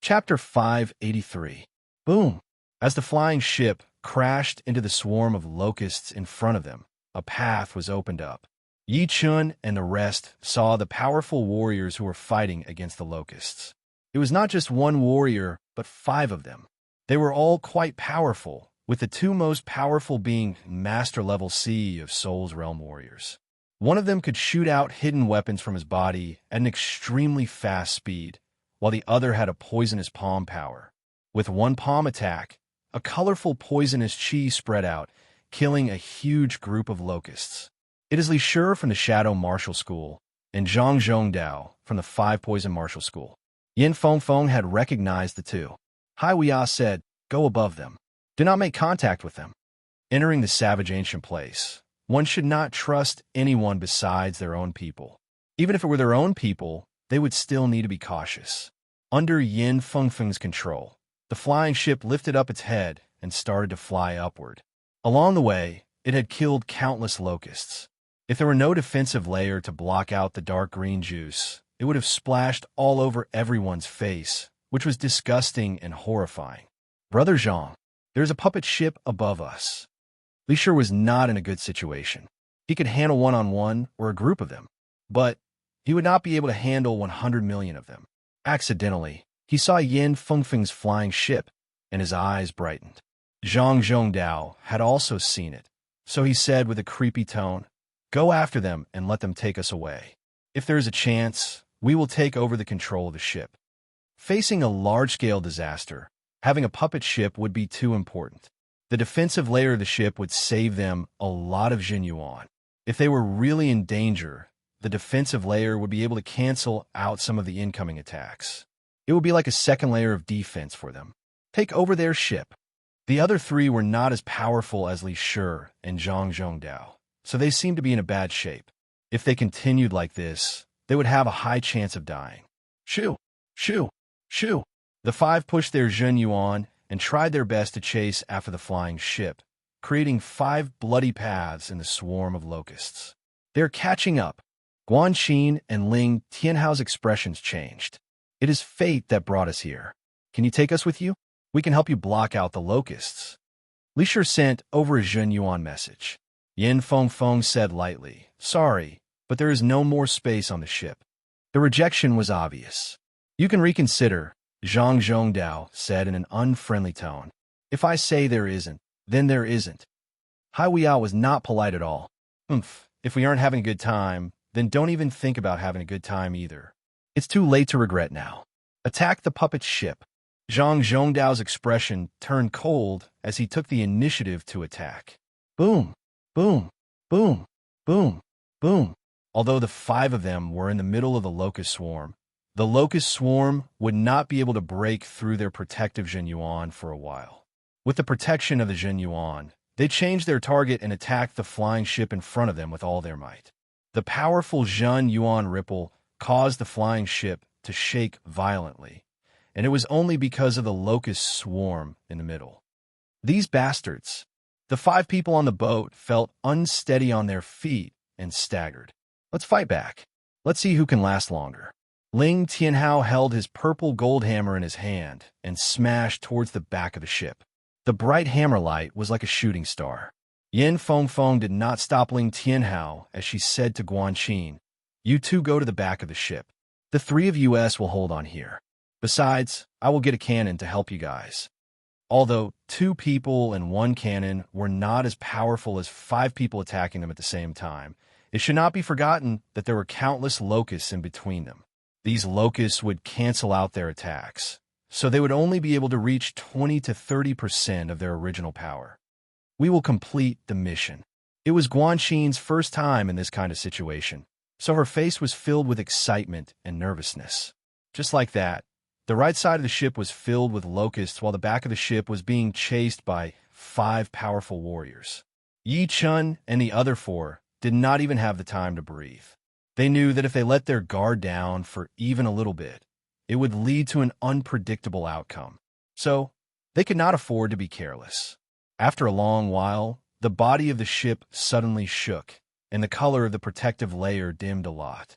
Chapter 583. Boom! As the flying ship crashed into the swarm of locusts in front of them, a path was opened up. Yi Chun and the rest saw the powerful warriors who were fighting against the locusts. It was not just one warrior, but 5 of them. They were all quite powerful, with the 2 most powerful being Master-level Sea of Soul's Realm warriors. One of them could shoot out hidden weapons from his body at an extremely fast speed, while the other had a poisonous palm power. With one palm attack, a colorful poisonous chi spread out, killing a huge group of locusts. It is Li Shi from the Shadow Martial School and Zhang Zhongdao from the 5 Poison Martial School. Yin Fengfeng had recognized the 2. Hai Weia said, "Go above them. Do not make contact with them." Entering the savage ancient place, one should not trust anyone besides their own people. Even if it were their own people, they would still need to be cautious. Under Yin Fengfeng's control, the flying ship lifted up its head and started to fly upward. Along the way, it had killed countless locusts. If there were no defensive layer to block out the dark green juice, it would have splashed all over everyone's face, which was disgusting and horrifying. "Brother Zhang, there's a puppet ship above us." Li Shi was not in a good situation. He could handle one-on-one or a group of them, but he would not be able to handle 100 million of them. Accidentally, he saw Yin Fengfeng's flying ship, and his eyes brightened. Zhang Zhongdao had also seen it, so he said with a creepy tone, "Go after them and let them take us away. If there is a chance, we will take over the control of the ship." Facing a large-scale disaster, having a puppet ship would be too important. The defensive layer of the ship would save them a lot of Jin Yuan. If they were really in danger, the defensive layer would be able to cancel out some of the incoming attacks. It would be like a second layer of defense for them. Take over their ship. The other 3 were not as powerful as Li Shi and Zhang Zhongdao, so they seemed to be in a bad shape. If they continued like this, they would have a high chance of dying. Shoo! Shoo! Shoo! The 5 pushed their Jin Yuan and tried their best to chase after the flying ship, creating 5 bloody paths in the swarm of locusts. They're catching up. Guan Xin and Ling Tianhao's expressions changed. "It is fate that brought us here. Can you take us with you? We can help you block out the locusts." Li Shi sent over a Jin Yuan message. Yin Fengfeng said lightly, "Sorry, but there is no more space on the ship." The rejection was obvious. "You can reconsider," Zhang Zhongdao said in an unfriendly tone. "If I say there isn't, then there isn't." Hai Weia was not polite at all. If we aren't having a good time, then don't even think about having a good time either. It's too late to regret now. Attack the puppet ship." Zhang Zhongdao's expression turned cold as he took the initiative to attack. Boom! Boom! Boom! Boom! Boom! Although the 5 of them were in the middle of the locust swarm would not be able to break through their protective Jin Yuan for a while. With the protection of the Jin Yuan, they changed their target and attacked the flying ship in front of them with all their might. The powerful Jin Yuan ripple caused the flying ship to shake violently, and it was only because of the locust swarm in the middle. These bastards! The 5 people on the boat felt unsteady on their feet and staggered. "Let's fight back. Let's see who can last longer." Ling Tianhao held his purple gold hammer in his hand and smashed towards the back of the ship. The bright hammer light was like a shooting star. Yin Fengfeng did not stop Ling Tianhao as she said to Guan Xin, "You 2 go to the back of the ship. The 3 of us will hold on here. Besides, I will get a cannon to help you guys." Although 2 people and 1 cannon were not as powerful as 5 people attacking them at the same time, it should not be forgotten that there were countless locusts in between them. These locusts would cancel out their attacks, so they would only be able to reach 20 to 30% of their original power. "We will complete the mission." It was Guan Xin's first time in this kind of situation, so her face was filled with excitement and nervousness. Just like that, the right side of the ship was filled with locusts while the back of the ship was being chased by 5 powerful warriors. Yi Chun and the other 4 did not even have the time to breathe. They knew that if they let their guard down for even a little bit, it would lead to an unpredictable outcome. So, they could not afford to be careless. After a long while, the body of the ship suddenly shook, and the color of the protective layer dimmed a lot.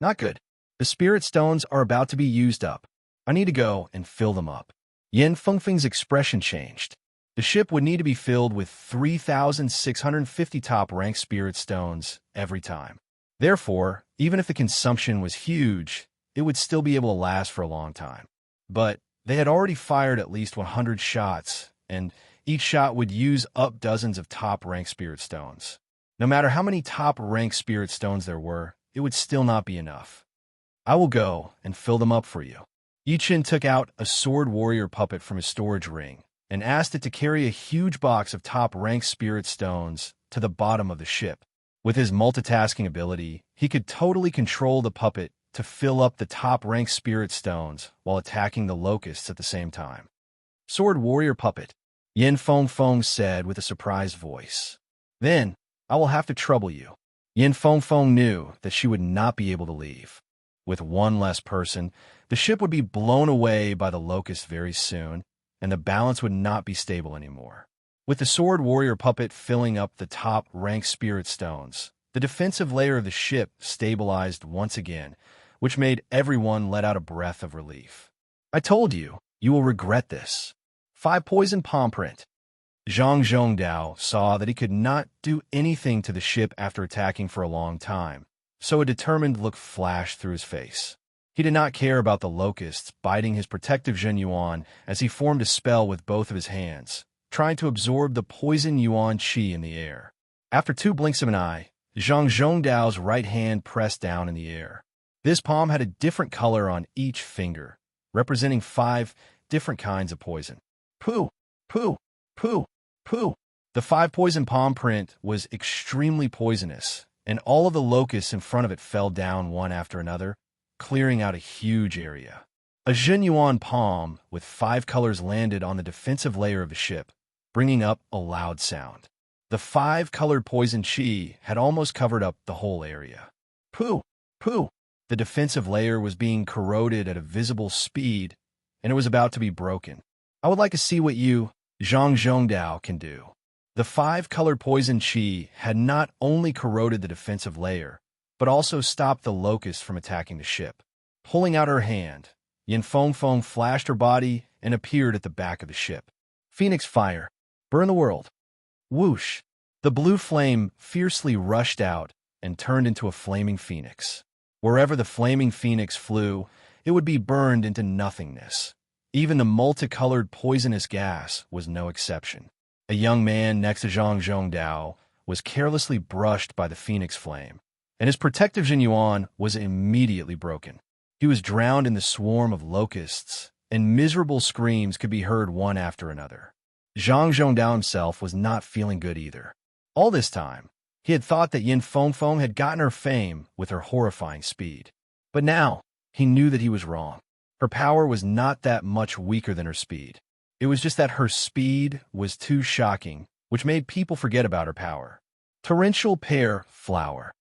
Not good. The spirit stones are about to be used up. I need to go and fill them up. Yin Fengfeng's expression changed. The ship would need to be filled with 3,650 top-rank spirit stones every time. Therefore, even if the consumption was huge, it would still be able to last for a long time. But they had already fired at least 100 shots, and each shot would use up dozens of top-rank spirit stones. No matter how many top-rank spirit stones there were, it would still not be enough. I will go and fill them up for you. Yichin took out a sword warrior puppet from his storage ring and asked it to carry a huge box of top-rank spirit stones to the bottom of the ship. With his multitasking ability, he could totally control the puppet to fill up the top-rank spirit stones while attacking the locusts at the same time. Sword warrior puppet, Yin Fengfeng said with a surprised voice. Then, I will have to trouble you. Yin Fengfeng knew that she would not be able to leave. With one less person, the ship would be blown away by the locusts very soon, and the balance would not be stable anymore. With the sword warrior puppet filling up the top-rank spirit stones, the defensive layer of the ship stabilized once again, which made everyone let out a breath of relief. I told you, you will regret this. 5 poison palm print. Zhang Zhongdao saw that he could not do anything to the ship after attacking for a long time, so a determined look flashed through his face. He did not care about the locusts biting his protective Zhen Yuan as he formed a spell with both of his hands, trying to absorb the poison Yuan Qi in the air. After 2 blinks of an eye, Zhang Zhongdao's right hand pressed down in the air. This palm had a different color on each finger, representing 5 different kinds of poison. Pooh, pooh, pooh, pooh. The 5 poison palm print was extremely poisonous, and all of the locusts in front of it fell down one after another, clearing out a huge area. A Zhen Yuan palm with 5 colors landed on the defensive layer of the ship, bringing up a loud sound. The 5-colored poison Qi had almost covered up the whole area. Pooh, pooh. The defensive layer was being corroded at a visible speed, and it was about to be broken. I would like to see what you, Zhang Zhongdao, can do. The 5-colored poison Qi had not only corroded the defensive layer, but also stopped the locusts from attacking the ship. Pulling out her hand, Yin Fengfeng flashed her body and appeared at the back of the ship. Phoenix fire. Burn the world. Whoosh! The blue flame fiercely rushed out and turned into a flaming phoenix. Wherever the flaming phoenix flew, it would be burned into nothingness. Even the multicolored poisonous gas was no exception. A young man next to Zhang Zhongdao was carelessly brushed by the phoenix flame, and his protective Zhen Yuan was immediately broken. He was drowned in the swarm of locusts, and miserable screams could be heard one after another. Zhang Zhongdao himself was not feeling good either. All this time, he had thought that Yin Fengfeng had gotten her fame with her horrifying speed. But now, he knew that he was wrong. Her power was not that much weaker than her speed. It was just that her speed was too shocking, which made people forget about her power. Torrential pear flower.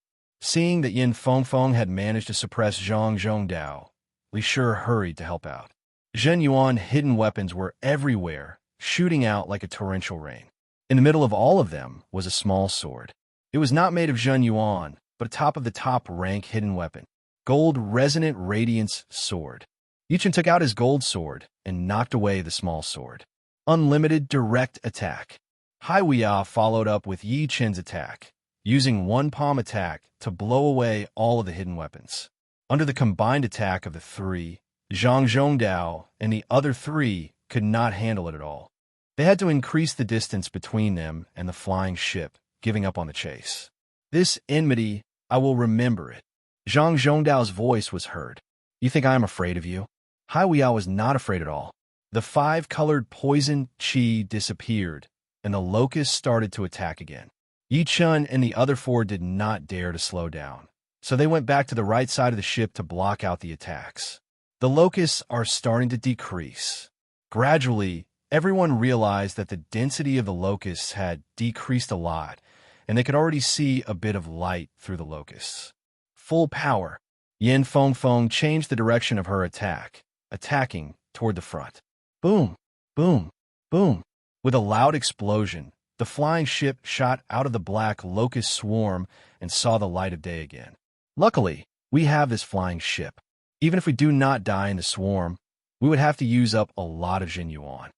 Seeing that Yin Fengfeng had managed to suppress Zhang Zhongdao, Li Shi hurried to help out. Zhen Yuan hidden weapons were everywhere, shooting out like a torrential rain. In the middle of all of them was a small sword. It was not made of Zhen Yuan, but a top-of-the-top rank hidden weapon. Gold Resonant Radiance Sword. Yichin took out his gold sword and knocked away the small sword. Unlimited Direct Attack. Hai Weia followed up with Yi Chen's attack, using one palm attack to blow away all of the hidden weapons. Under the combined attack of the 3, Zhang Zhongdao and the other 3 could not handle it at all. They had to increase the distance between them and the flying ship, giving up on the chase. This enmity, I will remember it. Zhang Zhongdao's voice was heard. You think I am afraid of you? Hai Weia was not afraid at all. The 5-colored poison Qi disappeared, and the locusts started to attack again. Yi Chun and the other 4 did not dare to slow down, so they went back to the right side of the ship to block out the attacks. The locusts are starting to decrease. Gradually, everyone realized that the density of the locusts had decreased a lot, and they could already see a bit of light through the locusts. Full power. Yin Fengfeng changed the direction of her attack, attacking toward the front. Boom, boom, boom. With a loud explosion, the flying ship shot out of the black locust swarm and saw the light of day again. Luckily, we have this flying ship. Even if we do not die in the swarm, we would have to use up a lot of Jin Yuan.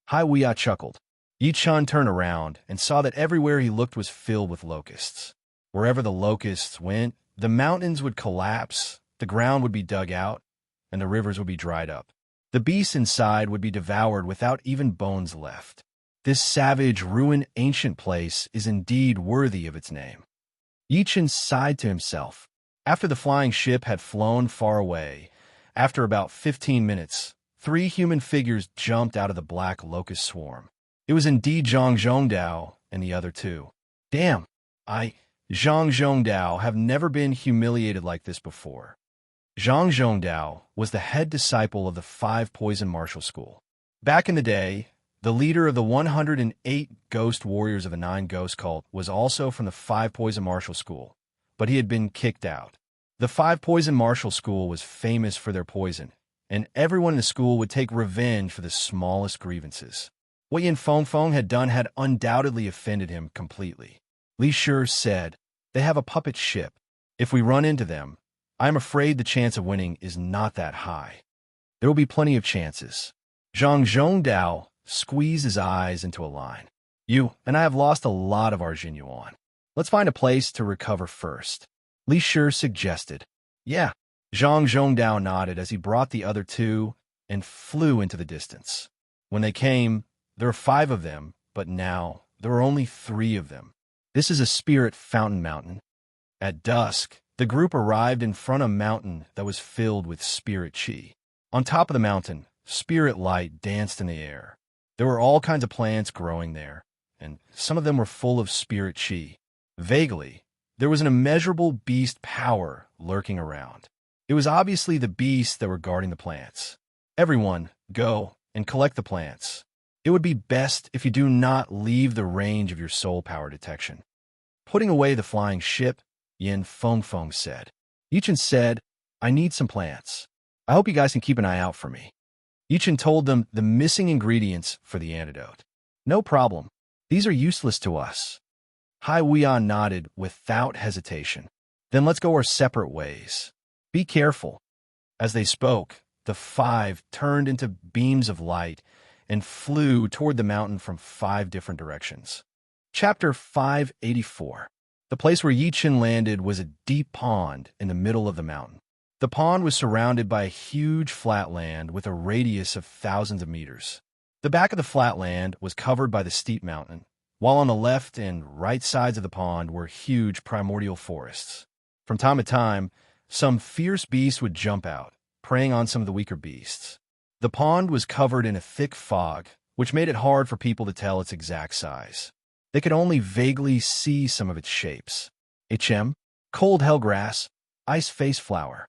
Hai Wuya chuckled. Yi Chun turned around and saw that everywhere he looked was filled with locusts. Wherever the locusts went, the mountains would collapse, the ground would be dug out, and the rivers would be dried up. The beasts inside would be devoured without even bones left. This savage, ruined, ancient place is indeed worthy of its name. Yi Chun sighed to himself. After the flying ship had flown far away, after about 15 minutes, 3 human figures jumped out of the black locust swarm. It was indeed Zhang Zhongdao and the other 2. Damn, Zhang Zhongdao, have never been humiliated like this before. Zhang Zhongdao was the head disciple of the 5 Poison Martial School. Back in the day, the leader of the 108 ghost warriors of the 9 Ghost cult was also from the 5 Poison Martial School, but he had been kicked out. The 5 Poison Martial School was famous for their poison, and everyone in the school would take revenge for the smallest grievances. What Yin Fengfeng had done had undoubtedly offended him completely. Li Shi said, "They have a puppet ship. If we run into them, I am afraid the chance of winning is not that high." "There will be plenty of chances." Zhang Zhongdao squeezed his eyes into a line. "You and I have lost a lot of our Jin Yuan. Let's find a place to recover first," Li Shi suggested. "Yeah." Zhang Zhongdao nodded as he brought the other 2 and flew into the distance. When they came, there were 5 of them, but now there were only 3 of them. This is a spirit fountain mountain. At dusk, the group arrived in front of a mountain that was filled with spirit chi. On top of the mountain, spirit light danced in the air. There were all kinds of plants growing there, and some of them were full of spirit chi. Vaguely, there was an immeasurable beast power lurking around. It was obviously the beasts that were guarding the plants. "Everyone, go and collect the plants. It would be best if you do not leave the range of your soul power detection." Putting away the flying ship, Yin Fengfeng said. Yi Chun said, "I need some plants. I hope you guys can keep an eye out for me." Yi Chun told them the missing ingredients for the antidote. "No problem. These are useless to us." Hai Wuyan nodded without hesitation. "Then let's go our separate ways. Be careful." As they spoke, the 5 turned into beams of light and flew toward the mountain from 5 different directions. Chapter 584. The place where Yi Chun landed was a deep pond in the middle of the mountain. The pond was surrounded by a huge flat land with a radius of thousands of meters. The back of the flat land was covered by the steep mountain, while on the left and right sides of the pond were huge primordial forests. From time to time, some fierce beast would jump out, preying on some of the weaker beasts. The pond was covered in a thick fog, which made it hard for people to tell its exact size. They could only vaguely see some of its shapes. Cold hellgrass, ice face flower.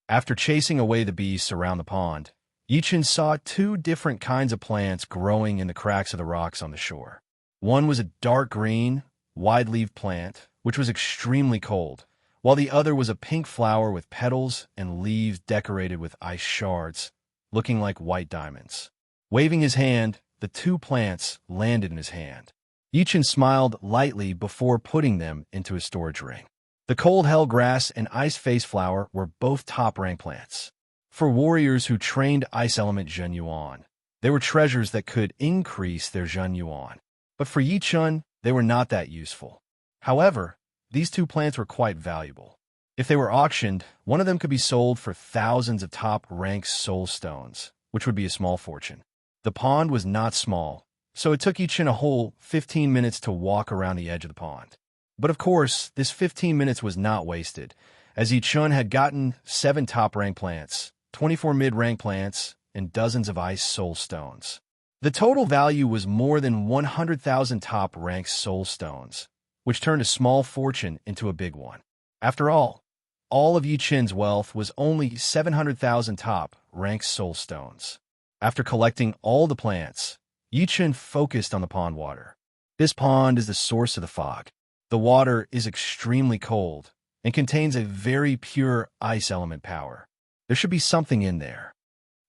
After chasing away the beasts around the pond, Yi Chun saw 2 different kinds of plants growing in the cracks of the rocks on the shore. One was a dark green, wide-leaved plant, which was extremely cold, while the other was a pink flower with petals and leaves decorated with ice shards, looking like white diamonds. Waving his hand, the 2 plants landed in his hand. Yi Chun smiled lightly before putting them into his storage ring. The cold hell grass and ice face flower were both top-rank plants. For warriors who trained ice element Zhen Yuan, they were treasures that could increase their Zhen Yuan. But for Yi Chun, they were not that useful. However, these 2 plants were quite valuable. If they were auctioned, one of them could be sold for thousands of top-ranked soul stones, which would be a small fortune. The pond was not small, so it took Yi Chun a whole 15 minutes to walk around the edge of the pond. But of course, this 15 minutes was not wasted, as Yi Chun had gotten 7 top-rank plants, 24 mid-rank plants, and dozens of ice soul stones. The total value was more than 100,000 top-ranked soul stones, which turned a small fortune into a big one. After all of Yi Chun's wealth was only 700,000 top-ranked soul stones. After collecting all the plants, Yi Chun focused on the pond water. This pond is the source of the fog. The water is extremely cold and contains a very pure ice element power. There should be something in there.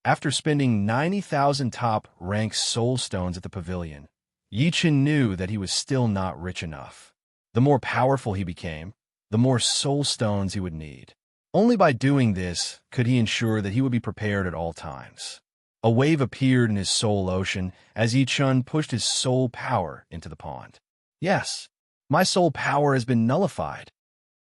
After spending 90,000 top-ranked soul stones at the pavilion, Yi Chun knew that he was still not rich enough. The more powerful he became, the more soul stones he would need. Only by doing this could he ensure that he would be prepared at all times. A wave appeared in his soul ocean as Yi Chun pushed his soul power into the pond. Yes, my soul power has been nullified.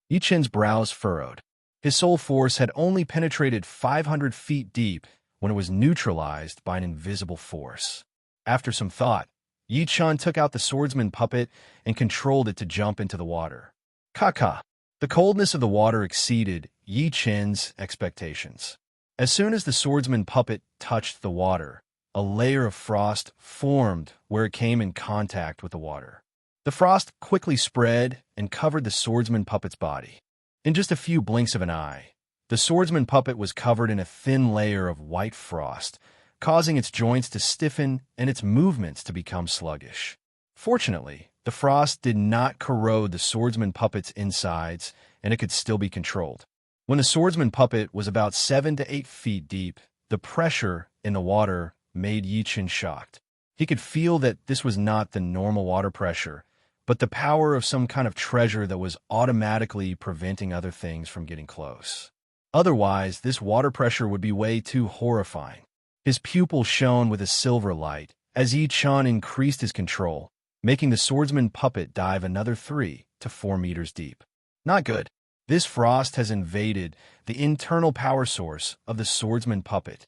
Yi Chun's brows furrowed. His soul force had only penetrated 500 feet deep when it was neutralized by an invisible force. After some thought, Yi Chun took out the swordsman puppet and controlled it to jump into the water. Ka-ka! The coldness of the water exceeded Yi Chun's expectations. As soon as the swordsman puppet touched the water, a layer of frost formed where it came in contact with the water. The frost quickly spread and covered the swordsman puppet's body. In just a few blinks of an eye, the swordsman puppet was covered in a thin layer of white frost, causing its joints to stiffen and its movements to become sluggish. Fortunately, the frost did not corrode the swordsman puppet's insides, and it could still be controlled. When the swordsman puppet was about 7 to 8 feet deep, the pressure in the water made Yi Chun shocked. He could feel that this was not the normal water pressure, but the power of some kind of treasure that was automatically preventing other things from getting close. Otherwise, this water pressure would be way too horrifying. His pupils shone with a silver light as Yi Chun increased his control, making the swordsman puppet dive another 3 to 4 meters deep. Not good. This frost has invaded the internal power source of the swordsman puppet.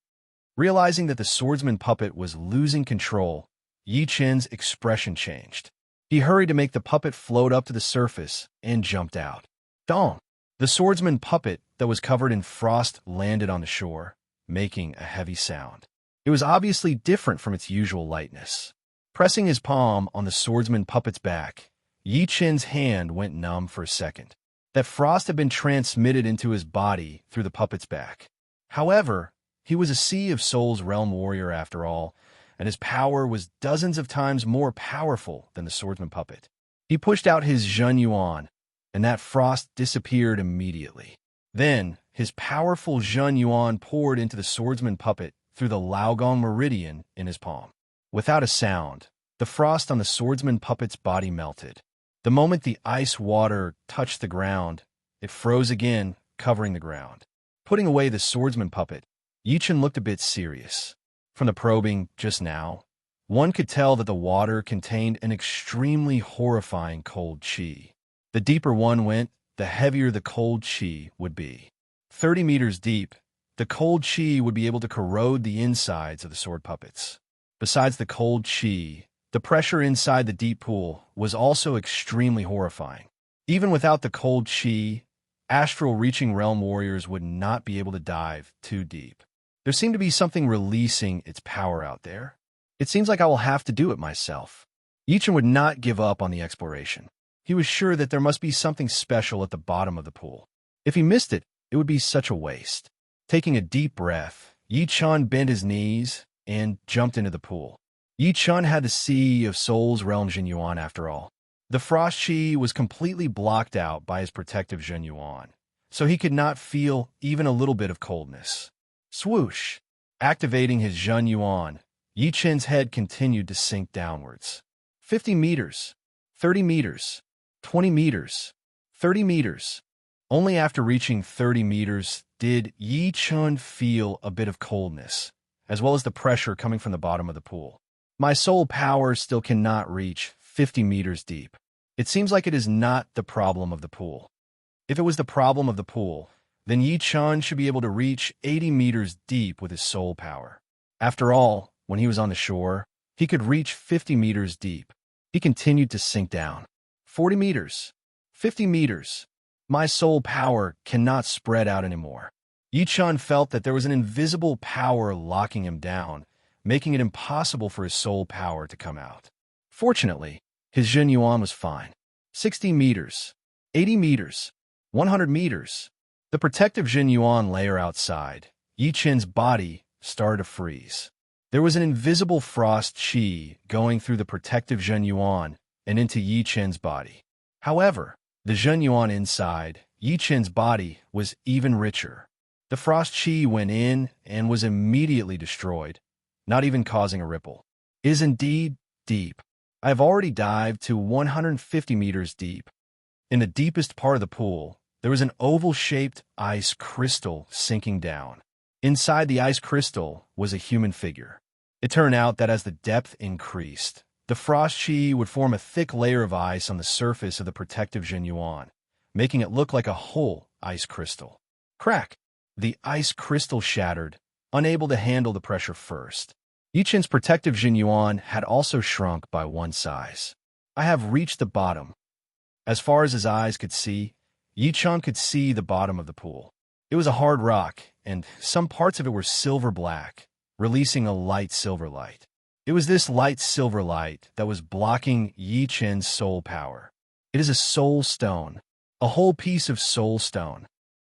Realizing that the swordsman puppet was losing control, Yi Chun's expression changed. He hurried to make the puppet float up to the surface and jumped out. Dong! The swordsman puppet that was covered in frost landed on the shore, making a heavy sound. It was obviously different from its usual lightness. Pressing his palm on the swordsman puppet's back, Yi Chun's hand went numb for a second. That frost had been transmitted into his body through the puppet's back. However, he was a Sea of Souls realm warrior after all, and his power was dozens of times more powerful than the swordsman puppet. He pushed out his Zhen Yuan, and that frost disappeared immediately. Then, his powerful Zhen Yuan poured into the swordsman puppet through the Laogong meridian in his palm. Without a sound, the frost on the swordsman puppet's body melted. The moment the ice water touched the ground, it froze again, covering the ground. Putting away the swordsman puppet, Yi Chun looked a bit serious. From the probing just now, one could tell that the water contained an extremely horrifying cold qi. The deeper one went, the heavier the cold qi would be. 30 meters deep, the cold qi would be able to corrode the insides of the sword puppets. Besides the cold qi, the pressure inside the deep pool was also extremely horrifying. Even without the cold qi, astral-reaching realm warriors would not be able to dive too deep. There seemed to be something releasing its power out there. It seems like I will have to do it myself. Yi Chun would not give up on the exploration. He was sure that there must be something special at the bottom of the pool. If he missed it, it would be such a waste. Taking a deep breath, Yi Chun bent his knees and jumped into the pool. Yi Chun had the Sea of Souls realm Zhen Yuan after all. The frost qi was completely blocked out by his protective Zhen Yuan, so he could not feel even a little bit of coldness. Swoosh! Activating his Zhen Yuan, Yi Chun's head continued to sink downwards. 50 meters, 30 meters, 20 meters, 30 meters. Only after reaching 30 meters did Yi Chun feel a bit of coldness, as well as the pressure coming from the bottom of the pool. My soul power still cannot reach 50 meters deep. It seems like it is not the problem of the pool. If it was the problem of the pool, then Yi Chun should be able to reach 80 meters deep with his soul power. After all, when he was on the shore, he could reach 50 meters deep. He continued to sink down. 40 meters. 50 meters. My soul power cannot spread out anymore. Yi Chun felt that there was an invisible power locking him down, making it impossible for his soul power to come out. Fortunately, his Zhen Yuan was fine. 60 meters. 80 meters. 100 meters. The protective Zhen Yuan layer outside, Yi Chun's body started to freeze. There was an invisible frost qi going through the protective Zhen Yuan and into Yi Chun's body. However, the Zhen Yuan inside Yi Chun's body was even richer. The frost qi went in and was immediately destroyed, not even causing a ripple. It is indeed deep. I have already dived to 150 meters deep. In the deepest part of the pool, there was an oval-shaped ice crystal sinking down. Inside the ice crystal was a human figure. It turned out that as the depth increased, the frost chi would form a thick layer of ice on the surface of the protective Jinyuan, making it look like a whole ice crystal. Crack! The ice crystal shattered, unable to handle the pressure first. Yichen's protective Jinyuan had also shrunk by one size. I have reached the bottom. As far as his eyes could see, Yichen could see the bottom of the pool. It was a hard rock, and some parts of it were silver black, releasing a light silver light. It was this light silver light that was blocking Yichen's soul power. It is a soul stone, a whole piece of soul stone.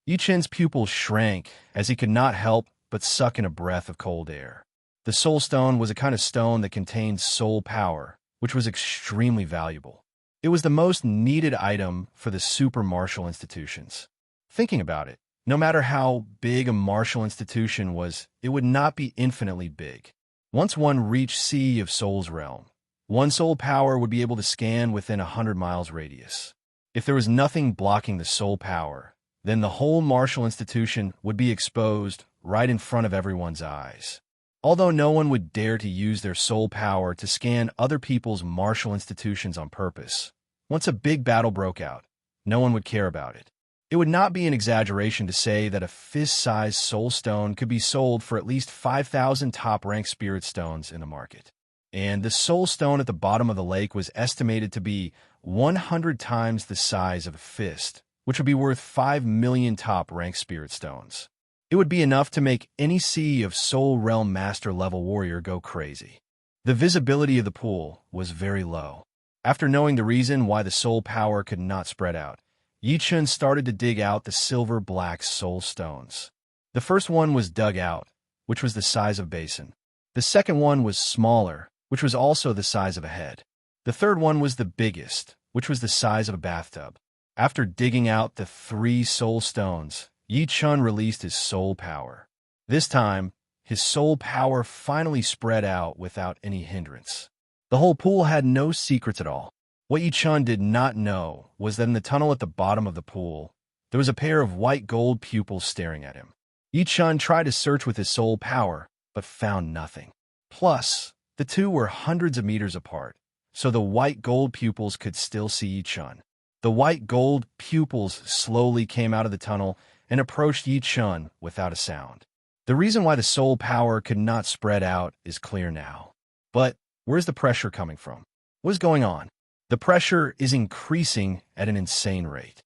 Yichen's pupils shrank as he could not help but suck in a breath of cold air. The soul stone was a kind of stone that contained soul power, which was extremely valuable. It was the most needed item for the super martial institutions. Thinking about it, no matter how big a martial institution was, it would not be infinitely big. Once one reached Sea of Soul's realm, one soul power would be able to scan within 100 miles radius. If there was nothing blocking the soul power, then the whole martial institution would be exposed right in front of everyone's eyes. Although no one would dare to use their soul power to scan other people's martial institutions on purpose, once a big battle broke out, no one would care about it. It would not be an exaggeration to say that a fist-sized soul stone could be sold for at least 5,000 top-ranked spirit stones in the market. And the soul stone at the bottom of the lake was estimated to be 100 times the size of a fist, which would be worth 5 million top-ranked spirit stones. It would be enough to make any Sea of Soul Realm Master level warrior go crazy. The visibility of the pool was very low. After knowing the reason why the soul power could not spread out, Yichen started to dig out the silver-black soul stones. The first one was dug out, which was the size of a basin. The second one was smaller, which was also the size of a head. The third one was the biggest, which was the size of a bathtub. After digging out the 3 soul stones, Yichen released his soul power. This time, his soul power finally spread out without any hindrance. The whole pool had no secrets at all. What Yichen did not know was that in the tunnel at the bottom of the pool, there was a pair of white gold pupils staring at him. Yichen tried to search with his soul power, but found nothing. Plus, the two were hundreds of meters apart, so the white gold pupils could still see Yichen. The white gold pupils slowly came out of the tunnel and approached Yichen without a sound. The reason why the soul power could not spread out is clear now. But where's the pressure coming from? What is going on? The pressure is increasing at an insane rate.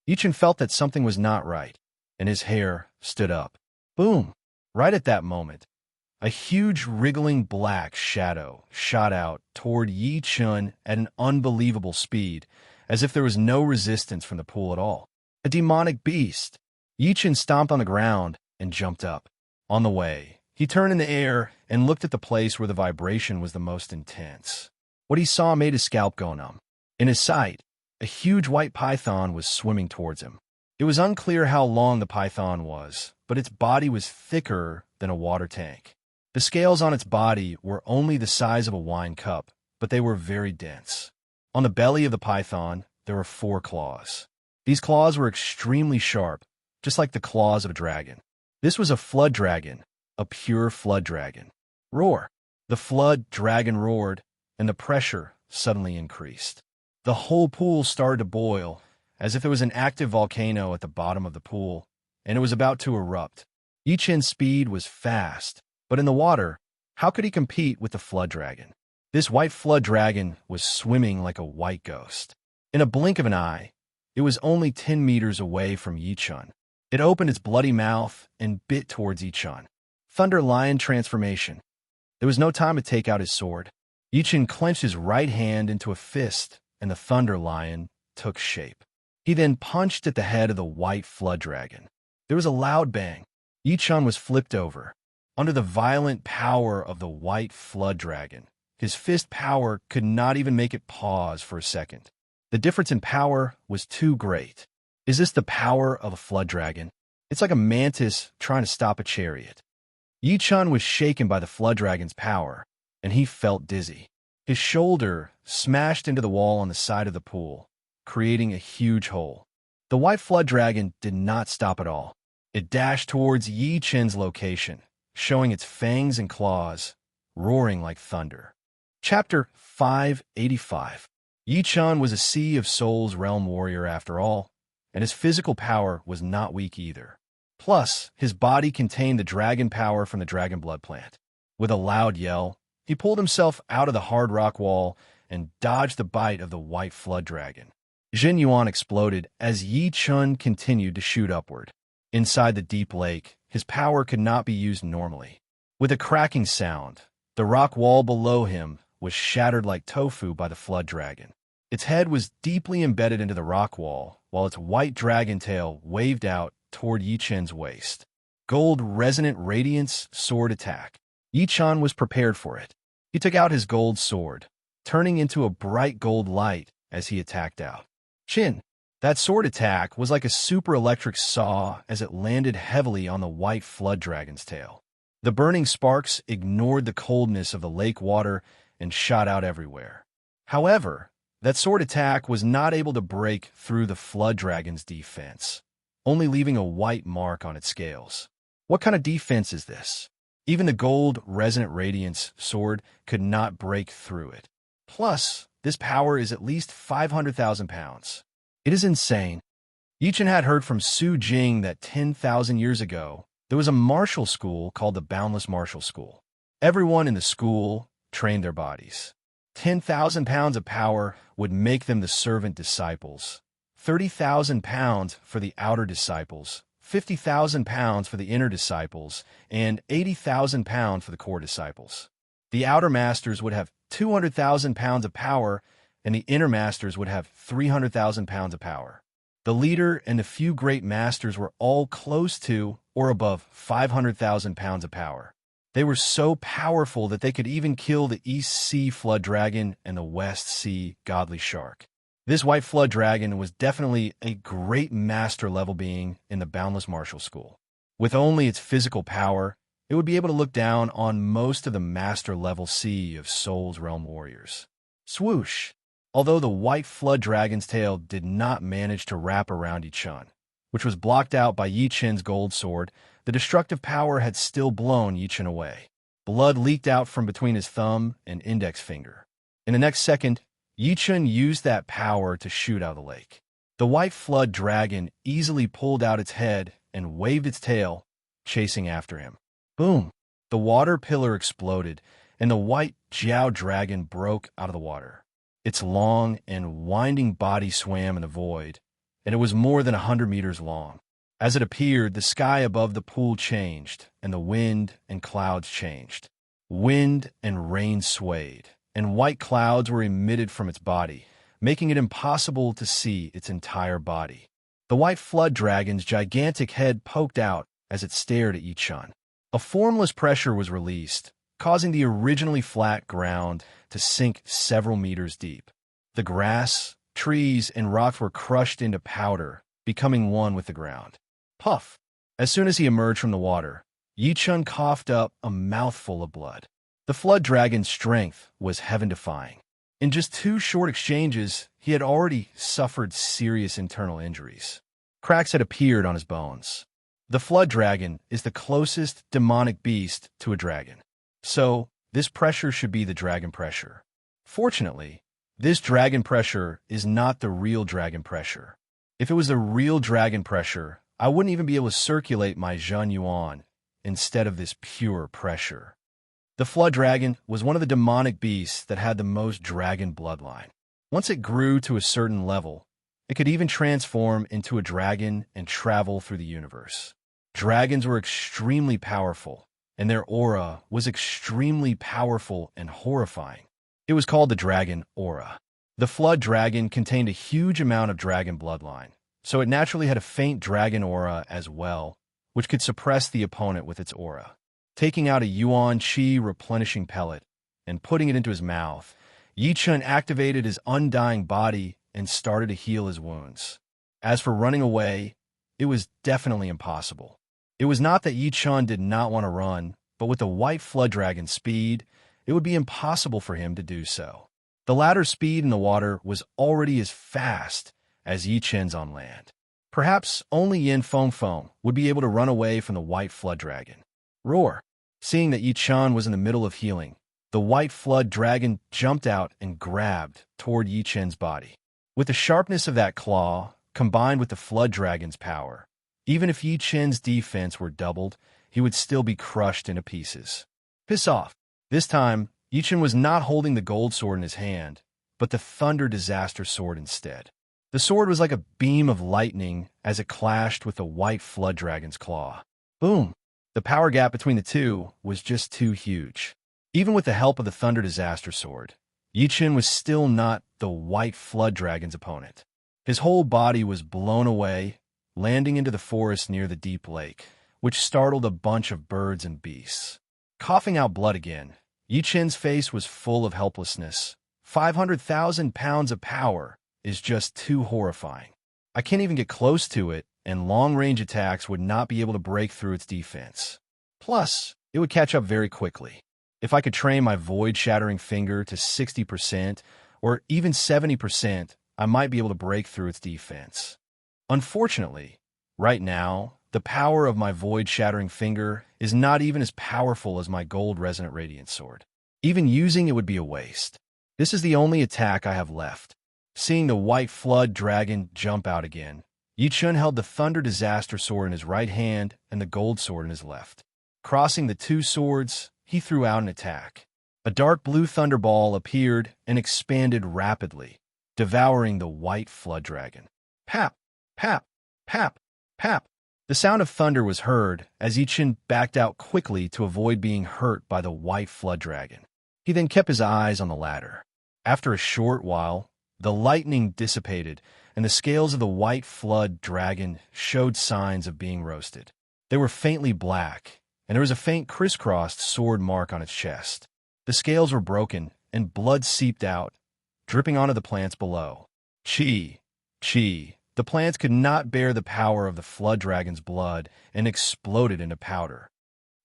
Yichen felt that something was not right, and his hair stood up. Boom! Right at that moment, a huge wriggling black shadow shot out toward Yichen at an unbelievable speed, as if there was no resistance from the pool at all. A demonic beast! Yichen stomped on the ground and jumped up. On the way, he turned in the air and looked at the place where the vibration was the most intense. What he saw made his scalp go numb. In his sight, a huge white python was swimming towards him. It was unclear how long the python was, but its body was thicker than a water tank. The scales on its body were only the size of a wine cup, but they were very dense. On the belly of the python, there were 4 claws. These claws were extremely sharp, just like the claws of a dragon. This was a flood dragon, a pure flood dragon. Roar! The flood dragon roared, and the pressure suddenly increased. The whole pool started to boil, as if there was an active volcano at the bottom of the pool, and it was about to erupt. Yichen's speed was fast, but in the water, how could he compete with the flood dragon? This white flood dragon was swimming like a white ghost. In a blink of an eye, it was only 10 meters away from Yichen. It opened its bloody mouth and bit towards Yichen. Thunder Lion transformation. There was no time to take out his sword. Yichen clenched his right hand into a fist, and the Thunder Lion took shape. He then punched at the head of the white flood dragon. There was a loud bang. Yichen was flipped over. Under the violent power of the white flood dragon, his fist power could not even make it pause for a second. The difference in power was too great. Is this the power of a flood dragon? It's like a mantis trying to stop a chariot. Yichen was shaken by the flood dragon's power, and he felt dizzy. His shoulder smashed into the wall on the side of the pool, creating a huge hole. The white flood dragon did not stop at all. It dashed towards Yi Chen's location, showing its fangs and claws, roaring like thunder. Chapter 585. Yi Chen was a Sea of Souls realm warrior after all, and his physical power was not weak either. Plus, his body contained the dragon power from the dragon blood plant. With a loud yell, he pulled himself out of the hard rock wall and dodged the bite of the white flood dragon. Jin Yuan exploded as Yi Chen continued to shoot upward. Inside the deep lake, his power could not be used normally. With a cracking sound, the rock wall below him was shattered like tofu by the flood dragon. Its head was deeply embedded into the rock wall, while its white dragon tail waved out toward Yi Chen's waist. Gold resonant radiance sword attack. Yi Chen was prepared for it. He took out his gold sword, turning into a bright gold light as he attacked out. Chin. That sword attack was like a super electric saw as it landed heavily on the white flood dragon's tail. The burning sparks ignored the coldness of the lake water and shot out everywhere. However, that sword attack was not able to break through the flood dragon's defense, only leaving a white mark on its scales. What kind of defense is this? Even the gold resonant radiance sword could not break through it. Plus, this power is at least 500,000 pounds. It is insane. Yi Chen had heard from Su Jing that 10,000 years ago, there was a martial school called the Boundless Martial School. Everyone in the school trained their bodies. 10,000 pounds of power would make them the servant disciples, 30,000 pounds for the outer disciples, 50,000 pounds for the inner disciples, and 80,000 pounds for the core disciples. The outer masters would have 200,000 pounds of power, and the inner masters would have 300,000 pounds of power. The leader and the few great masters were all close to or above 500,000 pounds of power. They were so powerful that they could even kill the East Sea Flood Dragon and the West Sea Godly Shark. This White Flood Dragon was definitely a great master-level being in the Boundless Martial School. With only its physical power, it would be able to look down on most of the master-level Sea of Souls realm warriors. Swoosh! Although the White Flood Dragon's tail did not manage to wrap around Yi Chen, which was blocked out by Yi Chen's gold sword, the destructive power had still blown Yi Chen away. Blood leaked out from between his thumb and index finger. In the next second, Yi Chen used that power to shoot out of the lake. The White Flood Dragon easily pulled out its head and waved its tail, chasing after him. Boom! The water pillar exploded, and the White Jiao Dragon broke out of the water. Its long and winding body swam in the void, and it was more than 100 meters long. As it appeared, the sky above the pool changed, and the wind and clouds changed. Wind and rain swayed, and white clouds were emitted from its body, making it impossible to see its entire body. The White Flood Dragon's gigantic head poked out as it stared at Yi Chen. A formless pressure was released, causing the originally flat ground to sink several meters deep. The grass, trees, and rocks were crushed into powder, becoming one with the ground. Puff! As soon as he emerged from the water, Yi Chen coughed up a mouthful of blood. The Flood Dragon's strength was heaven-defying. In just 2 short exchanges, he had already suffered serious internal injuries. Cracks had appeared on his bones. The Flood Dragon is the closest demonic beast to a dragon. So, this pressure should be the dragon pressure. Fortunately, this dragon pressure is not the real dragon pressure. If it was the real dragon pressure, I wouldn't even be able to circulate my Zhen Yuan instead of this pure pressure. The Flood Dragon was one of the demonic beasts that had the most dragon bloodline. Once it grew to a certain level, it could even transform into a dragon and travel through the universe. Dragons were extremely powerful, and their aura was extremely powerful and horrifying. It was called the Dragon Aura. The Flood Dragon contained a huge amount of dragon bloodline, so it naturally had a faint dragon aura as well, which could suppress the opponent with its aura. Taking out a Yuan Qi replenishing pellet and putting it into his mouth, Yi Chen activated his undying body and started to heal his wounds. As for running away, it was definitely impossible. It was not that Yi Chen did not want to run, but with the White Flood Dragon's speed, it would be impossible for him to do so. The latter's speed in the water was already as fast as Yi Chen's on land. Perhaps only Yin Feng would be able to run away from the white flood dragon. Roar! Seeing that Yi Chun was in the middle of healing, the white flood dragon jumped out and grabbed toward Yi Chen's body. With the sharpness of that claw, combined with the flood dragon's power, even if Yi Chen's defense were doubled, he would still be crushed into pieces. Piss off! This time, Yi Chen was not holding the gold sword in his hand, but the thunder disaster sword instead. The sword was like a beam of lightning as it clashed with the white flood dragon's claw. Boom! The power gap between the two was just too huge. Even with the help of the thunder disaster sword, Yi Chen was still not the white flood dragon's opponent. His whole body was blown away, landing into the forest near the deep lake, which startled a bunch of birds and beasts. Coughing out blood again, Yi Chen's face was full of helplessness. 500,000 pounds of power is just too horrifying. I can't even get close to it, and long-range attacks would not be able to break through its defense. Plus, it would catch up very quickly. If I could train my void-shattering finger to 60% or even 70%, I might be able to break through its defense. Unfortunately, right now, the power of my void-shattering finger is not even as powerful as my gold resonant radiance sword. Even using it would be a waste. This is the only attack I have left. Seeing the white flood dragon jump out again, Yi Chun held the thunder disaster sword in his right hand and the gold sword in his left. Crossing the two swords, he threw out an attack. A dark blue thunderball appeared and expanded rapidly, devouring the white flood dragon. Pap! Pap! Pap! Pap! The sound of thunder was heard as Yi Chen backed out quickly to avoid being hurt by the white flood dragon. He then kept his eyes on the ladder. After a short while, the lightning dissipated, and the scales of the white flood dragon showed signs of being roasted. They were faintly black, and there was a faint crisscrossed sword mark on its chest. The scales were broken, and blood seeped out, dripping onto the plants below. Chi! Chi! The plants could not bear the power of the flood dragon's blood and exploded into powder.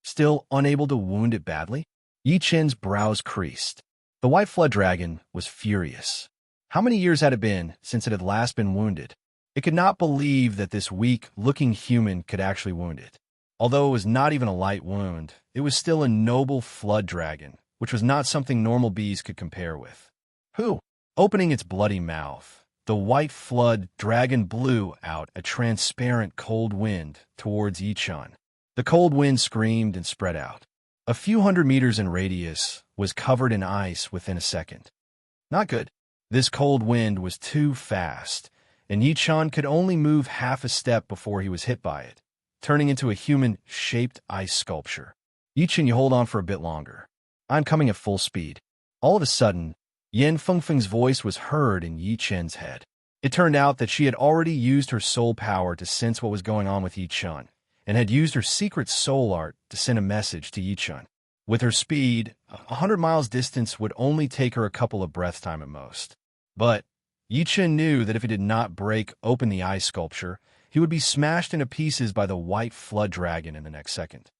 Still unable to wound it badly, Yi Chen's brows creased. The white flood dragon was furious. How many years had it been since it had last been wounded? It could not believe that this weak-looking human could actually wound it. Although it was not even a light wound, it was still a noble flood dragon, which was not something normal bees could compare with. Who? Opening its bloody mouth, the white flood dragon blew out a transparent cold wind towards Yi Chun. The cold wind screamed and spread out. A few hundred meters in radius was covered in ice within a second. Not good. This cold wind was too fast, and Yi Chun could only move half a step before he was hit by it, turning into a human-shaped ice sculpture. Yi Chun, you hold on for a bit longer. I'm coming at full speed. All of a sudden, Yin Fengfeng's voice was heard in Yi Chen's head. It turned out that she had already used her soul power to sense what was going on with Yi Chun, and had used her secret soul art to send a message to Yi Chun. With her speed, 100 miles distance would only take her a couple of breath time at most. But Yi Chun knew that if he did not break open the ice sculpture, he would be smashed into pieces by the white flood dragon in the next second.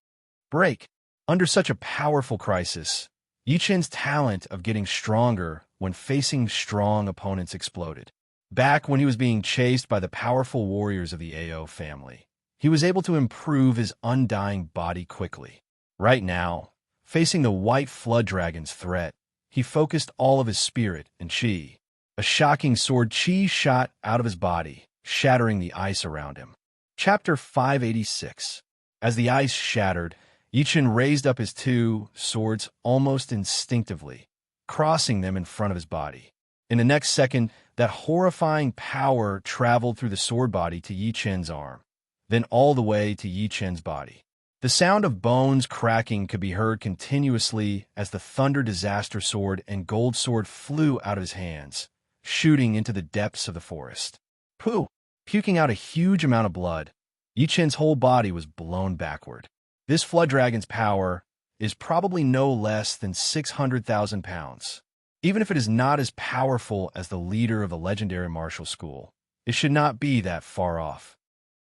Break! Under such a powerful crisis, Yi Chen's talent of getting stronger when facing strong opponents exploded. Back when he was being chased by the powerful warriors of the AO family, he was able to improve his undying body quickly. Right now, facing the white flood dragon's threat, he focused all of his spirit and chi. A shocking sword chi shot out of his body, shattering the ice around him. Chapter 586. As the ice shattered, Yi Chen raised up his two swords almost instinctively, crossing them in front of his body. In the next second, that horrifying power traveled through the sword body to Yi Chen's arm, then all the way to Yi Chen's body. The sound of bones cracking could be heard continuously as the thunder disaster sword and gold sword flew out of his hands, shooting into the depths of the forest. Pooh! Puking out a huge amount of blood, Yi Chen's whole body was blown backward. This flood dragon's power is probably no less than 600,000 pounds. Even if it is not as powerful as the leader of the legendary martial school, it should not be that far off.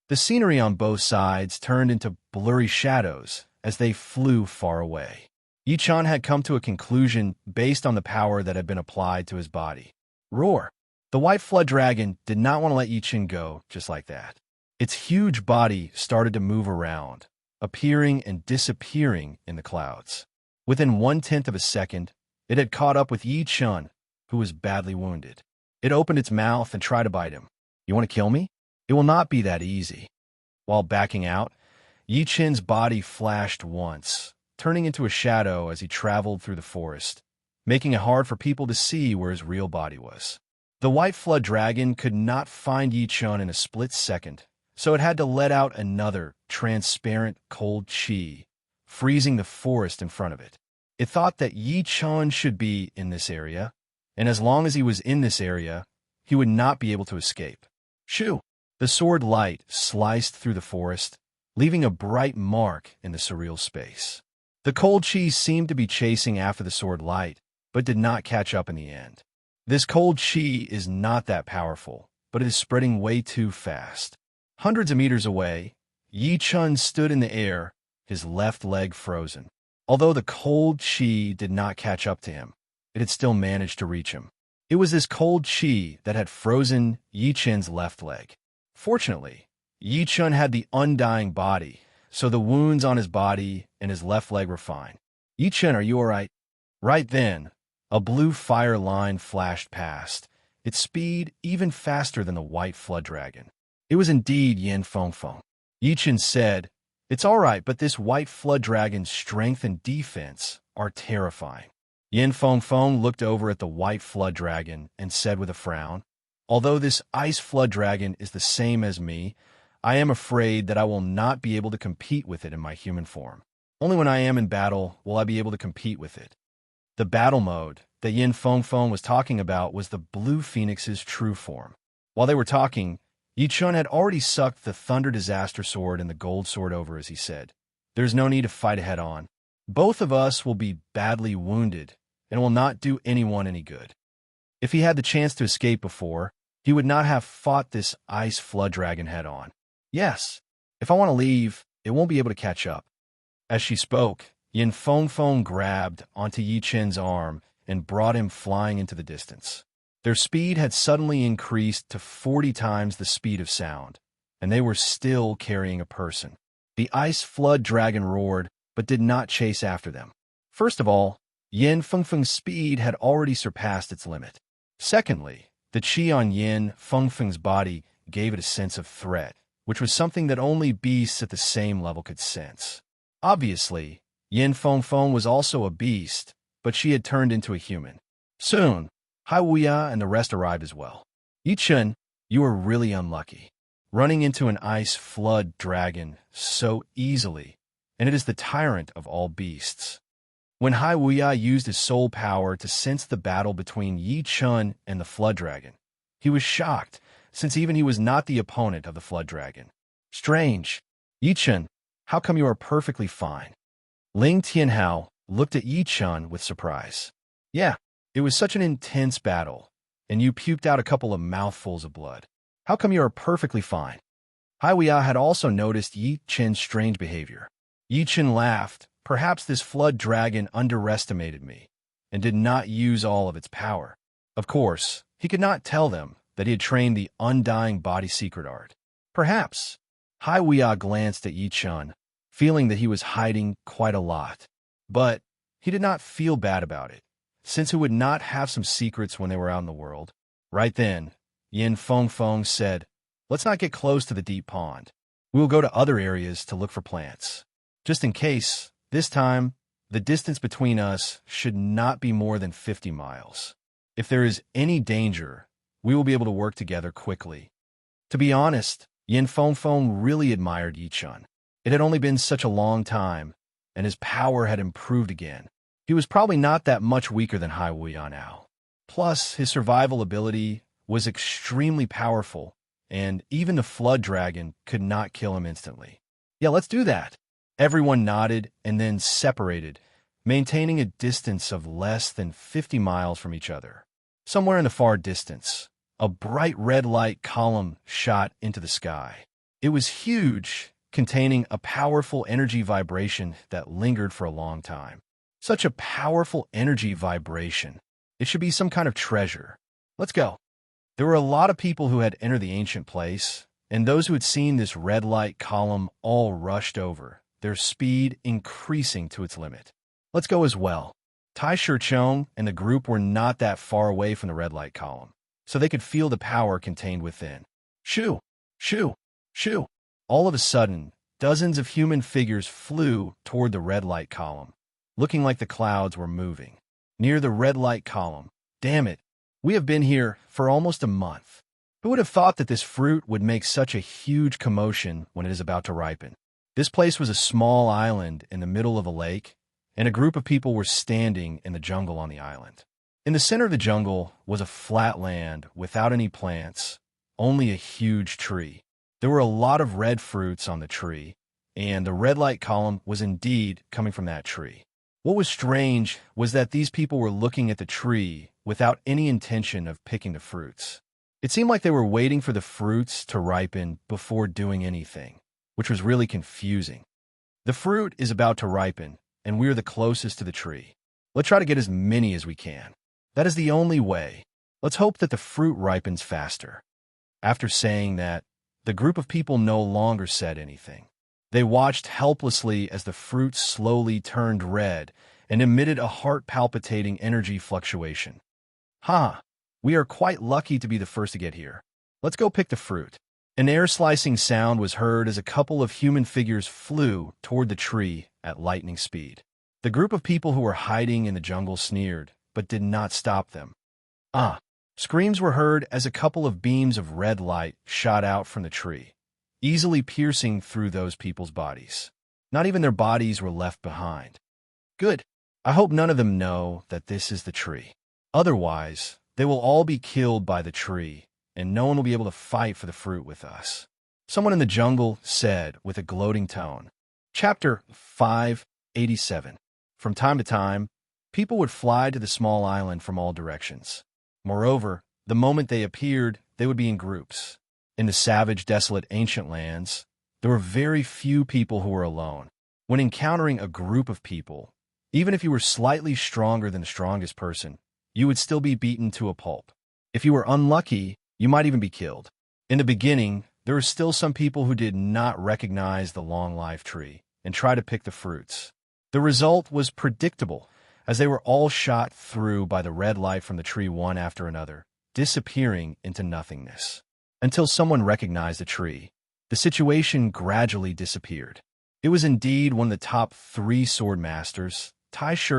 The scenery on both sides turned into blurry shadows as they flew far away. Yi Chun had come to a conclusion based on the power that had been applied to his body. Roar! The white flood dragon did not want to let Yi Chun go just like that. Its huge body started to move around, appearing and disappearing in the clouds. Within 1/10 of a second, it had caught up with Yi Chun, who was badly wounded. It opened its mouth and tried to bite him. "You want to kill me? It will not be that easy." While backing out, Yi Chun's body flashed once, turning into a shadow as he traveled through the forest, making it hard for people to see where his real body was. The white flood dragon could not find Yi Chun in a split second, so it had to let out another transparent cold chi, freezing the forest in front of it. It thought that Yi Chun should be in this area, and as long as he was in this area, he would not be able to escape. Shoo! The sword light sliced through the forest, leaving a bright mark in the surreal space. The cold chi seemed to be chasing after the sword light, but did not catch up in the end. This cold chi is not that powerful, but it is spreading way too fast. Hundreds of meters away, Yi Chun stood in the air, his left leg frozen. Although the cold chi did not catch up to him, it had still managed to reach him. It was this cold chi that had frozen Yi Chun's left leg. Fortunately, Yi Chun had the undying body, so the wounds on his body and his left leg were fine. "Yi Chun, are you all right?" Right then, a blue fire line flashed past, its speed even faster than the white flood dragon. It was indeed Yin Fengfeng. Yi Chun said, "It's all right, but this white flood dragon's strength and defense are terrifying." Yin Fengfeng looked over at the white flood dragon and said with a frown, "Although this ice flood dragon is the same as me, I am afraid that I will not be able to compete with it in my human form. Only when I am in battle will I be able to compete with it." The battle mode that Yin Fengfeng was talking about was the Blue Phoenix's true form. While they were talking, Yi Chun had already sucked the Thunder Disaster Sword and the Gold Sword over as he said, "There's no need to fight head-on. Both of us will be badly wounded and will not do anyone any good." If he had the chance to escape before, he would not have fought this ice flood dragon head-on. "Yes, if I want to leave, it won't be able to catch up." As she spoke, Yin Fengfeng grabbed onto Yi Chun's arm and brought him flying into the distance. Their speed had suddenly increased to 40 times the speed of sound, and they were still carrying a person. The ice flood dragon roared, but did not chase after them. First of all, Yin Fengfeng's speed had already surpassed its limit. Secondly, the chi on Yin Fengfeng's body gave it a sense of threat, which was something that only beasts at the same level could sense. Obviously, Yin Fengfeng was also a beast, but she had turned into a human. Soon, Hai Wuya and the rest arrived as well. "Yi Chun, you are really unlucky. Running into an ice flood dragon so easily, and it is the tyrant of all beasts." When Hai Wuya used his soul power to sense the battle between Yi Chun and the flood dragon, he was shocked, since even he was not the opponent of the flood dragon. "Strange. Yi Chun, how come you are perfectly fine?" Ling Tianhao looked at Yi Chun with surprise. "Yeah, it was such an intense battle, and you puked out a couple of mouthfuls of blood. How come you are perfectly fine?" Hai Wuya had also noticed Yi Chun's strange behavior. Yi Chun laughed. "Perhaps this flood dragon underestimated me and did not use all of its power." Of course, he could not tell them that he had trained the undying body secret art. Perhaps. Hai Wuya glanced at Yi Chun, feeling that he was hiding quite a lot. But he did not feel bad about it, since who would not have some secrets when they were out in the world? Right then, Yin Fengfeng said, "Let's not get close to the deep pond. We will go to other areas to look for plants. Just in case, this time, the distance between us should not be more than 50 miles. If there is any danger, we will be able to work together quickly." To be honest, Yin Fengfeng really admired Yi Chun. It had only been such a long time, and his power had improved again. He was probably not that much weaker than Hai Wuya now. Plus, his survival ability was extremely powerful, and even the flood dragon could not kill him instantly. "Yeah, let's do that." Everyone nodded and then separated, maintaining a distance of less than 50 miles from each other. Somewhere in the far distance, a bright red light column shot into the sky. It was huge, containing a powerful energy vibration that lingered for a long time. Such a powerful energy vibration. It should be some kind of treasure. Let's go. There were a lot of people who had entered the ancient place, and those who had seen this red light column all rushed over, their speed increasing to its limit. Let's go as well. Tai Shi and the group were not that far away from the red light column, so they could feel the power contained within. Shoo! Shoo! Shoo! All of a sudden, dozens of human figures flew toward the red light column, looking like the clouds were moving. Near the red light column. Damn it! We have been here for almost a month. Who would have thought that this fruit would make such a huge commotion when it is about to ripen? This place was a small island in the middle of a lake, and a group of people were standing in the jungle on the island. In the center of the jungle was a flat land without any plants, only a huge tree. There were a lot of red fruits on the tree, and the red light column was indeed coming from that tree. What was strange was that these people were looking at the tree without any intention of picking the fruits. It seemed like they were waiting for the fruits to ripen before doing anything, which was really confusing. The fruit is about to ripen, and we are the closest to the tree. Let's try to get as many as we can. That is the only way. Let's hope that the fruit ripens faster. After saying that, the group of people no longer said anything. They watched helplessly as the fruit slowly turned red and emitted a heart-palpitating energy fluctuation. We are quite lucky to be the first to get here. Let's go pick the fruit. An air-slicing sound was heard as a couple of human figures flew toward the tree at lightning speed. The group of people who were hiding in the jungle sneered, but did not stop them. Screams were heard as a couple of beams of red light shot out from the tree, easily piercing through those people's bodies. Not even their bodies were left behind. Good. I hope none of them know that this is the tree. Otherwise, they will all be killed by the tree, and no one will be able to fight for the fruit with us. Someone in the jungle said with a gloating tone. Chapter 587. From time to time, people would fly to the small island from all directions. Moreover, the moment they appeared, they would be in groups. In the savage, desolate ancient lands, there were very few people who were alone. When encountering a group of people, even if you were slightly stronger than the strongest person, you would still be beaten to a pulp. If you were unlucky, you might even be killed. In the beginning, there were still some people who did not recognize the long life tree and try to pick the fruits. The result was predictable, as they were all shot through by the red light from the tree one after another, disappearing into nothingness. Until someone recognized the tree, the situation gradually disappeared. It was indeed one of the top 3 sword masters, Tai Shi,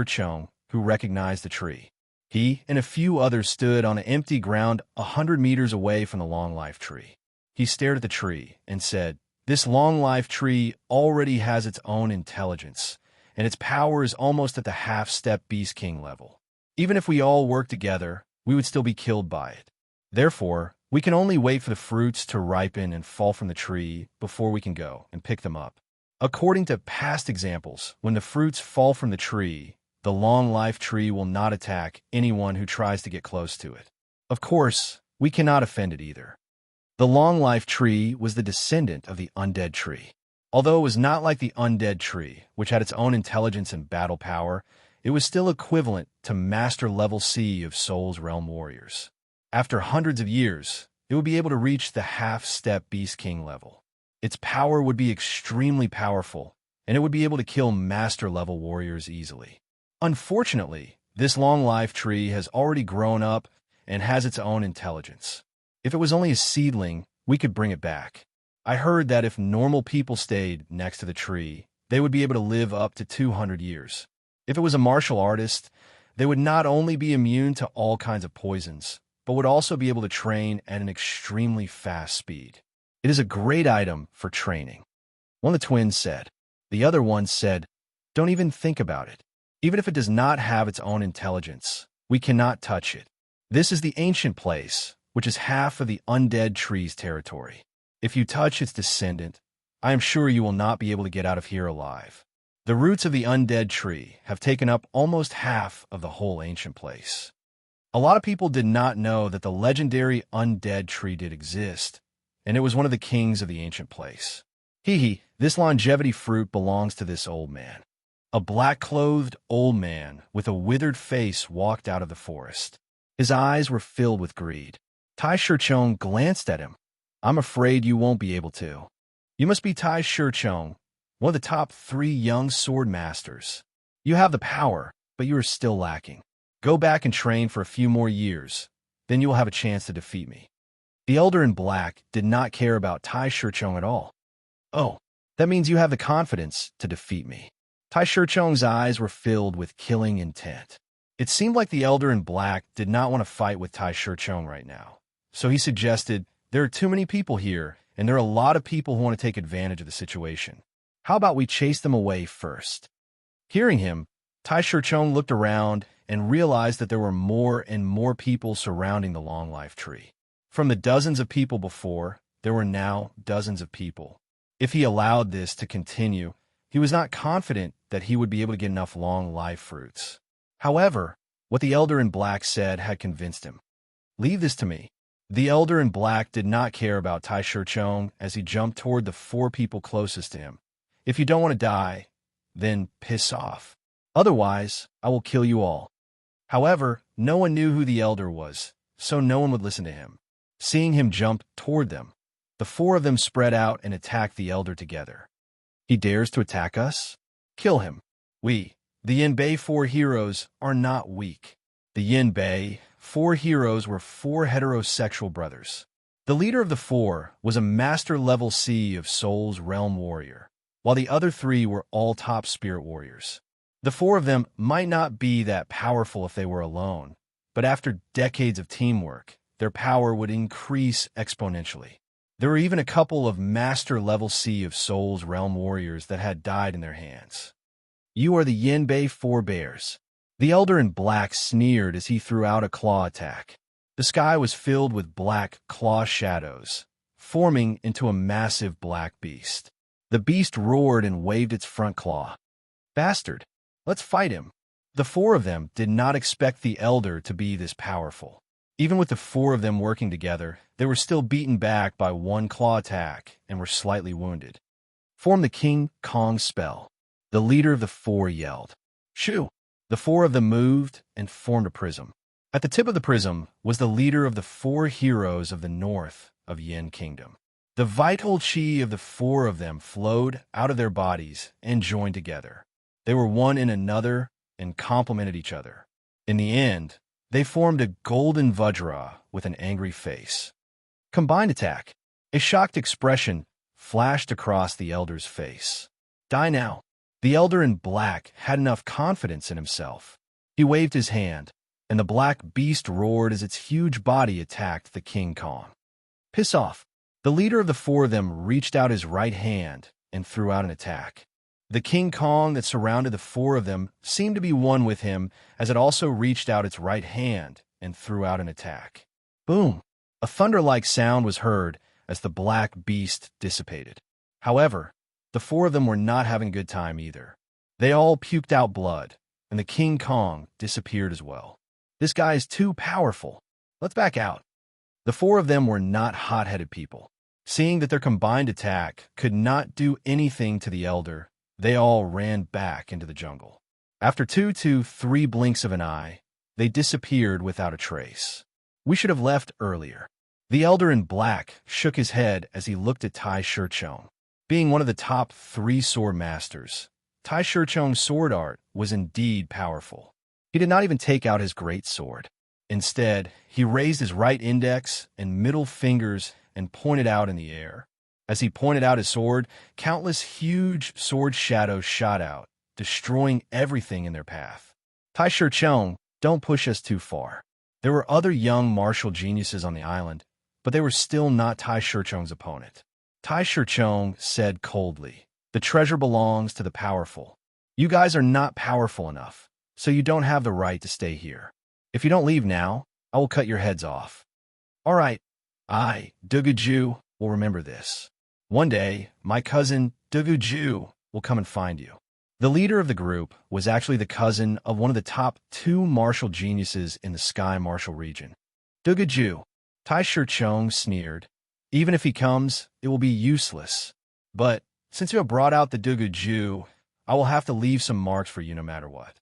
who recognized the tree. He and a few others stood on an empty ground 100 meters away from the long life tree. He stared at the tree and said, "This long life tree already has its own intelligence, and its power is almost at the half-step Beast King level. Even if we all work together, we would still be killed by it. Therefore, we can only wait for the fruits to ripen and fall from the tree before we can go and pick them up. According to past examples, when the fruits fall from the tree, the long life tree will not attack anyone who tries to get close to it. Of course, we cannot offend it either." The long life tree was the descendant of the undead tree. Although it was not like the undead tree, which had its own intelligence and battle power, it was still equivalent to Master Level C of Soul's Realm warriors. After hundreds of years, it would be able to reach the half-step Beast King level. Its power would be extremely powerful, and it would be able to kill Master Level warriors easily. Unfortunately, this long life tree has already grown up and has its own intelligence. If it was only a seedling, we could bring it back. I heard that if normal people stayed next to the tree, they would be able to live up to 200 years. If it was a martial artist, they would not only be immune to all kinds of poisons, but would also be able to train at an extremely fast speed. It is a great item for training. One of the twins said. The other one said, "Don't even think about it. Even if it does not have its own intelligence, we cannot touch it. This is the ancient place, which is half of the undead tree's territory. If you touch its descendant, I am sure you will not be able to get out of here alive. The roots of the undead tree have taken up almost half of the whole ancient place." A lot of people did not know that the legendary undead tree did exist, and it was one of the kings of the ancient place. This longevity fruit belongs to this old man. A black-clothed old man with a withered face walked out of the forest. His eyes were filled with greed. Tai Shi glanced at him. I'm afraid you won't be able to. You must be Tai Shirchong, one of the top 3 young sword masters. You have the power, but you are still lacking. Go back and train for a few more years, then you will have a chance to defeat me." The Elder in Black did not care about Tai Shirchong at all. "Oh, that means you have the confidence to defeat me." Tai Shirchong's eyes were filled with killing intent. It seemed like the Elder in Black did not want to fight with Tai Shirchong right now. So he suggested, "There are too many people here, and there are a lot of people who want to take advantage of the situation. How about we chase them away first?" Hearing him, Tai Shirchong looked around and realized that there were more and more people surrounding the long life tree. From the dozens of people before, there were now dozens of people. If he allowed this to continue, he was not confident that he would be able to get enough long life fruits. However, what the Elder in Black said had convinced him. "Leave this to me." The Elder in Black did not care about Tai Shirchong as he jumped toward the 4 people closest to him. "If you don't want to die, then piss off. Otherwise, I will kill you all." However, no one knew who the Elder was, so no one would listen to him. Seeing him jump toward them, the 4 of them spread out and attacked the Elder together. "He dares to attack us? Kill him. We, the Yin Bei 4 heroes, are not weak." The Yin Bei 4 heroes were 4 heterosexual brothers. The leader of the 4 was a master-level Sea of Souls realm warrior, while the other 3 were all top spirit warriors. The 4 of them might not be that powerful if they were alone, but after decades of teamwork, their power would increase exponentially. There were even a couple of master-level Sea of Souls realm warriors that had died in their hands. "You are the Yin Bei 4 bears." The Elder in Black sneered as he threw out a claw attack. The sky was filled with black claw shadows, forming into a massive black beast. The beast roared and waved its front claw. "Bastard, let's fight him." The 4 of them did not expect the Elder to be this powerful. Even with the 4 of them working together, they were still beaten back by 1 claw attack and were slightly wounded. "Form the King Kong spell." The leader of the 4 yelled. "Shoo!" The 4 of them moved and formed a prism. At the tip of the prism was the leader of the 4 heroes of the north of Yin Kingdom. The vital chi of the 4 of them flowed out of their bodies and joined together. They were one in another and complemented each other. In the end, they formed a golden Vajra with an angry face. Combined attack. A shocked expression flashed across the Elder's face. "Die now." The Elder in Black had enough confidence in himself. He waved his hand, and the black beast roared as its huge body attacked the King Kong. "Piss off." The leader of the 4 of them reached out his right hand and threw out an attack. The King Kong that surrounded the 4 of them seemed to be one with him as it also reached out its right hand and threw out an attack. Boom! A thunder-like sound was heard as the black beast dissipated. However, the 4 of them were not having a good time either. They all puked out blood, and the King Kong disappeared as well. "This guy is too powerful. Let's back out." The 4 of them were not hot-headed people. Seeing that their combined attack could not do anything to the Elder, they all ran back into the jungle. After 2 to 3 blinks of an eye, they disappeared without a trace. "We should have left earlier." The Elder in Black shook his head as he looked at Tai Shirchong. Being one of the top 3 sword masters, Tai Shirchong's sword art was indeed powerful. He did not even take out his great sword. Instead, he raised his right index and middle fingers and pointed out in the air. As he pointed out his sword, countless huge sword shadows shot out, destroying everything in their path. "Tai Shirchong, don't push us too far." There were other young martial geniuses on the island, but they were still not Tai Shirchong's opponent. Tai Shirchong said coldly, "The treasure belongs to the powerful. You guys are not powerful enough, so you don't have the right to stay here. If you don't leave now, I will cut your heads off." "All right, I, Duguju, will remember this. One day, my cousin Duguju will come and find you." The leader of the group was actually the cousin of one of the top 2 martial geniuses in the Sky Martial region. "Duguju," Tai Shirchong sneered. "Even if he comes, it will be useless. But since you have brought out the Duguju, I will have to leave some marks for you no matter what."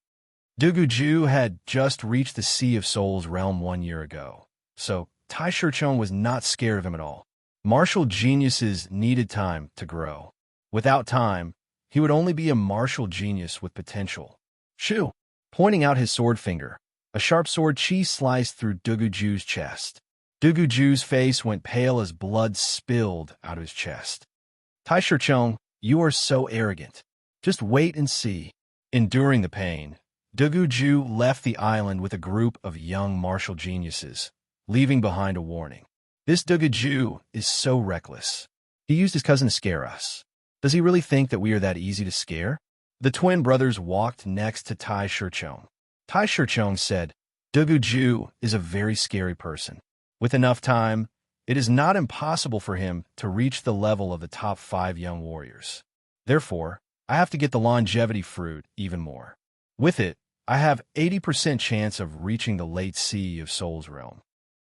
Duguju had just reached the Sea of Souls realm 1 year ago, so Tai Shirchong was not scared of him at all. Martial geniuses needed time to grow. Without time, he would only be a martial genius with potential. Shoo! Pointing out his sword finger, a sharp sword chi sliced through Duguju's chest. Duguju's face went pale as blood spilled out of his chest. Tai Shichong, you are so arrogant. Just wait and see. Enduring the pain, Duguju left the island with a group of young martial geniuses, leaving behind a warning. This Duguju is so reckless. He used his cousin to scare us. Does he really think that we are that easy to scare? The twin brothers walked next to Tai Shichong. Tai Shichong said, Duguju is a very scary person. With enough time, it is not impossible for him to reach the level of the top 5 young warriors. Therefore, I have to get the longevity fruit even more. With it, I have 80% chance of reaching the late sea of Soul's realm.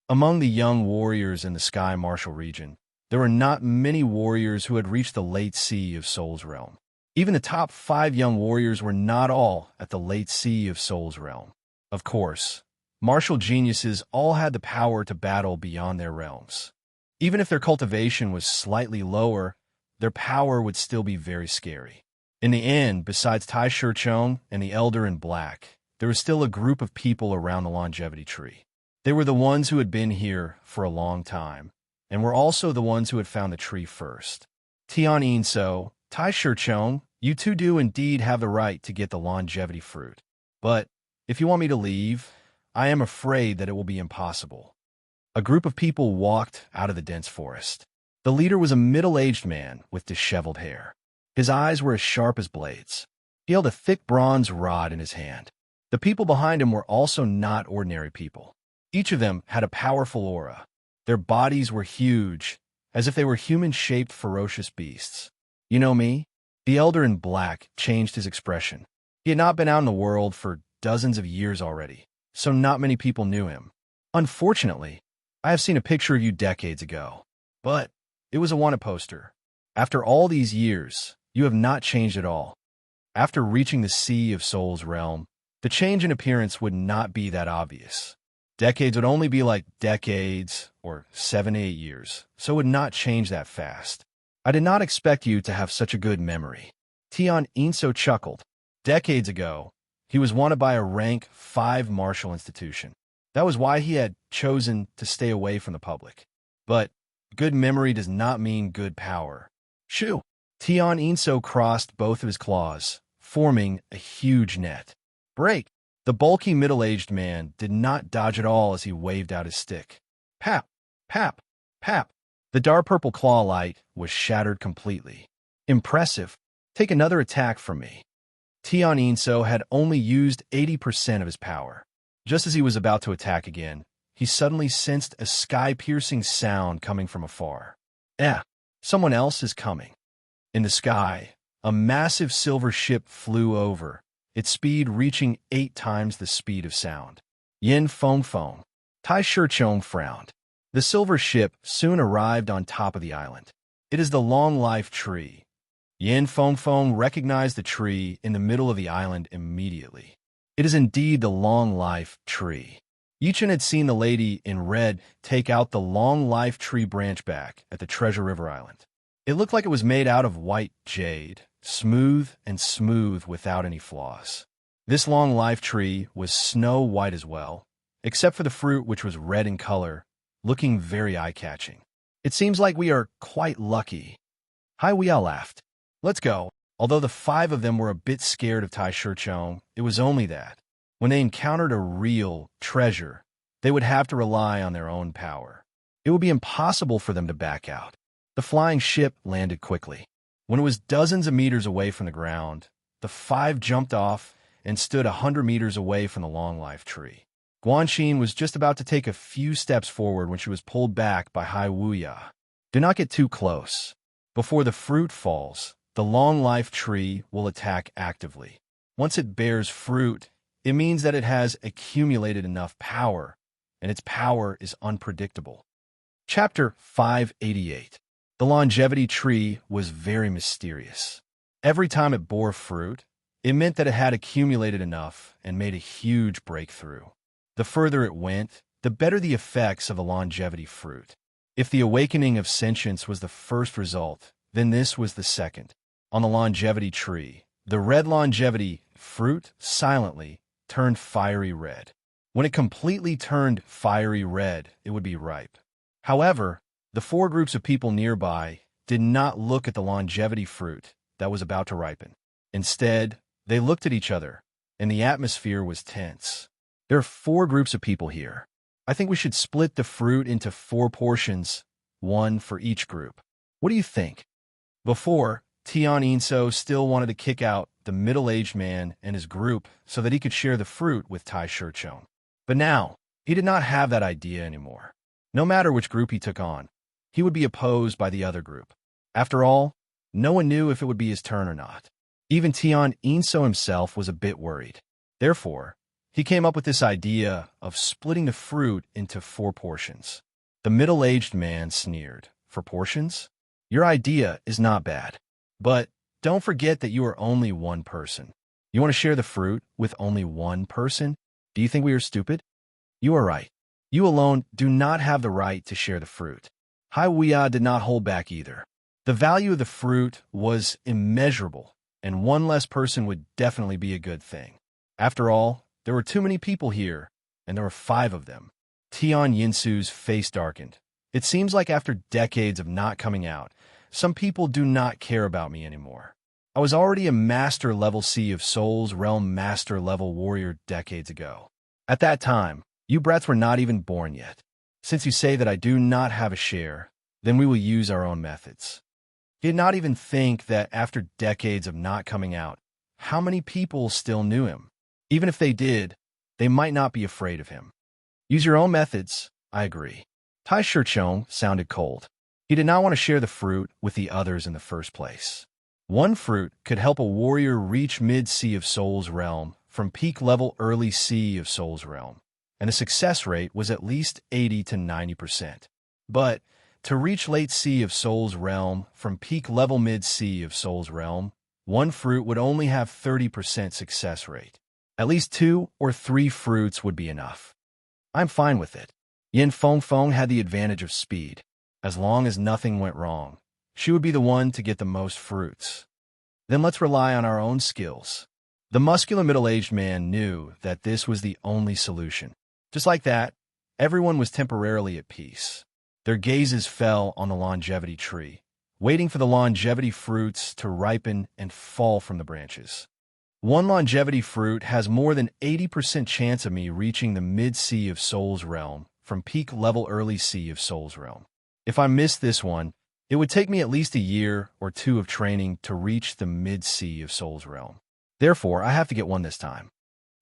Among the young warriors in the Sky Martial region, there were not many warriors who had reached the late sea of Soul's realm. Even the top 5 young warriors were not all at the late sea of Soul's realm. Of course, martial geniuses all had the power to battle beyond their realms. Even if their cultivation was slightly lower, their power would still be very scary. In the end, besides Tai Shichong and the Elder in Black, there was still a group of people around the longevity tree. They were the ones who had been here for a long time, and were also the ones who had found the tree first. Tian Inso, Tai Shichong, you two do indeed have the right to get the longevity fruit. But if you want me to leave, I am afraid that it will be impossible. A group of people walked out of the dense forest. The leader was a middle-aged man with disheveled hair. His eyes were as sharp as blades. He held a thick bronze rod in his hand. The people behind him were also not ordinary people. Each of them had a powerful aura. Their bodies were huge, as if they were human-shaped ferocious beasts. You know me? The Elder in Black changed his expression. He had not been out in the world for dozens of years already, so not many people knew him. Unfortunately, I have seen a picture of you decades ago, but it was a wanted poster. After all these years, you have not changed at all. After reaching the Sea of Soul's realm, the change in appearance would not be that obvious. Decades would only be like decades or 7 to 8 years, so it would not change that fast. I did not expect you to have such a good memory. Tian Inso chuckled. Decades ago, he was wanted by a rank 5 martial institution. That was why he had chosen to stay away from the public. But good memory does not mean good power. Shoo! Tian Inso crossed both of his claws, forming a huge net. Break! The bulky middle-aged man did not dodge at all as he waved out his stick. Pap! Pap! Pap! The dark purple claw light was shattered completely. Impressive. Take another attack from me. Tian Inso had only used 80% of his power. Just as he was about to attack again, he suddenly sensed a sky-piercing sound coming from afar. Someone else is coming. In the sky, a massive silver ship flew over, its speed reaching 8 times the speed of sound. Yin Fong Fong. Tai Shichong frowned. The silver ship soon arrived on top of the island. It is the Long Life Tree. Yin Fong Fong recognized the tree in the middle of the island immediately. It is indeed the Long Life Tree. Yichen had seen the lady in red take out the Long Life Tree branch back at the Treasure River Island. It looked like it was made out of white jade, smooth without any flaws. This Long Life Tree was snow white as well, except for the fruit which was red in color, looking very eye-catching. It seems like we are quite lucky. Hai Weia laughed. Let's go. Although the 5 of them were a bit scared of Tai Shichong, it was only that. When they encountered a real treasure, they would have to rely on their own power. It would be impossible for them to back out. The flying ship landed quickly. When it was dozens of meters away from the ground, the 5 jumped off and stood 100 meters away from the Long Life Tree. Guanxin was just about to take a few steps forward when she was pulled back by Hai Weia. Do not get too close. Before the fruit falls, the Long Life Tree will attack actively. Once it bears fruit, it means that it has accumulated enough power, and its power is unpredictable. Chapter 588. The longevity tree was very mysterious. Every time it bore fruit, it meant that it had accumulated enough and made a huge breakthrough. The further it went, the better the effects of the longevity fruit. If the awakening of sentience was the first result, then this was the second. On the longevity tree, the red longevity fruit silently turned fiery red. When it completely turned fiery red, it would be ripe. However, the four groups of people nearby did not look at the longevity fruit that was about to ripen. Instead, they looked at each other, and the atmosphere was tense. There are four groups of people here. I think we should split the fruit into 4 portions, 1 for each group. What do you think? Before, Tion Inso still wanted to kick out the middle-aged man and his group so that he could share the fruit with Tai Shichong. But now, he did not have that idea anymore. No matter which group he took on, he would be opposed by the other group. After all, no one knew if it would be his turn or not. Even Tion Inso himself was a bit worried. Therefore, he came up with this idea of splitting the fruit into 4 portions. The middle-aged man sneered. 4 portions? Your idea is not bad. But don't forget that you are only one person. You want to share the fruit with only one person? Do you think we are stupid? You are right. You alone do not have the right to share the fruit. Hai Weia did not hold back either. The value of the fruit was immeasurable, and one less person would definitely be a good thing. After all, there were too many people here, and there were 5 of them. Tian Yinsu's face darkened. It seems like after decades of not coming out, some people do not care about me anymore. I was already a Master Level Sea of Souls Realm Master Level Warrior decades ago. At that time, you brats were not even born yet. Since you say that I do not have a share, then we will use our own methods. He did not even think that after decades of not coming out, how many people still knew him. Even if they did, they might not be afraid of him. Use your own methods, I agree. Tai Shichong sounded cold. He did not want to share the fruit with the others in the first place. 1 fruit could help a warrior reach mid-Sea of Souls realm from peak level early Sea of Souls realm, and the success rate was at least 80 to 90%. But to reach late Sea of Souls realm from peak level mid-Sea of Souls realm, 1 fruit would only have 30% success rate. At least 2 or 3 fruits would be enough. I'm fine with it. Yin Fengfeng had the advantage of speed. As long as nothing went wrong, she would be the one to get the most fruits. Then let's rely on our own skills. The muscular middle-aged man knew that this was the only solution. Just like that, everyone was temporarily at peace. Their gazes fell on the longevity tree, waiting for the longevity fruits to ripen and fall from the branches. 1 longevity fruit has more than 80% chance of me reaching the mid-Sea of Souls realm from peak level early Sea of Souls realm. If I missed this one, it would take me at least a year or 2 of training to reach the mid-Sea of Souls realm. Therefore, I have to get 1 this time.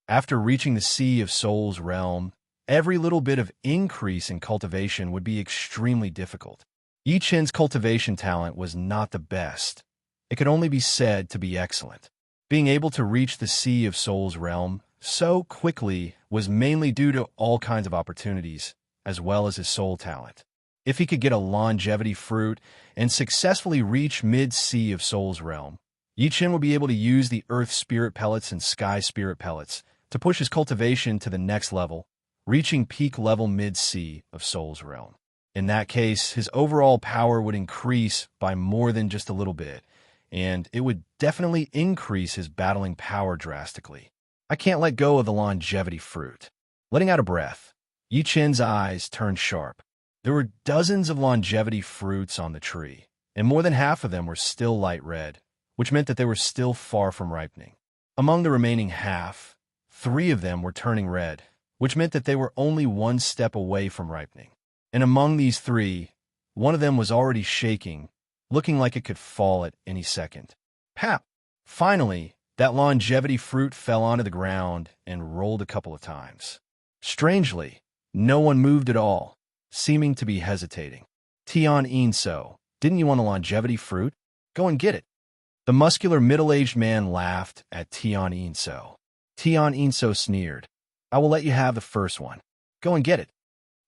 After reaching the Sea of Souls realm, every little bit of increase in cultivation would be extremely difficult. Yi Chen's cultivation talent was not the best. It could only be said to be excellent. Being able to reach the Sea of Souls realm so quickly was mainly due to all kinds of opportunities, as well as his soul talent. If he could get a longevity fruit and successfully reach mid-Sea of Souls realm, Yi Chen would be able to use the Earth Spirit Pellets and Sky Spirit Pellets to push his cultivation to the next level, reaching peak level mid-Sea of Souls realm. In that case, his overall power would increase by more than just a little bit, and it would definitely increase his battling power drastically. I can't let go of the longevity fruit. Letting out a breath, Yi Chen's eyes turned sharp. There were dozens of longevity fruits on the tree, and more than half of them were still light red, which meant that they were still far from ripening. Among the remaining half, 3 of them were turning red, which meant that they were only 1 step away from ripening. And among these 3, 1 of them was already shaking, looking like it could fall at any second. Pap! Finally, that longevity fruit fell onto the ground and rolled a couple of times. Strangely, no one moved at all, seeming to be hesitating. Tian Inso, didn't you want a longevity fruit? Go and get it. The muscular middle-aged man laughed at Tian Inso. Tian Inso sneered. I will let you have the first one. Go and get it.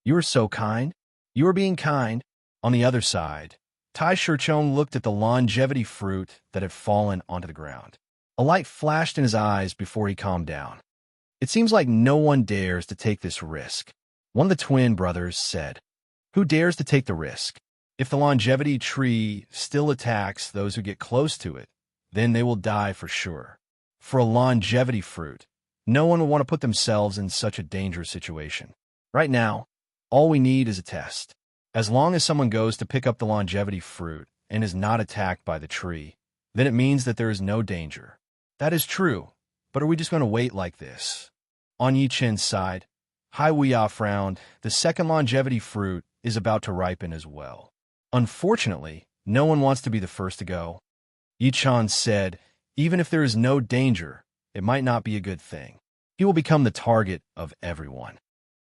You are so kind. You are being kind. On the other side, Tai Shichong looked at the longevity fruit that had fallen onto the ground. A light flashed in his eyes before he calmed down. It seems like no one dares to take this risk, one of the twin brothers said. Who dares to take the risk? If the longevity tree still attacks those who get close to it, then they will die for sure. For a longevity fruit, no one will want to put themselves in such a dangerous situation. Right now, all we need is a test. As long as someone goes to pick up the longevity fruit and is not attacked by the tree, then it means that there is no danger. That is true, but are we just going to wait like this? On Yi Chen's side, Hai Wuya frowned. The second longevity fruit is about to ripen as well. Unfortunately, no one wants to be the first to go. Yi Chen said, even if there is no danger, it might not be a good thing. He will become the target of everyone.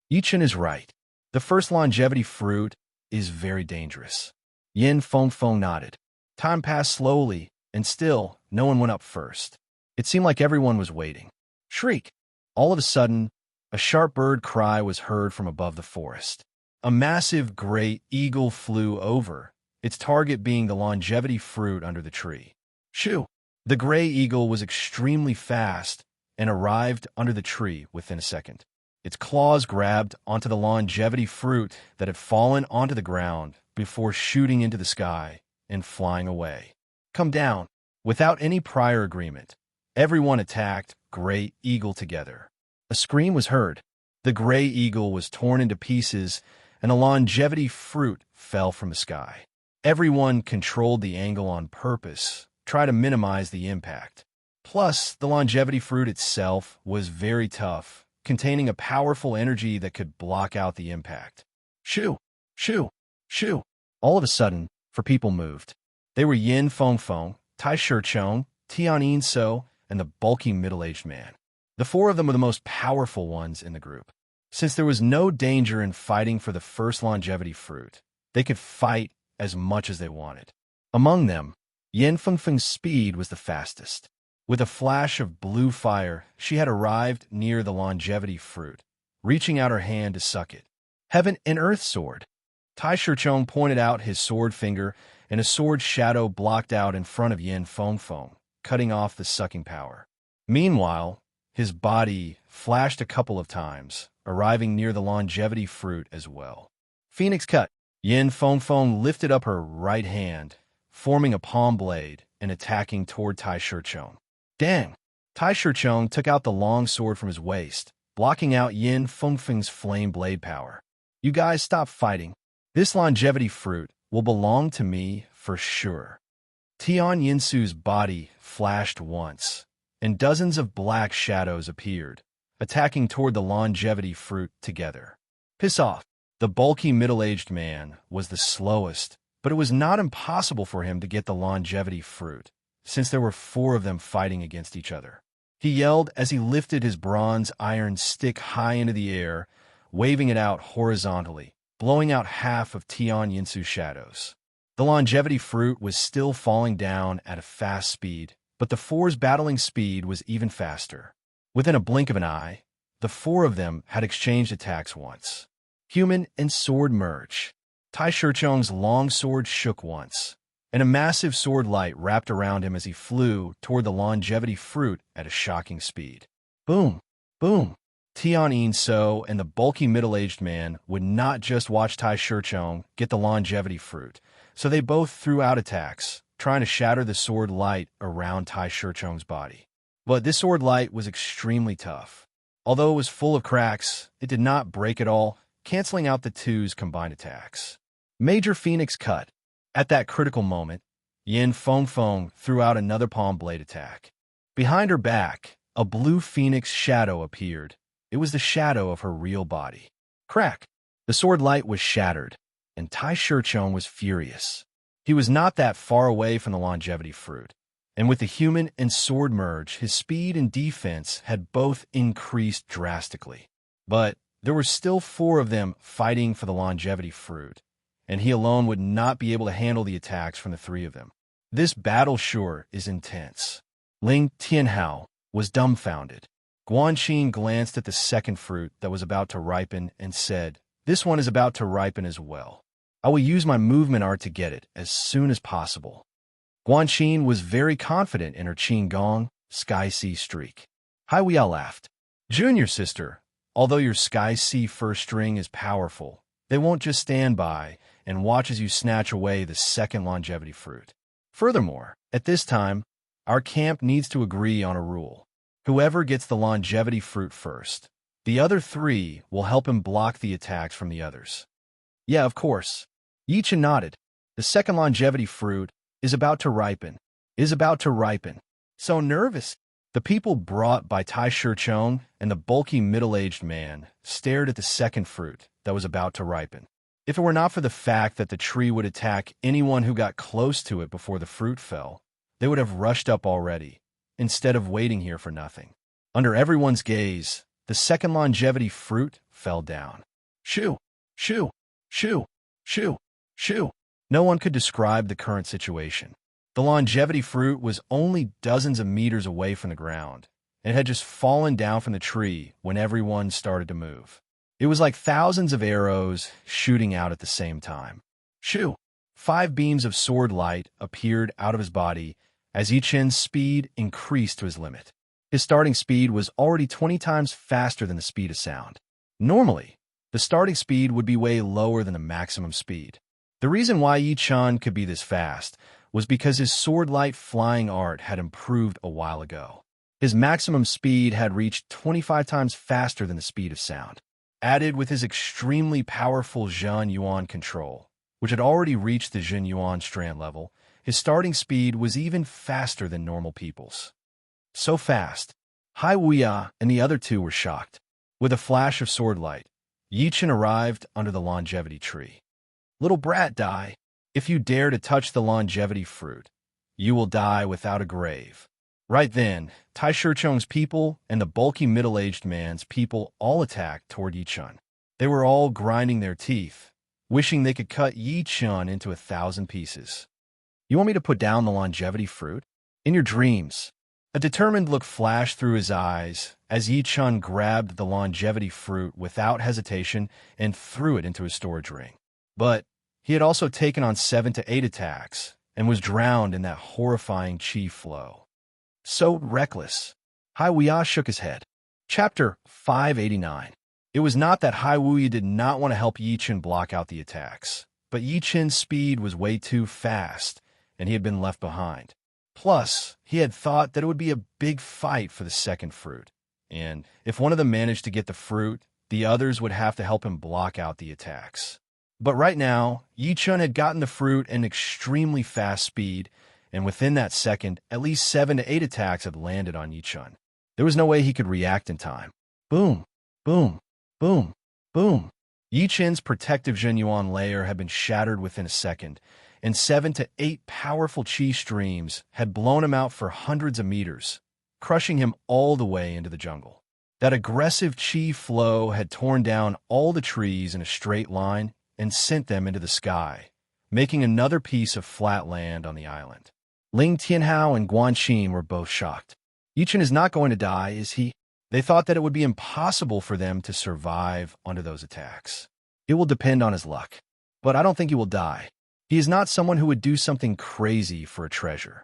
Yi Chen is right. The first longevity fruit is very dangerous. Yin Fengfeng nodded. Time passed slowly, and still, no one went up first. It seemed like everyone was waiting. Shriek! All of a sudden, a sharp bird cry was heard from above the forest. A massive great eagle flew over, its target being the longevity fruit under the tree. Shoo! The gray eagle was extremely fast and arrived under the tree within a second. Its claws grabbed onto the longevity fruit that had fallen onto the ground before shooting into the sky and flying away. Come down. Without any prior agreement, everyone attacked Gray Eagle together. A scream was heard. The Gray Eagle was torn into pieces, and a longevity fruit fell from the sky. Everyone controlled the angle on purpose, try to minimize the impact. Plus, the longevity fruit itself was very tough, containing a powerful energy that could block out the impact. Shoo! Shoo! Shoo! All of a sudden, four people moved. They were Yin Fengfeng, Tai Shichong, Tian Yinso, and the bulky middle-aged man. The four of them were the most powerful ones in the group. Since there was no danger in fighting for the first longevity fruit, they could fight as much as they wanted. Among them, Yin Fengfeng's speed was the fastest. With a flash of blue fire, she had arrived near the longevity fruit, reaching out her hand to suck it. Heaven and Earth Sword. Tai Shichong pointed out his sword finger, and a sword shadow blocked out in front of Yin Fengfeng, cutting off the sucking power. Meanwhile, his body flashed a couple of times, arriving near the longevity fruit as well. Phoenix Cut. Yin Fengfeng lifted up her right hand, forming a palm blade and attacking toward Tai Shichong. Dang! Tai Shichong took out the long sword from his waist, blocking out Yin Fengfeng's flame blade power. You guys stop fighting. This longevity fruit will belong to me for sure. Tian Yinsu's body flashed once, and dozens of black shadows appeared, attacking toward the longevity fruit together. Piss off! The bulky middle-aged man was the slowest, but it was not impossible for him to get the longevity fruit, since there were four of them fighting against each other. He yelled as he lifted his bronze iron stick high into the air, waving it out horizontally, blowing out half of Tian Yinsu's shadows. The longevity fruit was still falling down at a fast speed, but the four's battling speed was even faster. Within a blink of an eye, the four of them had exchanged attacks once. Human and sword merge. Tai Shichong's long sword shook once, and a massive sword light wrapped around him as he flew toward the longevity fruit at a shocking speed. Boom! Boom! Tian Yinso and the bulky middle-aged man would not just watch Tai Shichong get the longevity fruit, so they both threw out attacks, trying to shatter the sword light around Tai Shichong's body. But this sword light was extremely tough. Although it was full of cracks, it did not break at all, canceling out the two's combined attacks. Major Phoenix Cut. At that critical moment, Yin Fengfeng threw out another palm blade attack. Behind her back, a blue phoenix shadow appeared. It was the shadow of her real body. Crack! The sword light was shattered, and Tai Shichong was furious. He was not that far away from the longevity fruit, and with the human and sword merge, his speed and defense had both increased drastically. But there were still four of them fighting for the longevity fruit, and he alone would not be able to handle the attacks from the three of them. This battle sure is intense. Ling Tianhao was dumbfounded. Guanxin glanced at the second fruit that was about to ripen and said, "This one is about to ripen as well. I will use my movement art to get it as soon as possible." Guanxin was very confident in her Qinggong Sky Sea streak. Hai Wuya laughed. "Junior sister, although your Sky Sea first string is powerful, They won't just stand by and watch as you snatch away the second longevity fruit. Furthermore, at this time, our camp needs to agree on a rule. Whoever gets the longevity fruit first, the other three will help him block the attacks from the others. Yeah, of course. Yichin nodded. The second longevity fruit is about to ripen. So nervous. The people brought by Tai Shirchong and the bulky middle-aged man stared at the second fruit that was about to ripen. If it were not for the fact that the tree would attack anyone who got close to it before the fruit fell, they would have rushed up already, instead of waiting here for nothing. Under everyone's gaze, the second longevity fruit fell down. Shoo! Shoo! Shoo! Shoo! Shoo! No one could describe the current situation. The longevity fruit was only dozens of meters away from the ground, and it had just fallen down from the tree when everyone started to move. It was like thousands of arrows shooting out at the same time. Shoo! 5 beams of sword light appeared out of his body as Yichin's speed increased to his limit. His starting speed was already 20 times faster than the speed of sound. Normally, the starting speed would be way lower than the maximum speed. The reason why Yichin could be this fast was because his sword light flying art had improved a while ago. His maximum speed had reached 25 times faster than the speed of sound. Added with his extremely powerful Zhen Yuan control, which had already reached the Zhen Yuan strand level, his starting speed was even faster than normal people's. So fast, Hai Wuya and the other two were shocked. With a flash of sword light, Yichin arrived under the longevity tree. Little brat, die. If you dare to touch the longevity fruit, you will die without a grave. Right then, Tai Shirchong's people and the bulky middle-aged man's people all attacked toward Yichin. They were all grinding their teeth, wishing they could cut Yichin into 1,000 pieces. You want me to put down the longevity fruit? In your dreams. A determined look flashed through his eyes as Yichin grabbed the longevity fruit without hesitation and threw it into his storage ring. But he had also taken on 7 to 8 attacks and was drowned in that horrifying chi flow. So reckless. Hai Wuya shook his head. Chapter 589. It was not that Hai Wuya did not want to help Yichin block out the attacks, but Yichin's speed was way too fast, and he had been left behind. Plus, he had thought that it would be a big fight for the second fruit, and if one of them managed to get the fruit, the others would have to help him block out the attacks. But right now, Yichin had gotten the fruit at an extremely fast speed, and within that second, at least 7 to 8 attacks had landed on Yichin. There was no way he could react in time. Boom, boom, boom, boom. Yichin's protective Zhen Yuan layer had been shattered within a second, and 7 to 8 powerful chi streams had blown him out for hundreds of meters, crushing him all the way into the jungle. That aggressive chi flow had torn down all the trees in a straight line and sent them into the sky, making another piece of flat land on the island. Ling Tianhao and Guanxin were both shocked. Yichin is not going to die, is he? They thought that it would be impossible for them to survive under those attacks. It will depend on his luck. But I don't think he will die. He is not someone who would do something crazy for a treasure.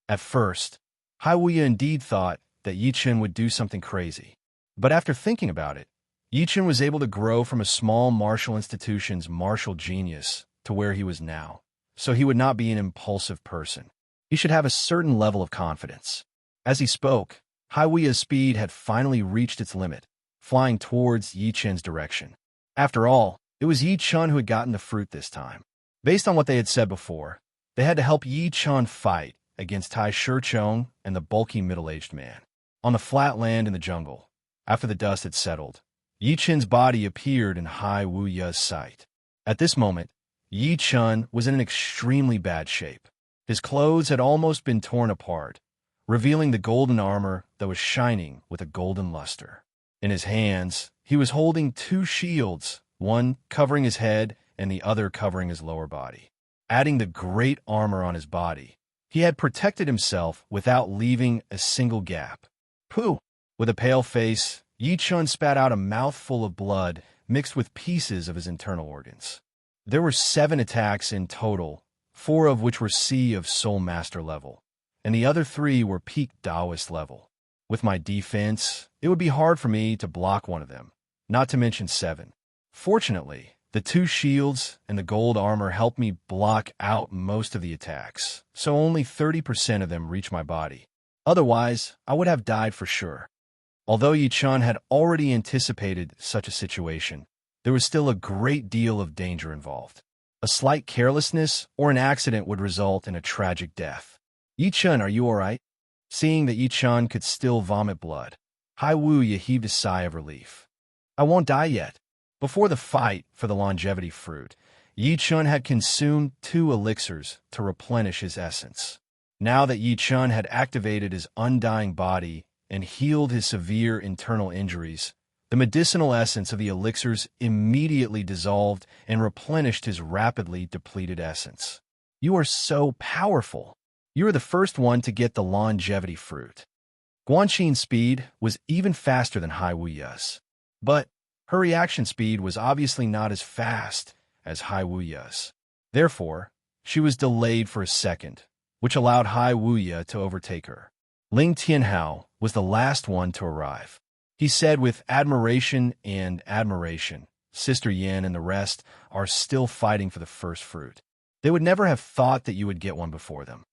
At first, Hai Wuya indeed thought that Yichin would do something crazy. But after thinking about it, Yichin was able to grow from a small martial institution's martial genius to where he was now, so he would not be an impulsive person. He should have a certain level of confidence. As he spoke, Hai Wuya's speed had finally reached its limit, flying towards Yichin's direction. After all, it was Yichin who had gotten the fruit this time. Based on what they had said before, they had to help Yichin fight against Tai Shirchong and the bulky middle-aged man. On the flat land in the jungle, after the dust had settled, Yichin's body appeared in Hai Wuya's sight. At this moment, Yichin was in an extremely bad shape. His clothes had almost been torn apart, revealing the golden armor that was shining with a golden luster. In his hands, he was holding 2 shields, one covering his head and the other covering his lower body. Adding the great armor on his body, he had protected himself without leaving a single gap. Pooh! With a pale face, Yichin spat out a mouthful of blood mixed with pieces of his internal organs. There were 7 attacks in total, 4 of which were Sea of Soul Master level, and the other 3 were peak Taoist level. With my defense, it would be hard for me to block one of them, not to mention 7. Fortunately, The two shields and the gold armor helped me block out most of the attacks, so only 30% of them reached my body. Otherwise, I would have died for sure. Although Yi-chun had already anticipated such a situation, there was still a great deal of danger involved. A slight carelessness or an accident would result in a tragic death. Yi-chun, are you alright? Seeing that Yi-chun could still vomit blood, Hai Wuya heaved a sigh of relief. I won't die yet. Before the fight for the longevity fruit, Yi-chun had consumed 2 elixirs to replenish his essence. Now that Yi-chun had activated his undying body and healed his severe internal injuries, the medicinal essence of the elixirs immediately dissolved and replenished his rapidly depleted essence. You are so powerful. You are the first one to get the longevity fruit. Guanxin's speed was even faster than Hai Wuya's, but her reaction speed was obviously not as fast as Hai Wuya's. Therefore, she was delayed for a second, which allowed Hai Wuya to overtake her. Ling Tianhao was the last one to arrive. He said with admiration, Sister Yin and the rest are still fighting for the first fruit. They would never have thought that you would get one before them.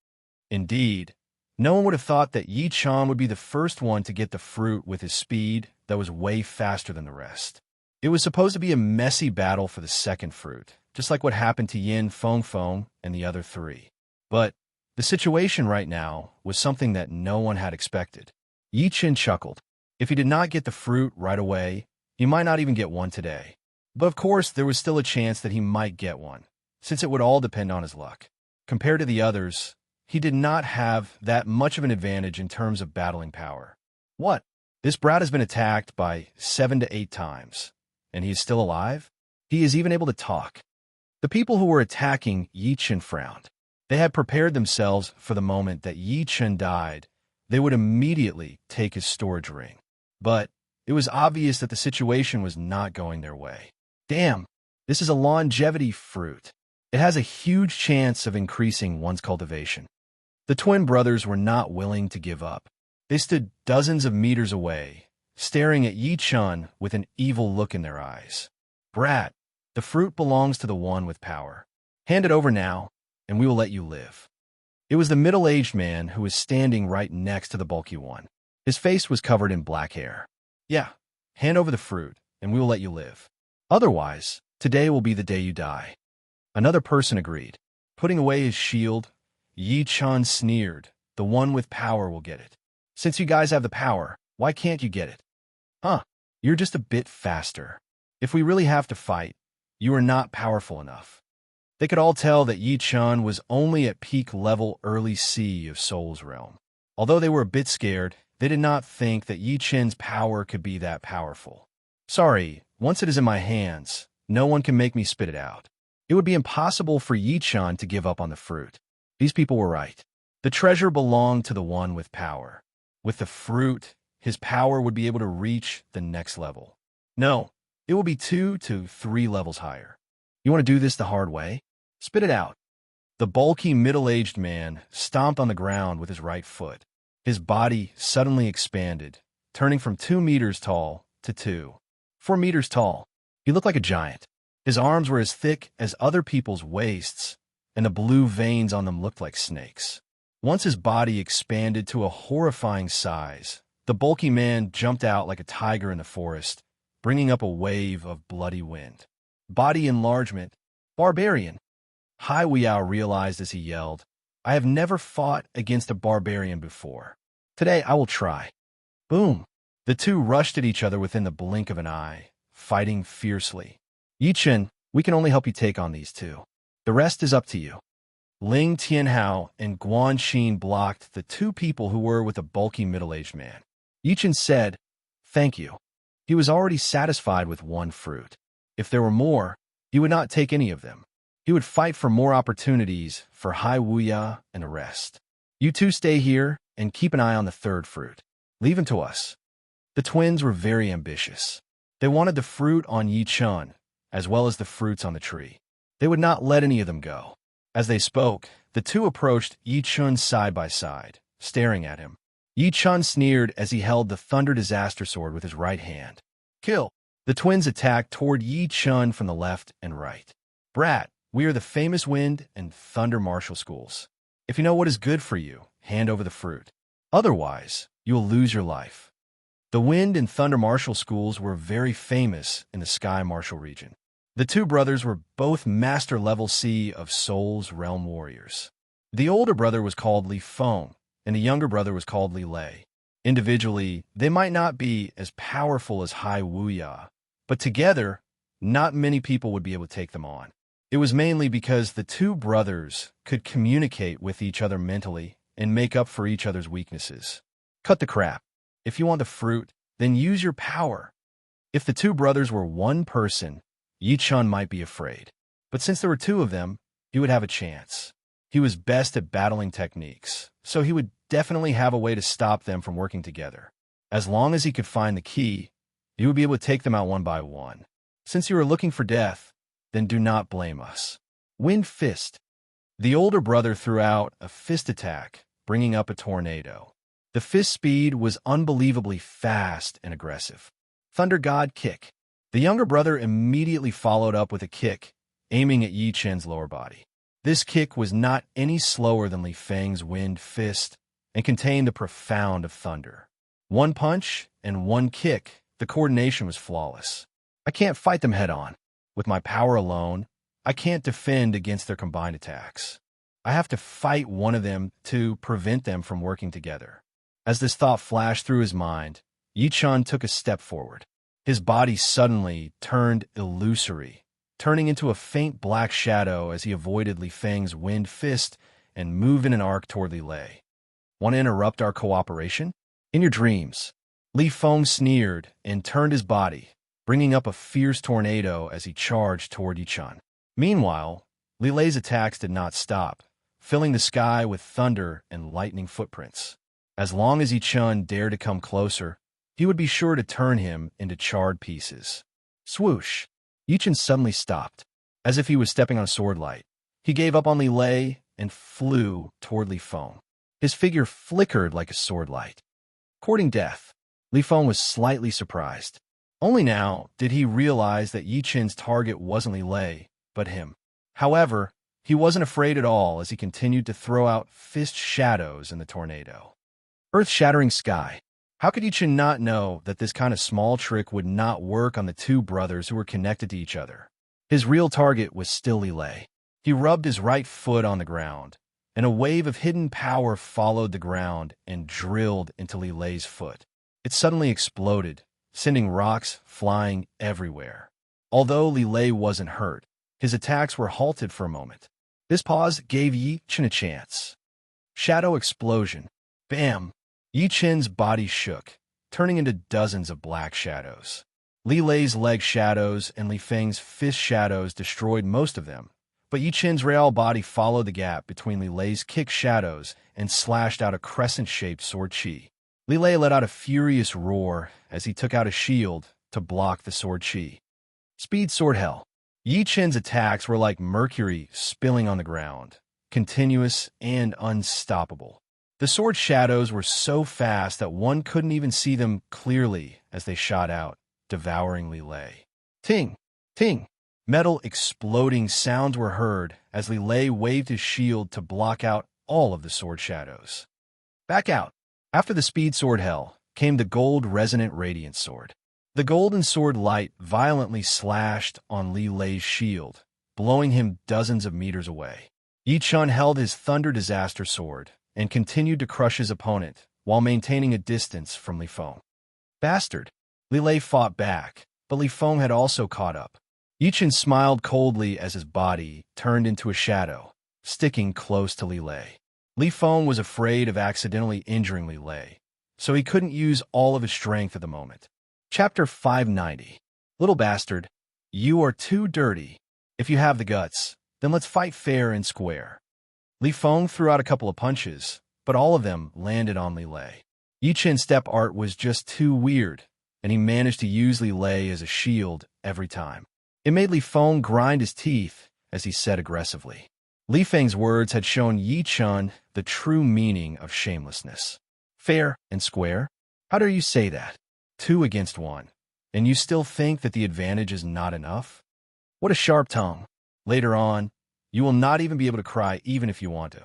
Indeed, no one would have thought that Yi-chun would be the first one to get the fruit with his speed that was way faster than the rest. It was supposed to be a messy battle for the second fruit, just like what happened to Yin Feng and the other 3. But the situation right now was something that no one had expected. Yi-chun chuckled. If he did not get the fruit right away, he might not even get one today. But of course, there was still a chance that he might get one, since it would all depend on his luck. Compared to the others, he did not have that much of an advantage in terms of battling power. What? This brat has been attacked by 7 to 8 times, and he is still alive? He is even able to talk. The people who were attacking Yi-chun frowned. They had prepared themselves for the moment that Yi-chun died. They would immediately take his storage ring. But it was obvious that the situation was not going their way. Damn, this is a longevity fruit. It has a huge chance of increasing one's cultivation. The twin brothers were not willing to give up. They stood dozens of meters away, staring at Yi-chun with an evil look in their eyes. Brat, the fruit belongs to the one with power. Hand it over now, and we will let you live. It was the middle-aged man who was standing right next to the bulky one. His face was covered in black hair. Yeah, hand over the fruit, and we will let you live. Otherwise, today will be the day you die. Another person agreed. Putting away his shield, Yi-chun sneered. The one with power will get it. Since you guys have the power, why can't you get it? Huh, you're just a bit faster. If we really have to fight, you are not powerful enough. They could all tell that Yi-chun was only at peak level early C of Soul's Realm. Although they were a bit scared, they did not think that Yi-chun's power could be that powerful. Sorry, once it is in my hands, no one can make me spit it out. It would be impossible for Yi-chun to give up on the fruit. These people were right. The treasure belonged to the one with power. With the fruit, his power would be able to reach the next level. No, it will be 2 to 3 levels higher. You want to do this the hard way? Spit it out. The bulky middle-aged man stomped on the ground with his right foot. His body suddenly expanded, turning from 2 meters tall to 4 meters tall. He looked like a giant. His arms were as thick as other people's waists, and the blue veins on them looked like snakes. Once his body expanded to a horrifying size, the bulky man jumped out like a tiger in the forest, bringing up a wave of bloody wind. Body enlargement. Barbarian. Hai Weiao realized as he yelled, I have never fought against a barbarian before. Today I will try. Boom. The two rushed at each other within the blink of an eye, fighting fiercely. Yi-chun, we can only help you take on these two. The rest is up to you. Ling Tianhao and Guanxin blocked the 2 people who were with the bulky middle-aged man. Yi-chun said, Thank you. He was already satisfied with 1 fruit. If there were more, he would not take any of them. He would fight for more opportunities for Hai Wuya and the rest. You 2 stay here and keep an eye on the 3rd fruit. Leave him to us. The twins were very ambitious. They wanted the fruit on Yi-chun, as well as the fruits on the tree. They would not let any of them go. As they spoke, the 2 approached Yi-chun side by side, staring at him. Yi-chun sneered as he held the Thunder Disaster Sword with his right hand. Kill! The twins attacked toward Yi Chun from the left and right. Brat, we are the famous Wind and Thunder Martial Schools. If you know what is good for you, hand over the fruit. Otherwise, you will lose your life. The Wind and Thunder Martial Schools were very famous in the Sky Martial region. The two brothers were both Master Level C of Soul's Realm Warriors. The older brother was called Li Feng, and the younger brother was called Li Lei. Individually, they might not be as powerful as Hai Wuya, but together, not many people would be able to take them on. It was mainly because the two brothers could communicate with each other mentally and make up for each other's weaknesses. Cut the crap. If you want the fruit, then use your power. If the two brothers were one person, Yi Chun might be afraid. But since there were two of them, he would have a chance. He was best at battling techniques, so he would definitely have a way to stop them from working together. As long as he could find the key, he would be able to take them out one by one. Since you are looking for death, then do not blame us. Wind Fist. The older brother threw out a fist attack, bringing up a tornado. The fist speed was unbelievably fast and aggressive. Thunder God Kick. The younger brother immediately followed up with a kick, aiming at Yi Chen's lower body. This kick was not any slower than Li Feng's Wind Fist and contained the profound of thunder. One punch and one kick, the coordination was flawless. I can't fight them head-on. With my power alone, I can't defend against their combined attacks. I have to fight one of them to prevent them from working together. As this thought flashed through his mind, Yi Chun took a step forward. His body suddenly turned illusory, turning into a faint black shadow as he avoided Li Feng's Wind Fist and moved in an arc toward Li Lei. Want to interrupt our cooperation? In your dreams. Li Feng sneered and turned his body, bringing up a fierce tornado as he charged toward Yi Chun. Meanwhile, Li Lei's attacks did not stop, filling the sky with thunder and lightning footprints. As long as Yi Chun dared to come closer, he would be sure to turn him into charred pieces. Swoosh! Yi Chun suddenly stopped, as if he was stepping on a sword light. He gave up on Li Lei and flew toward Li Feng. His figure flickered like a sword light. Courting death, Li Feng was slightly surprised. Only now did he realize that Yi Chun's target wasn't Li Lei, but him. However, he wasn't afraid at all as he continued to throw out fist shadows in the tornado. Earth-shattering sky. How could Yi Chun not know that this kind of small trick would not work on the two brothers who were connected to each other? His real target was still Li Lei. He rubbed his right foot on the ground, and a wave of hidden power followed the ground and drilled into Li Lei's foot. It suddenly exploded, sending rocks flying everywhere. Although Li Lei wasn't hurt, his attacks were halted for a moment. This pause gave Yi Chun a chance. Shadow explosion. Bam! Yi Chun's body shook, turning into dozens of black shadows. Li Lei's leg shadows and Li Feng's fist shadows destroyed most of them, but Yi Chun's real body followed the gap between Li Lei's kick shadows and slashed out a crescent-shaped sword chi. Li Lei let out a furious roar as he took out a shield to block the sword chi. Speed Sword Hell. Yi Chun's attacks were like mercury spilling on the ground, continuous and unstoppable. The sword shadows were so fast that one couldn't even see them clearly as they shot out, devouring Li Lei. Ting! Ting! Metal exploding sounds were heard as Li Lei waved his shield to block out all of the sword shadows. Back out! After the Speed Sword Hell came the Gold Resonant Radiant Sword. The golden sword light violently slashed on Li Lei's shield, blowing him dozens of meters away. Yi Chun held his Thunder Disaster Sword and continued to crush his opponent while maintaining a distance from Li Feng. Bastard! Li Lei fought back, but Li Feng had also caught up. Yi Chun smiled coldly as his body turned into a shadow, sticking close to Li Lei. Li Feng was afraid of accidentally injuring Li Lei, so he couldn't use all of his strength at the moment. Chapter 590. Little bastard, you are too dirty. If you have the guts, then let's fight fair and square. Li Feng threw out a couple of punches, but all of them landed on Li Lei. Yi Chun's step art was just too weird, and he managed to use Li Lei as a shield every time. It made Li Feng grind his teeth as he said aggressively. Li Feng's words had shown Yi Chun the true meaning of shamelessness. Fair and square? How dare you say that? 2 against 1. And you still think that the advantage is not enough? What a sharp tongue. Later on, you will not even be able to cry even if you want to.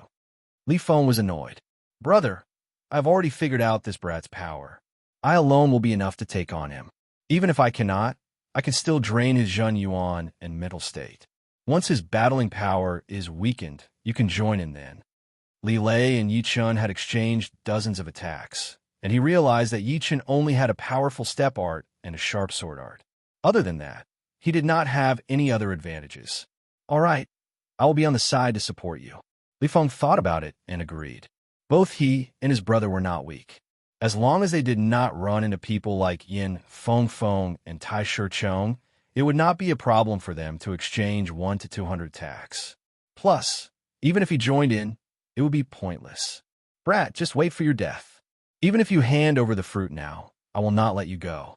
Li Feng was annoyed. Brother, I've already figured out this brat's power. I alone will be enough to take on him. Even if I cannot, I can still drain his Zhen Yuan and mental state. Once his battling power is weakened, you can join in then. Li Lei and Yi Chun had exchanged dozens of attacks, and he realized that Yi Chun only had a powerful step art and a sharp sword art. Other than that, he did not have any other advantages. All right, I will be on the side to support you. Li Feng thought about it and agreed. Both he and his brother were not weak. As long as they did not run into people like Yin Feng and Tai Shichong, it would not be a problem for them to exchange 1 to 200 attacks. Plus, even if he joined in, it would be pointless. Brat, just wait for your death. Even if you hand over the fruit now, I will not let you go.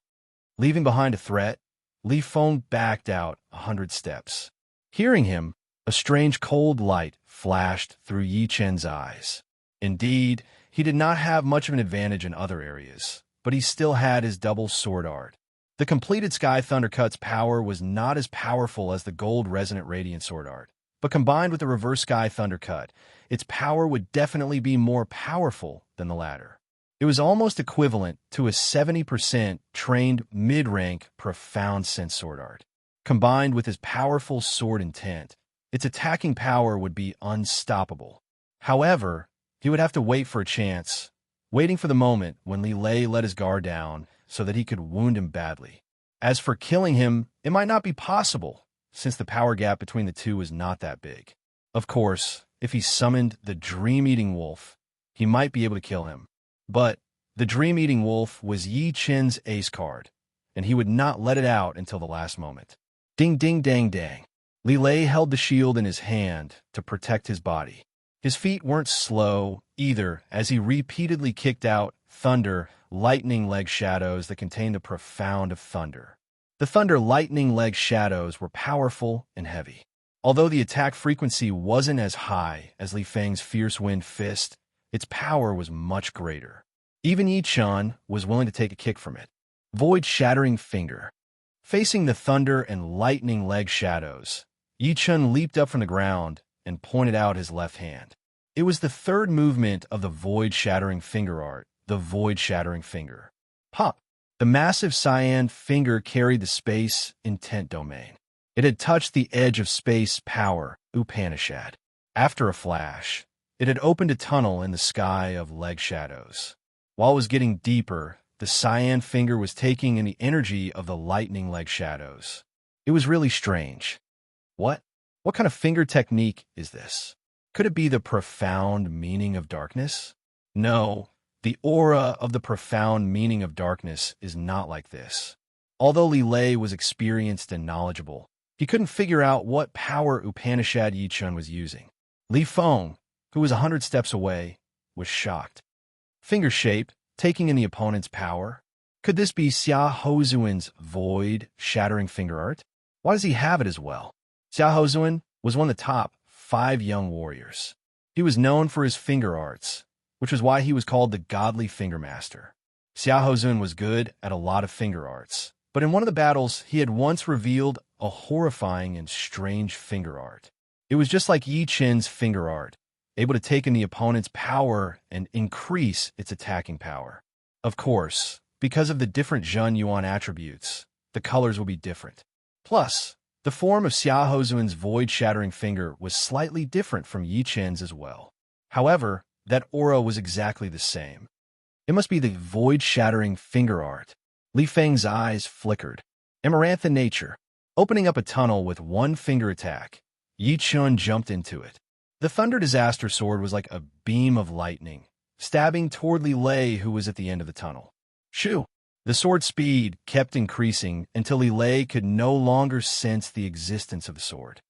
Leaving behind a threat, Li Feng backed out 100 steps. Hearing him, a strange cold light flashed through Yi Chen's eyes. Indeed, he did not have much of an advantage in other areas, but he still had his double sword art. The completed Sky Thundercut's power was not as powerful as the gold resonant radiant sword art, but combined with the reverse Sky Thundercut, its power would definitely be more powerful than the latter. It was almost equivalent to a 70% trained mid-rank profound sense sword art. Combined with his powerful sword intent, its attacking power would be unstoppable. However, he would have to wait for a chance, waiting for the moment when Li Lei let his guard down so that he could wound him badly. As for killing him, it might not be possible, since the power gap between the two is not that big. Of course, if he summoned the Dream-Eating Wolf, he might be able to kill him. But the Dream-Eating Wolf was Yi Chen's ace card, and he would not let it out until the last moment. Ding ding dang dang. Li Lei held the shield in his hand to protect his body. His feet weren't slow either, as he repeatedly kicked out thunder, lightning leg shadows that contained the profound of thunder. The thunder lightning leg shadows were powerful and heavy. Although the attack frequency wasn't as high as Li Feng's fierce wind fist, its power was much greater. Even Yi Chun was willing to take a kick from it. Void Shattering Finger. Facing the thunder and lightning leg shadows, Yi Chun leaped up from the ground and pointed out his left hand. It was the third movement of the Void Shattering Finger art, the Void Shattering Finger. Pop! The massive cyan finger carried the space intent domain. It had touched the edge of space power, Upanishad. After a flash, it had opened a tunnel in the sky of leg shadows. While it was getting deeper, the cyan finger was taking in the energy of the lightning leg shadows. It was really strange. What kind of finger technique is this? Could it be the profound meaning of darkness? No, the aura of the profound meaning of darkness is not like this. Although Li Lei was experienced and knowledgeable, he couldn't figure out what power Upanishad Yi Chun was using. Li Feng, who was 100 steps away, was shocked. Finger shape, taking in the opponent's power? Could this be Xia Hozuan's Void Shattering Finger art? Why does he have it as well? Xia Hozuan was one of the top 5 young warriors. He was known for his finger arts, which was why he was called the Godly Finger Master. Xia Hozuan was good at a lot of finger arts, but in one of the battles, he had once revealed a horrifying and strange finger art. It was just like Yi Chen's finger art, able to take in the opponent's power and increase its attacking power. Of course, because of the different Zhen Yuan attributes, the colors will be different. Plus, the form of Xia Hozuan's Void Shattering Finger was slightly different from Yi Chen's as well. However, that aura was exactly the same. It must be the Void Shattering Finger art. Li Feng's eyes flickered. Amaranth in nature. Opening up a tunnel with one finger attack, Yi Chun jumped into it. The Thunder Disaster Sword was like a beam of lightning, stabbing toward Li Lei, who was at the end of the tunnel. Shoo! The sword's speed kept increasing until Li Lei could no longer sense the existence of the sword.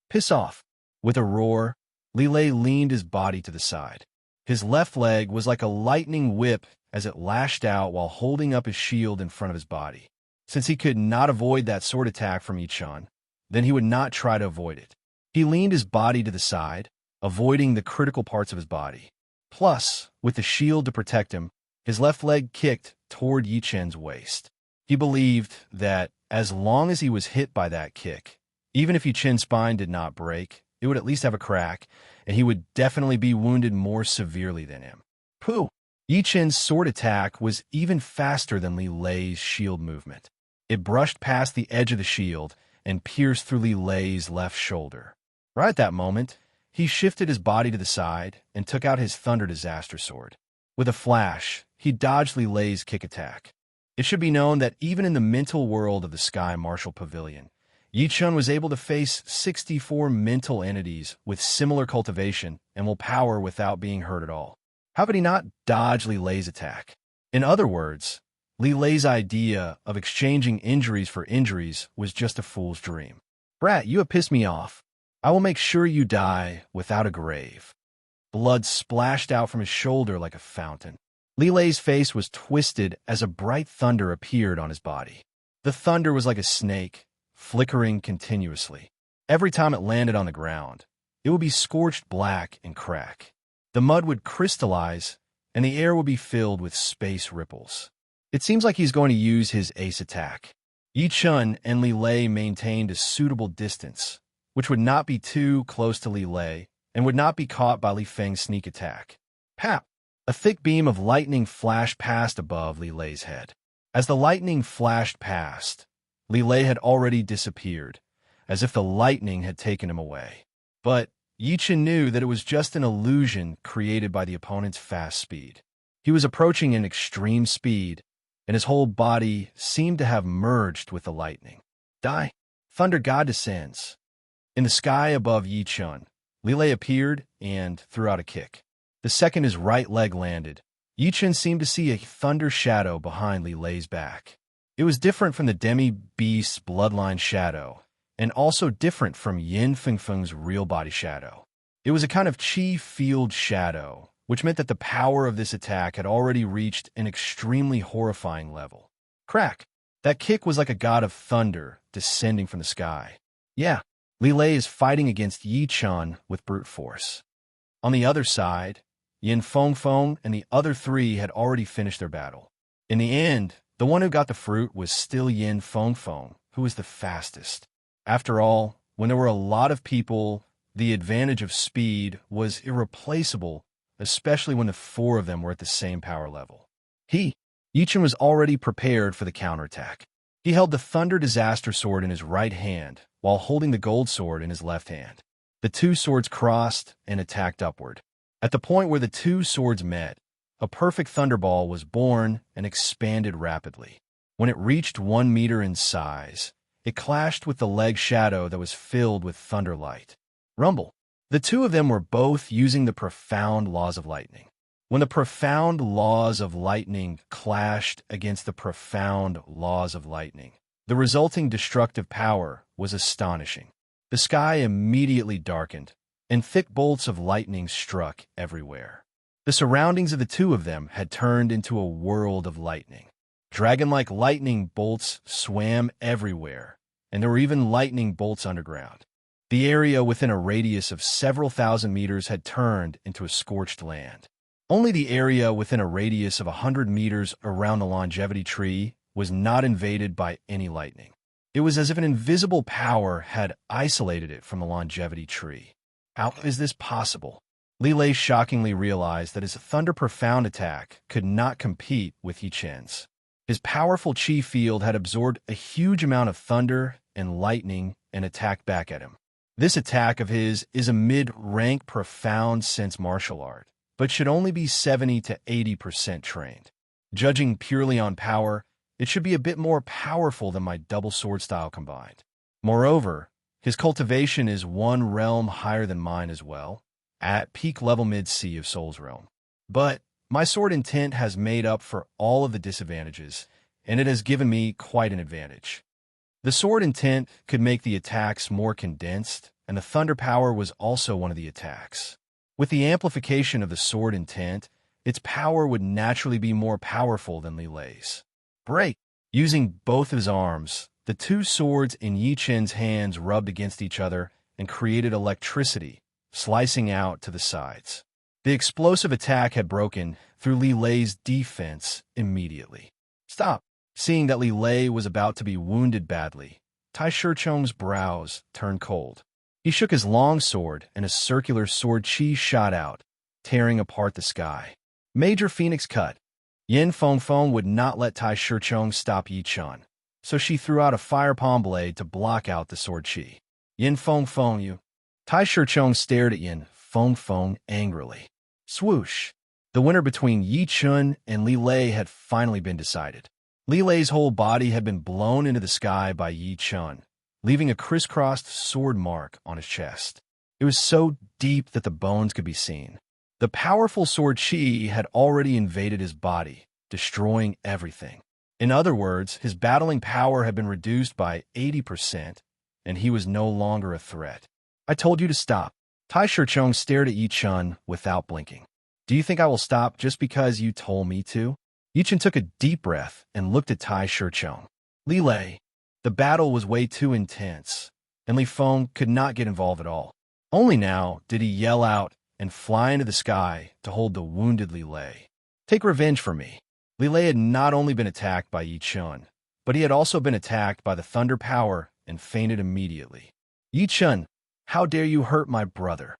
Piss off! With a roar, Li Lei leaned his body to the side. His left leg was like a lightning whip as it lashed out while holding up his shield in front of his body. Since he could not avoid that sword attack from Yi Chun, then he would not try to avoid it. He leaned his body to the side, avoiding the critical parts of his body. Plus, with the shield to protect him, his left leg kicked toward Yi Chen's waist. He believed that as long as he was hit by that kick, even if Yi Chen's spine did not break, it would at least have a crack, and he would definitely be wounded more severely than him. Pooh! Yi Chen's sword attack was even faster than Li Lei's shield movement. It brushed past the edge of the shield and pierced through Li Lei's left shoulder. Right at that moment, he shifted his body to the side and took out his Thunder Disaster Sword. With a flash, he dodged Li Lei's kick attack. It should be known that even in the mental world of the Sky Martial Pavilion, Yi Chen was able to face 64 mental entities with similar cultivation and will power without being hurt at all. How could he not dodge Li Lei's attack? In other words, Li Lei's idea of exchanging injuries for injuries was just a fool's dream. Brat, you have pissed me off. I will make sure you die without a grave. Blood splashed out from his shoulder like a fountain. Li Lei's face was twisted as a bright thunder appeared on his body. The thunder was like a snake, flickering continuously. Every time it landed on the ground, it would be scorched black and crack. The mud would crystallize, and the air would be filled with space ripples. It seems like he's going to use his ace attack. Yi Chen and Li Lei maintained a suitable distance, which would not be too close to Li Lei and would not be caught by Li Feng's sneak attack. Pap! A thick beam of lightning flashed past above Li Lei's head. As the lightning flashed past, Li Lei had already disappeared, as if the lightning had taken him away. But Yi Chen knew that it was just an illusion created by the opponent's fast speed. He was approaching an extreme speed, and his whole body seemed to have merged with the lightning. Die! Thunder God descends. In the sky above Yi Chen, Li Lei appeared and threw out a kick. The second his right leg landed, Yi Chen seemed to see a thunder shadow behind Li Lei's back. It was different from the demi-beast's bloodline shadow, and also different from Yin Fengfeng's real body shadow. It was a kind of chi field shadow, which meant that the power of this attack had already reached an extremely horrifying level. Crack! That kick was like a god of thunder descending from the sky. Yeah, Li Lei is fighting against Yi Chen with brute force. On the other side, Yin Fengfeng and the other three had already finished their battle. In the end, the one who got the fruit was still Yin Fengfeng, who was the fastest. After all, when there were a lot of people, the advantage of speed was irreplaceable, especially when the four of them were at the same power level. Yi Chen was already prepared for the counterattack. He held the Thunder Disaster Sword in his right hand, while holding the Gold Sword in his left hand. The two swords crossed and attacked upward. At the point where the two swords met, a perfect thunderball was born and expanded rapidly. When it reached 1 meter in size, it clashed with the leg shadow that was filled with thunderlight. Rumble. The two of them were both using the profound laws of lightning. When the profound laws of lightning clashed against the profound laws of lightning, the resulting destructive power was astonishing. The sky immediately darkened, and thick bolts of lightning struck everywhere. The surroundings of the two of them had turned into a world of lightning. Dragon-like lightning bolts swam everywhere, and there were even lightning bolts underground. The area within a radius of several thousand meters had turned into a scorched land. Only the area within a radius of 100 meters around the longevity tree was not invaded by any lightning. It was as if an invisible power had isolated it from the longevity tree. How is this possible? Li Lei shockingly realized that his Thunder Profound attack could not compete with Yi Chen's. His powerful chi field had absorbed a huge amount of thunder and lightning and attacked back at him. This attack of his is a mid-rank profound sense martial art, but should only be 70 to 80% trained. Judging purely on power, it should be a bit more powerful than my double sword style combined. Moreover, his cultivation is one realm higher than mine as well, at peak level mid-sea of Soul's Realm. But my sword intent has made up for all of the disadvantages, and it has given me quite an advantage. The sword intent could make the attacks more condensed, and the thunder power was also one of the attacks. With the amplification of the sword intent, its power would naturally be more powerful than Li Lei's. Break! Using both his arms, the two swords in Yi Chen's hands rubbed against each other and created electricity, slicing out to the sides. The explosive attack had broken through Li Lei's defense immediately. Stop! Seeing that Li Lei was about to be wounded badly, Tai Shicheng's brows turned cold. He shook his long sword, and a circular sword chi shot out, tearing apart the sky. Major Phoenix cut. Yin Fengfeng would not let Tai Shicheng stop Yi Chun, so she threw out a fire palm blade to block out the sword chi. Yin Fengfeng, you. Tai Shicheng stared at Yin Fengfeng angrily. Swoosh! The winner between Yi Chun and Li Lei had finally been decided. Li Lei's whole body had been blown into the sky by Yi Chun, leaving a crisscrossed sword mark on his chest. It was so deep that the bones could be seen. The powerful sword chi had already invaded his body, destroying everything. In other words, his battling power had been reduced by 80%, and he was no longer a threat. I told you to stop. Tai Shicheng stared at Yi Chun without blinking. Do you think I will stop just because you told me to? Yi Chun took a deep breath and looked at Tai Shicheng. Li Lei. The battle was way too intense, and Li Feng could not get involved at all. Only now did he yell out and fly into the sky to hold the wounded Li Lei. Take revenge for me. Li Lei had not only been attacked by Yi Chun, but he had also been attacked by the thunder power and fainted immediately. Yi Chun, how dare you hurt my brother?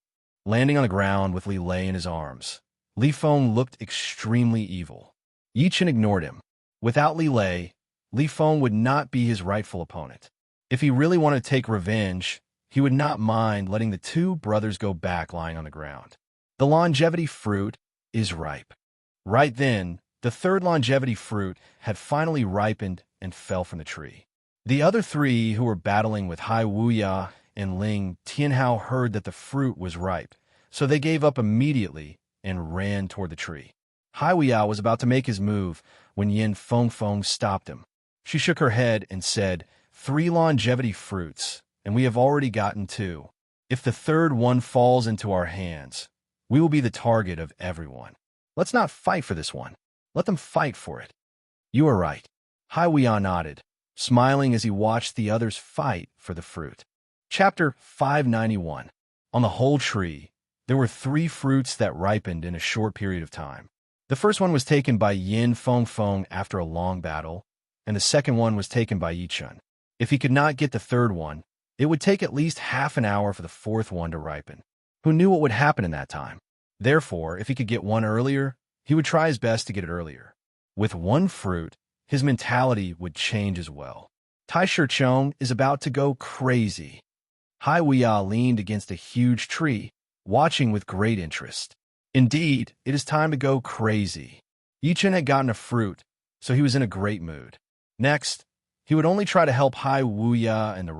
Landing on the ground with Li Lei in his arms, Li Feng looked extremely evil. Yi Chun ignored him. Without Li Lei, Li Feng would not be his rightful opponent. If he really wanted to take revenge, he would not mind letting the two brothers go back lying on the ground. The longevity fruit is ripe. Right then, the third longevity fruit had finally ripened and fell from the tree. The other three who were battling with Hai Wuya and Ling Tianhao heard that the fruit was ripe, so they gave up immediately and ran toward the tree. Hai Wuya was about to make his move when Yin Fengfeng stopped him. She shook her head and said, 3 longevity fruits, and we have already gotten 2. If the third one falls into our hands, we will be the target of everyone. Let's not fight for this one. Let them fight for it. You are right. Hai Wuya nodded, smiling as he watched the others fight for the fruit. Chapter 591. On the whole tree, there were 3 fruits that ripened in a short period of time. The first one was taken by Yin Fengfeng after a long battle, and the second one was taken by Yi Chun. If he could not get the third one, it would take at least half an hour for the fourth one to ripen. Who knew what would happen in that time? Therefore, if he could get one earlier, he would try his best to get it earlier. With one fruit, his mentality would change as well. Tai Shicheng is about to go crazy. Hai Wuya leaned against a huge tree, watching with great interest. Indeed, it is time to go crazy. Yi Chun had gotten a fruit, so he was in a great mood. Next, he would only try to help Hai Wuya and the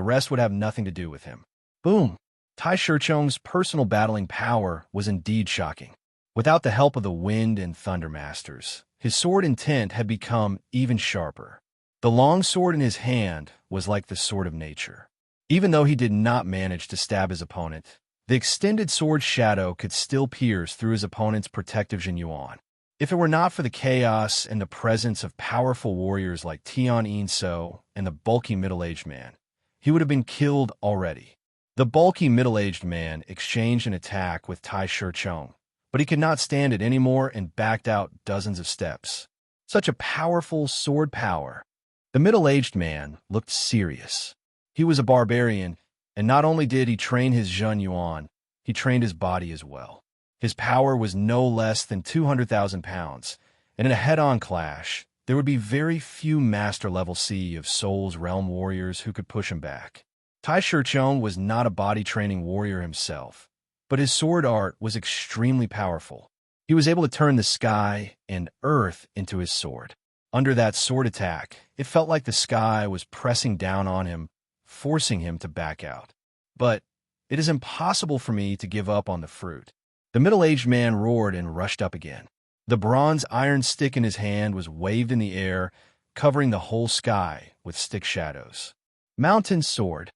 rest would have nothing to do with him. Boom! Tai Shicheng's personal battling power was indeed shocking. Without the help of the wind and thunder masters, his sword intent had become even sharper. The long sword in his hand was like the sword of nature. Even though he did not manage to stab his opponent, the extended sword shadow could still pierce through his opponent's protective Jinyuan. If it were not for the chaos and the presence of powerful warriors like Tian Yinso and the bulky middle-aged man, he would have been killed already. The bulky middle-aged man exchanged an attack with Tai Shicheng, but he could not stand it anymore and backed out dozens of steps. Such a powerful sword power. The middle-aged man looked serious. He was a barbarian, and not only did he train his Zhen Yuan, he trained his body as well. His power was no less than 200,000 pounds, and in a head-on clash, there would be very few master-level C of Soul's Realm warriors who could push him back. Tai Shicheng was not a body-training warrior himself, but his sword art was extremely powerful. He was able to turn the sky and earth into his sword. Under that sword attack, it felt like the sky was pressing down on him, forcing him to back out. But it is impossible for me to give up on the fruit. The middle-aged man roared and rushed up again. The bronze iron stick in his hand was waved in the air, covering the whole sky with stick shadows. Mountain sword.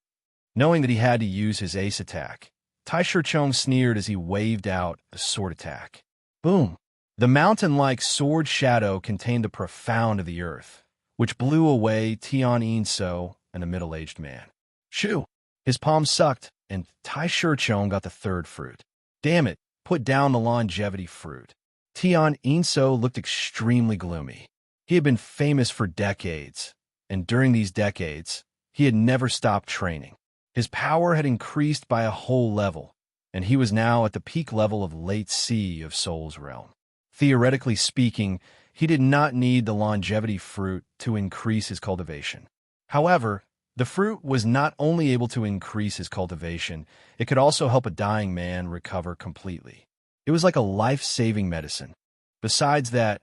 Knowing that he had to use his ace attack, Tai Shicheng sneered as he waved out a sword attack. Boom! The mountain-like sword shadow contained the profound of the earth, which blew away Tian Yinso and the middle-aged man. Shoo! His palm sucked, and Tai Shicheng got the third fruit. Damn it, put down the longevity fruit. Tian Yinso looked extremely gloomy. He had been famous for decades, and during these decades, he had never stopped training. His power had increased by a whole level, and he was now at the peak level of late sea of Soul's realm. Theoretically speaking, he did not need the longevity fruit to increase his cultivation. However, the fruit was not only able to increase his cultivation, it could also help a dying man recover completely. It was like a life-saving medicine. Besides that,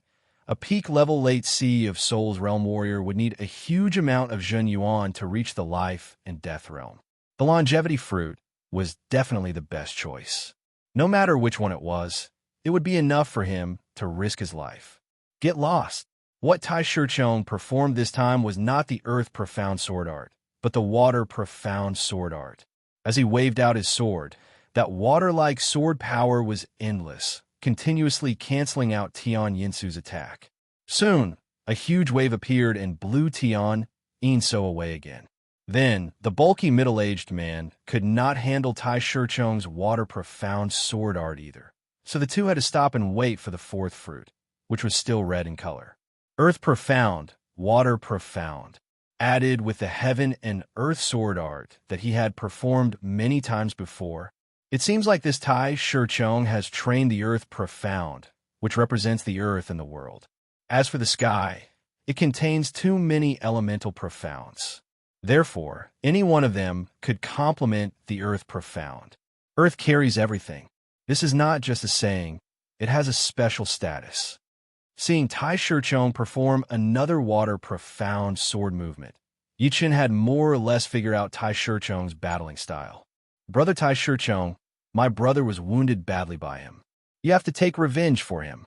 a peak-level late sea of Soul's realm warrior would need a huge amount of Zhen Yuan to reach the life and death realm. The longevity fruit was definitely the best choice. No matter which one it would be enough for him to risk his life. Get lost. What Tai Shichong performed this time was not the earth profound sword art, but the water profound sword art. As he waved out his sword, that water-like sword power was endless, continuously canceling out Tian Yinsu's attack. Soon, a huge wave appeared and blew Tian Yinsu away again. Then, the bulky middle-aged man could not handle Tai Shichong's water-profound sword art either, so the two had to stop and wait for the fourth fruit, which was still red in color. Earth profound, water profound, added with the heaven and earth sword art that he had performed many times before. It seems like this Tai Shichong has trained the earth profound, which represents the earth and the world. As for the sky, it contains too many elemental profounds. Therefore, any one of them could complement the earth profound. Earth carries everything. This is not just a saying, it has a special status. Seeing Tai Shichong perform another water profound sword movement, Yichen had more or less figured out Tai Shichong's battling style. Brother Tai Shichong, my brother was wounded badly by him. You have to take revenge for him.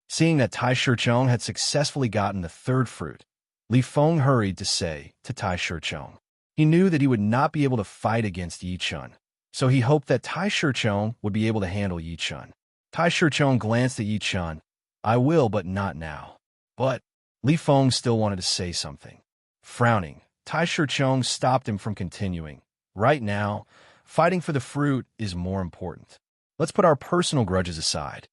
Seeing that Tai Shichong had successfully gotten the third fruit, Li Feng hurried to say to Tai Shichong. He knew that he would not be able to fight against Yichen, so he hoped that Tai Shichong would be able to handle Yichen. Tai Shichong glanced at Yichen. I will, but not now. But Li Feng still wanted to say something. Frowning, Tai Shichong stopped him from continuing. Right now, fighting for the fruit is more important. Let's put our personal grudges aside.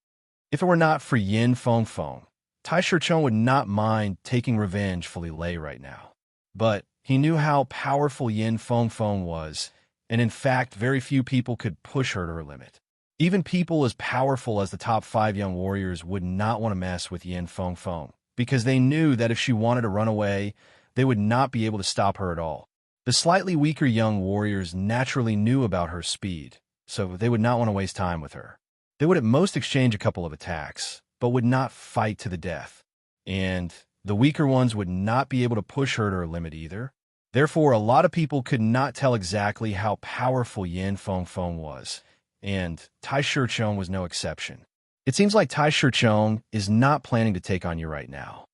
If it were not for Yin Feng Feng, Tai Shichong would not mind taking revenge for Li Lei right now. But he knew how powerful Yin Feng Feng was, and in fact, very few people could push her to her limit. Even people as powerful as the top 5 young warriors would not want to mess with Yin Feng Feng, because they knew that if she wanted to run away, they would not be able to stop her at all. The slightly weaker young warriors naturally knew about her speed, so they would not want to waste time with her. They would at most exchange a couple of attacks, but would not fight to the death. And the weaker ones would not be able to push her to her limit either. Therefore, a lot of people could not tell exactly how powerful Yin Feng Feng was, and Tai Shichong was no exception. It seems like Tai Shichong is not planning to take on you right now.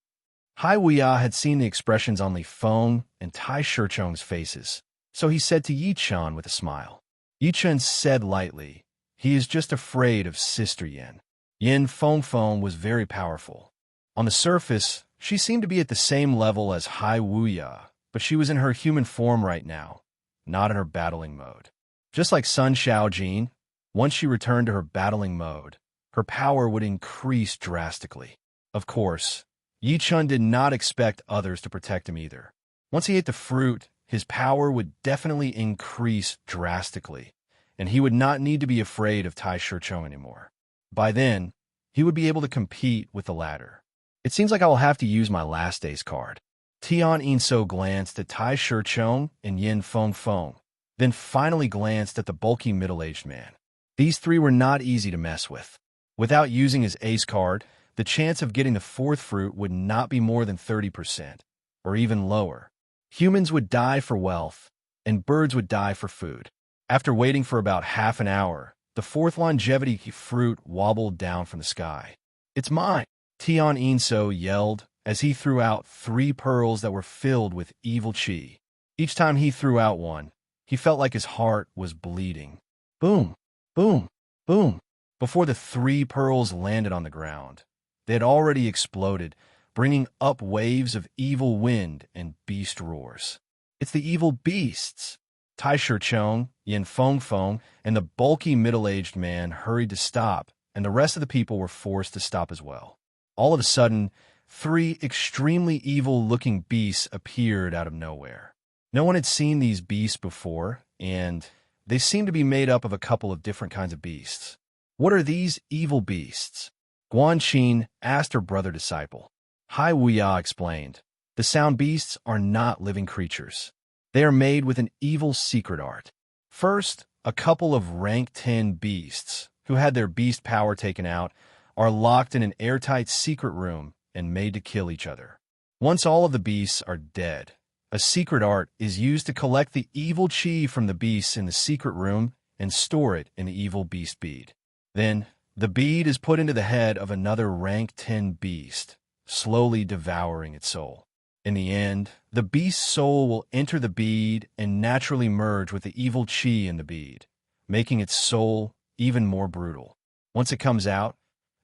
Hai Wuya had seen the expressions on Li Feng and Tai Shichong's faces, so he said to Yichen with a smile. Yichen said lightly, he is just afraid of Sister Yin. Yin Feng Feng was very powerful. On the surface, she seemed to be at the same level as Hai Wuya, but she was in her human form right now, not in her battling mode. Just like Sun Xiaojin, once she returned to her battling mode, her power would increase drastically. Of course, Yichen did not expect others to protect him either. Once he ate the fruit, his power would definitely increase drastically, and he would not need to be afraid of Tai Shichong anymore. By then, he would be able to compete with the latter. It seems like I will have to use my last day's card. Tian Yinsu glanced at Tai Shichong and Yin Feng Feng, then finally glanced at the bulky middle-aged man. These three were not easy to mess with. Without using his ace card, the chance of getting the fourth fruit would not be more than 30%, or even lower. Humans would die for wealth, and birds would die for food. After waiting for about half an hour, the fourth longevity fruit wobbled down from the sky. It's mine! Tian Yinsu yelled as he threw out 3 pearls that were filled with evil qi. Each time he threw out one, he felt like his heart was bleeding. Boom! Boom! Boom! Before the 3 pearls landed on the ground, they had already exploded, bringing up waves of evil wind and beast roars. It's the evil beasts! Tai Shichong, Yin Feng Feng, and the bulky middle-aged man hurried to stop, and the rest of the people were forced to stop as well. All of a sudden, 3 extremely evil-looking beasts appeared out of nowhere. No one had seen these beasts before, and they seemed to be made up of a couple of different kinds of beasts. "What are these evil beasts?" Guanxin asked her brother disciple. Hai Wuya explained, "The sound beasts are not living creatures. They are made with an evil secret art. First, a couple of rank 10 beasts, who had their beast power taken out, are locked in an airtight secret room and made to kill each other. Once all of the beasts are dead, a secret art is used to collect the evil chi from the beasts in the secret room and store it in the evil beast bead. Then, the bead is put into the head of another rank 10 beast, slowly devouring its soul. In the end, the beast's soul will enter the bead and naturally merge with the evil chi in the bead, making its soul even more brutal. Once it comes out,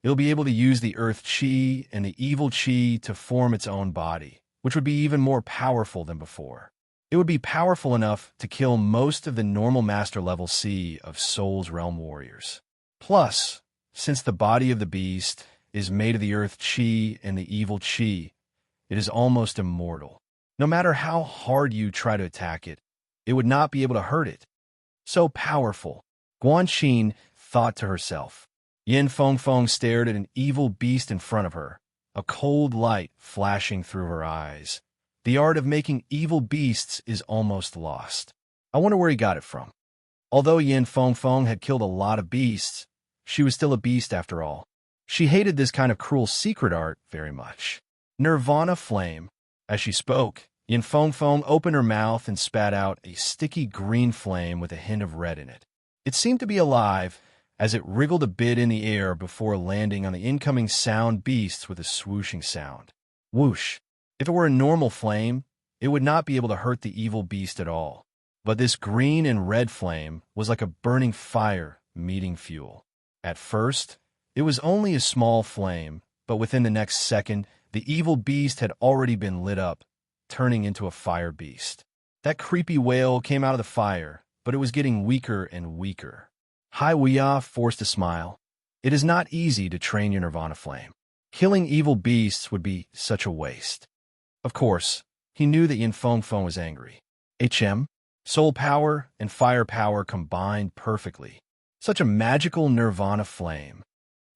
it'll be able to use the earth chi and the evil chi to form its own body, which would be even more powerful than before. It would be powerful enough to kill most of the normal master level C of Soul's Realm warriors. Plus, since the body of the beast is made of the earth chi and the evil chi, it is almost immortal. No matter how hard you try to attack it, it would not be able to hurt it. So powerful, Guanxin thought to herself. Yin Fengfeng stared at an evil beast in front of her, a cold light flashing through her eyes. The art of making evil beasts is almost lost. I wonder where he got it from. Although Yin Fengfeng had killed a lot of beasts, she was still a beast after all. She hated this kind of cruel secret art very much. Nirvana flame. As she spoke, Yin Fengfeng opened her mouth and spat out a sticky green flame with a hint of red in it. It seemed to be alive, as it wriggled a bit in the air before landing on the incoming sound beasts with a swooshing sound. Whoosh! If it were a normal flame, it would not be able to hurt the evil beast at all. But this green and red flame was like a burning fire meeting fuel. At first, it was only a small flame, but within the next second, the evil beast had already been lit up, turning into a fire beast. That creepy wail came out of the fire, but it was getting weaker and weaker. Hai Wuya forced a smile. It is not easy to train your Nirvana flame. Killing evil beasts would be such a waste. Of course, he knew that Yin Fengfeng was angry. Soul power and fire power combined perfectly. Such a magical Nirvana flame.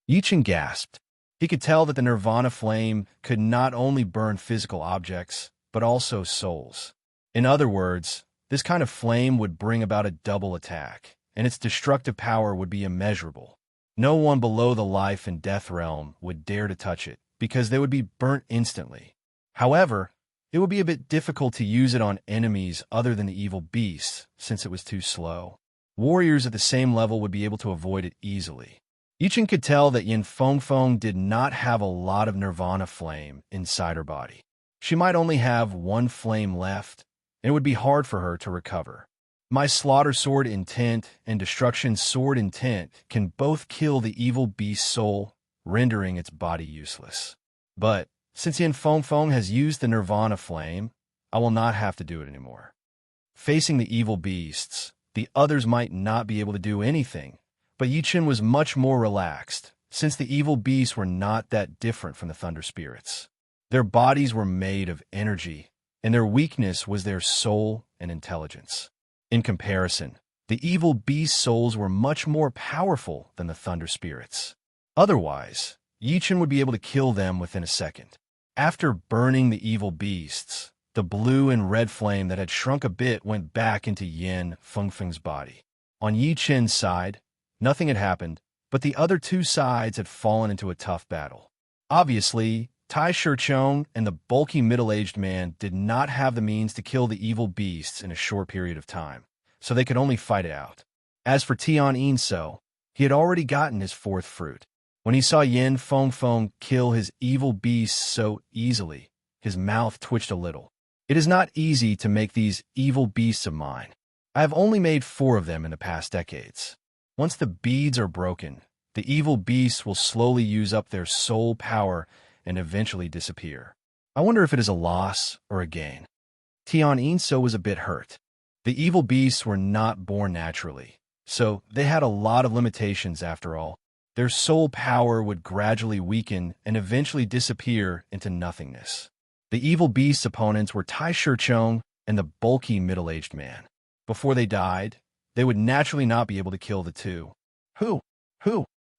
Yichen gasped. He could tell that the Nirvana flame could not only burn physical objects, but also souls. In other words, this kind of flame would bring about a double attack, and its destructive power would be immeasurable. No one below the life and death realm would dare to touch it, because they would be burnt instantly. However, it would be a bit difficult to use it on enemies other than the evil beasts, since it was too slow. Warriors at the same level would be able to avoid it easily. Yichen could tell that Yin Fengfeng did not have a lot of Nirvana flame inside her body. She might only have one flame left, and it would be hard for her to recover. My Slaughter Sword Intent and Destruction Sword Intent can both kill the evil beast's soul, rendering its body useless. But since Yin Fengfeng has used the Nirvana flame, I will not have to do it anymore. Facing the evil beasts, the others might not be able to do anything, but Yichen was much more relaxed, since the evil beasts were not that different from the Thunder Spirits. Their bodies were made of energy, and their weakness was their soul and intelligence. In comparison, the evil beast souls were much more powerful than the Thunder Spirits. Otherwise, Yichen would be able to kill them within a second. After burning the evil beasts, the blue and red flame that had shrunk a bit went back into Yin Fengfeng's body. On Yichen's side, nothing had happened, but the other two sides had fallen into a tough battle. Obviously, Tai Shichong and the bulky middle-aged man did not have the means to kill the evil beasts in a short period of time, so they could only fight it out. As for Tian Yinso, he had already gotten his fourth fruit. When he saw Yin Fengfeng kill his evil beasts so easily, his mouth twitched a little. It is not easy to make these evil beasts of mine. I have only made 4 of them in the past decades. Once the beads are broken, the evil beasts will slowly use up their soul power and eventually disappear. I wonder if it is a loss or a gain. Tian Yinso was a bit hurt. The evil beasts were not born naturally, so they had a lot of limitations after all. Their soul power would gradually weaken and eventually disappear into nothingness. The evil beast's opponents were Tai Shirchong and the bulky middle-aged man. Before they died, they would naturally not be able to kill the two. Who?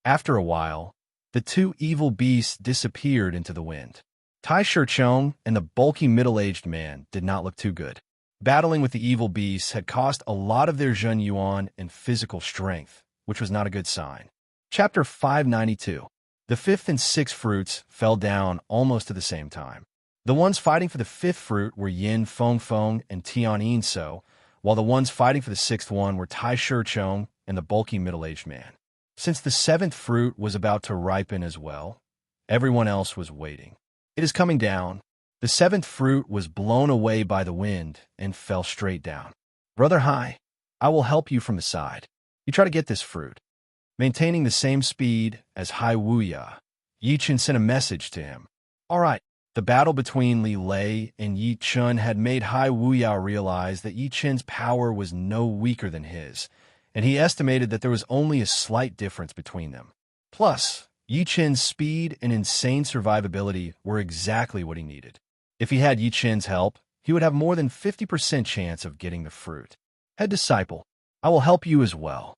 After a while, the two evil beasts disappeared into the wind. Tai Shirchong and the bulky middle-aged man did not look too good. Battling with the evil beasts had cost a lot of their Zhen Yuan and physical strength, which was not a good sign. Chapter 592. The fifth and sixth fruits fell down almost at the same time. The ones fighting for the fifth fruit were Yin Fengfeng and Tian Yinso, while the ones fighting for the sixth one were Tai Shirchong and the bulky middle-aged man. Since the seventh fruit was about to ripen as well, everyone else was waiting. It is coming down. The seventh fruit was blown away by the wind and fell straight down. Brother Hai, I will help you from the side. You try to get this fruit. Maintaining the same speed as Hai Wuya, Yi Chen sent a message to him. All right. The battle between Li Lei and Yi Chen had made Hai Wuya realize that Yi Chen's power was no weaker than his, and he estimated that there was only a slight difference between them. Plus, Yi Chen's speed and insane survivability were exactly what he needed. If he had Yi Chen's help, he would have more than 50% chance of getting the fruit. Head disciple, I will help you as well.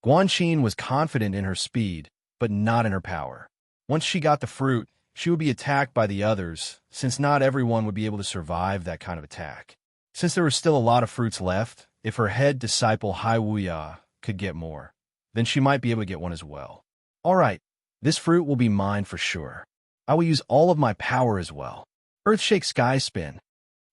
Guanxin was confident in her speed, but not in her power. Once she got the fruit, she would be attacked by the others, since not everyone would be able to survive that kind of attack. Since there were still a lot of fruits left, if her head disciple Hai Wuya could get more, then she might be able to get one as well. All right, this fruit will be mine for sure. I will use all of my power as well. Earthshake Sky Spin.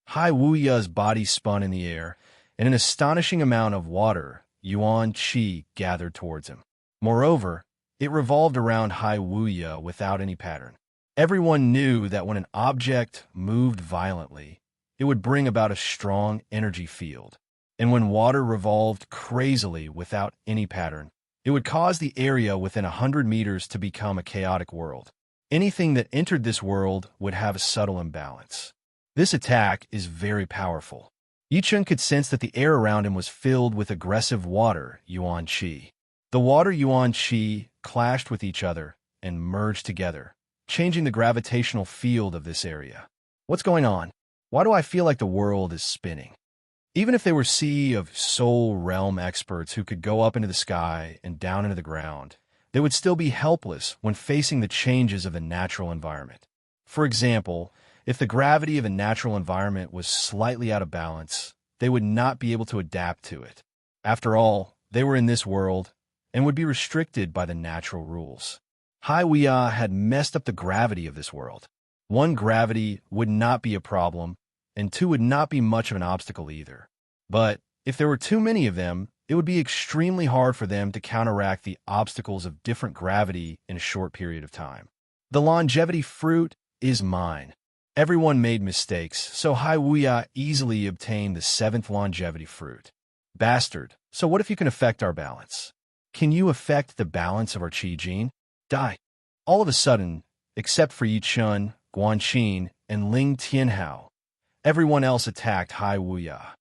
Hai Wuya's body spun in the air, and an astonishing amount of water, Yuan Qi, gathered towards him. Moreover, it revolved around Hai Wuya without any pattern. Everyone knew that when an object moved violently, it would bring about a strong energy field. And when water revolved crazily without any pattern, it would cause the area within 100 meters to become a chaotic world. Anything that entered this world would have a subtle imbalance. This attack is very powerful. Yi Chen could sense that the air around him was filled with aggressive water, Yuan Qi. The water Yuan Qi clashed with each other and merged together, changing the gravitational field of this area. What's going on? Why do I feel like the world is spinning? Even if they were Sea of Soul Realm experts who could go up into the sky and down into the ground, they would still be helpless when facing the changes of the natural environment. For example, if the gravity of a natural environment was slightly out of balance, they would not be able to adapt to it. After all, they were in this world and would be restricted by the natural rules. Hai Wuya had messed up the gravity of this world. 1, gravity would not be a problem, and 2 would not be much of an obstacle either. But if there were too many of them, it would be extremely hard for them to counteract the obstacles of different gravity in a short period of time. The longevity fruit is mine. Everyone made mistakes, so Hai Wuya easily obtained the 7th longevity fruit. Bastard, so what if you can affect our balance? Can you affect the balance of our Qi gene? Die. All of a sudden, except for Yi Chen, Guanxin, and Ling Tianhao, everyone else attacked Hai Wuya.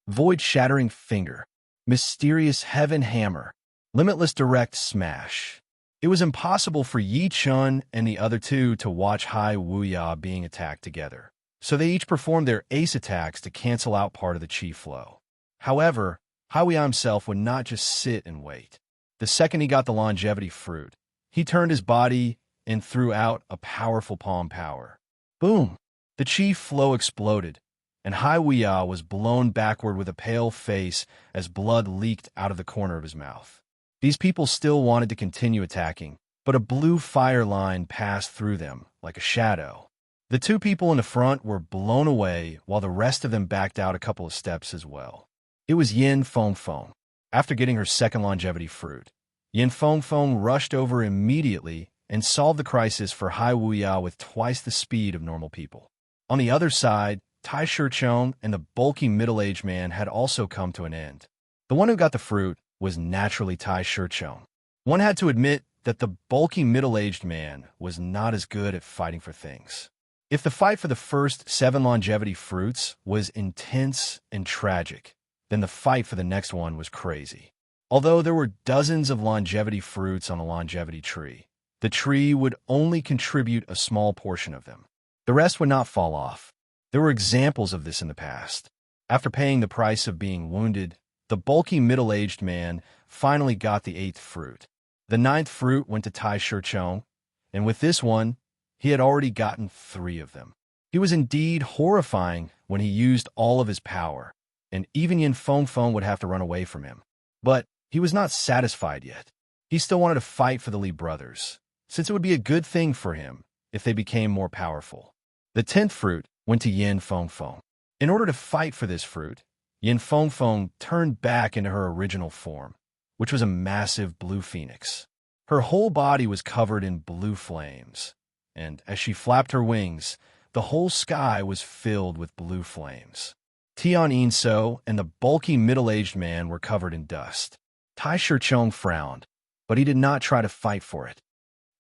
Void-shattering finger. Mysterious heaven hammer. Limitless direct smash. It was impossible for Yi Chen and the other two to watch Hai Wuya being attacked together, so they each performed their ace attacks to cancel out part of the Qi flow. However, Hai Wuya himself would not just sit and wait. The second he got the longevity fruit, he turned his body and threw out a powerful palm power. Boom! The Qi flow exploded, and Hai Wuya was blown backward with a pale face as blood leaked out of the corner of his mouth. These people still wanted to continue attacking, but a blue fire line passed through them, like a shadow. The 2 people in the front were blown away, while the rest of them backed out a couple of steps as well. It was Yin Fengfeng. After getting her 2nd longevity fruit, Yin Fengfeng rushed over immediately and solved the crisis for Hai Wuya with twice the speed of normal people. On the other side, Tai Shirchong and the bulky middle-aged man had also come to an end. The one who got the fruit was naturally Tai Shirchong. One had to admit that the bulky middle-aged man was not as good at fighting for things. If the fight for the first 7 longevity fruits was intense and tragic, then the fight for the next one was crazy. Although there were dozens of longevity fruits on a longevity tree, the tree would only contribute a small portion of them. The rest would not fall off. There were examples of this in the past. After paying the price of being wounded, the bulky middle-aged man finally got the 8th fruit. The 9th fruit went to Tai Shirchong, and with this one, he had already gotten 3 of them. He was indeed horrifying when he used all of his power, and even Yin Fengfeng would have to run away from him. But he was not satisfied yet. He still wanted to fight for the Li brothers, since it would be a good thing for him if they became more powerful. The 10th fruit went to Yin Fengfeng. In order to fight for this fruit, Yin Fengfeng turned back into her original form, which was a massive blue phoenix. Her whole body was covered in blue flames, and as she flapped her wings, the whole sky was filled with blue flames. Tian Yinso and the bulky middle-aged man were covered in dust. Tai Shirchong frowned, but he did not try to fight for it.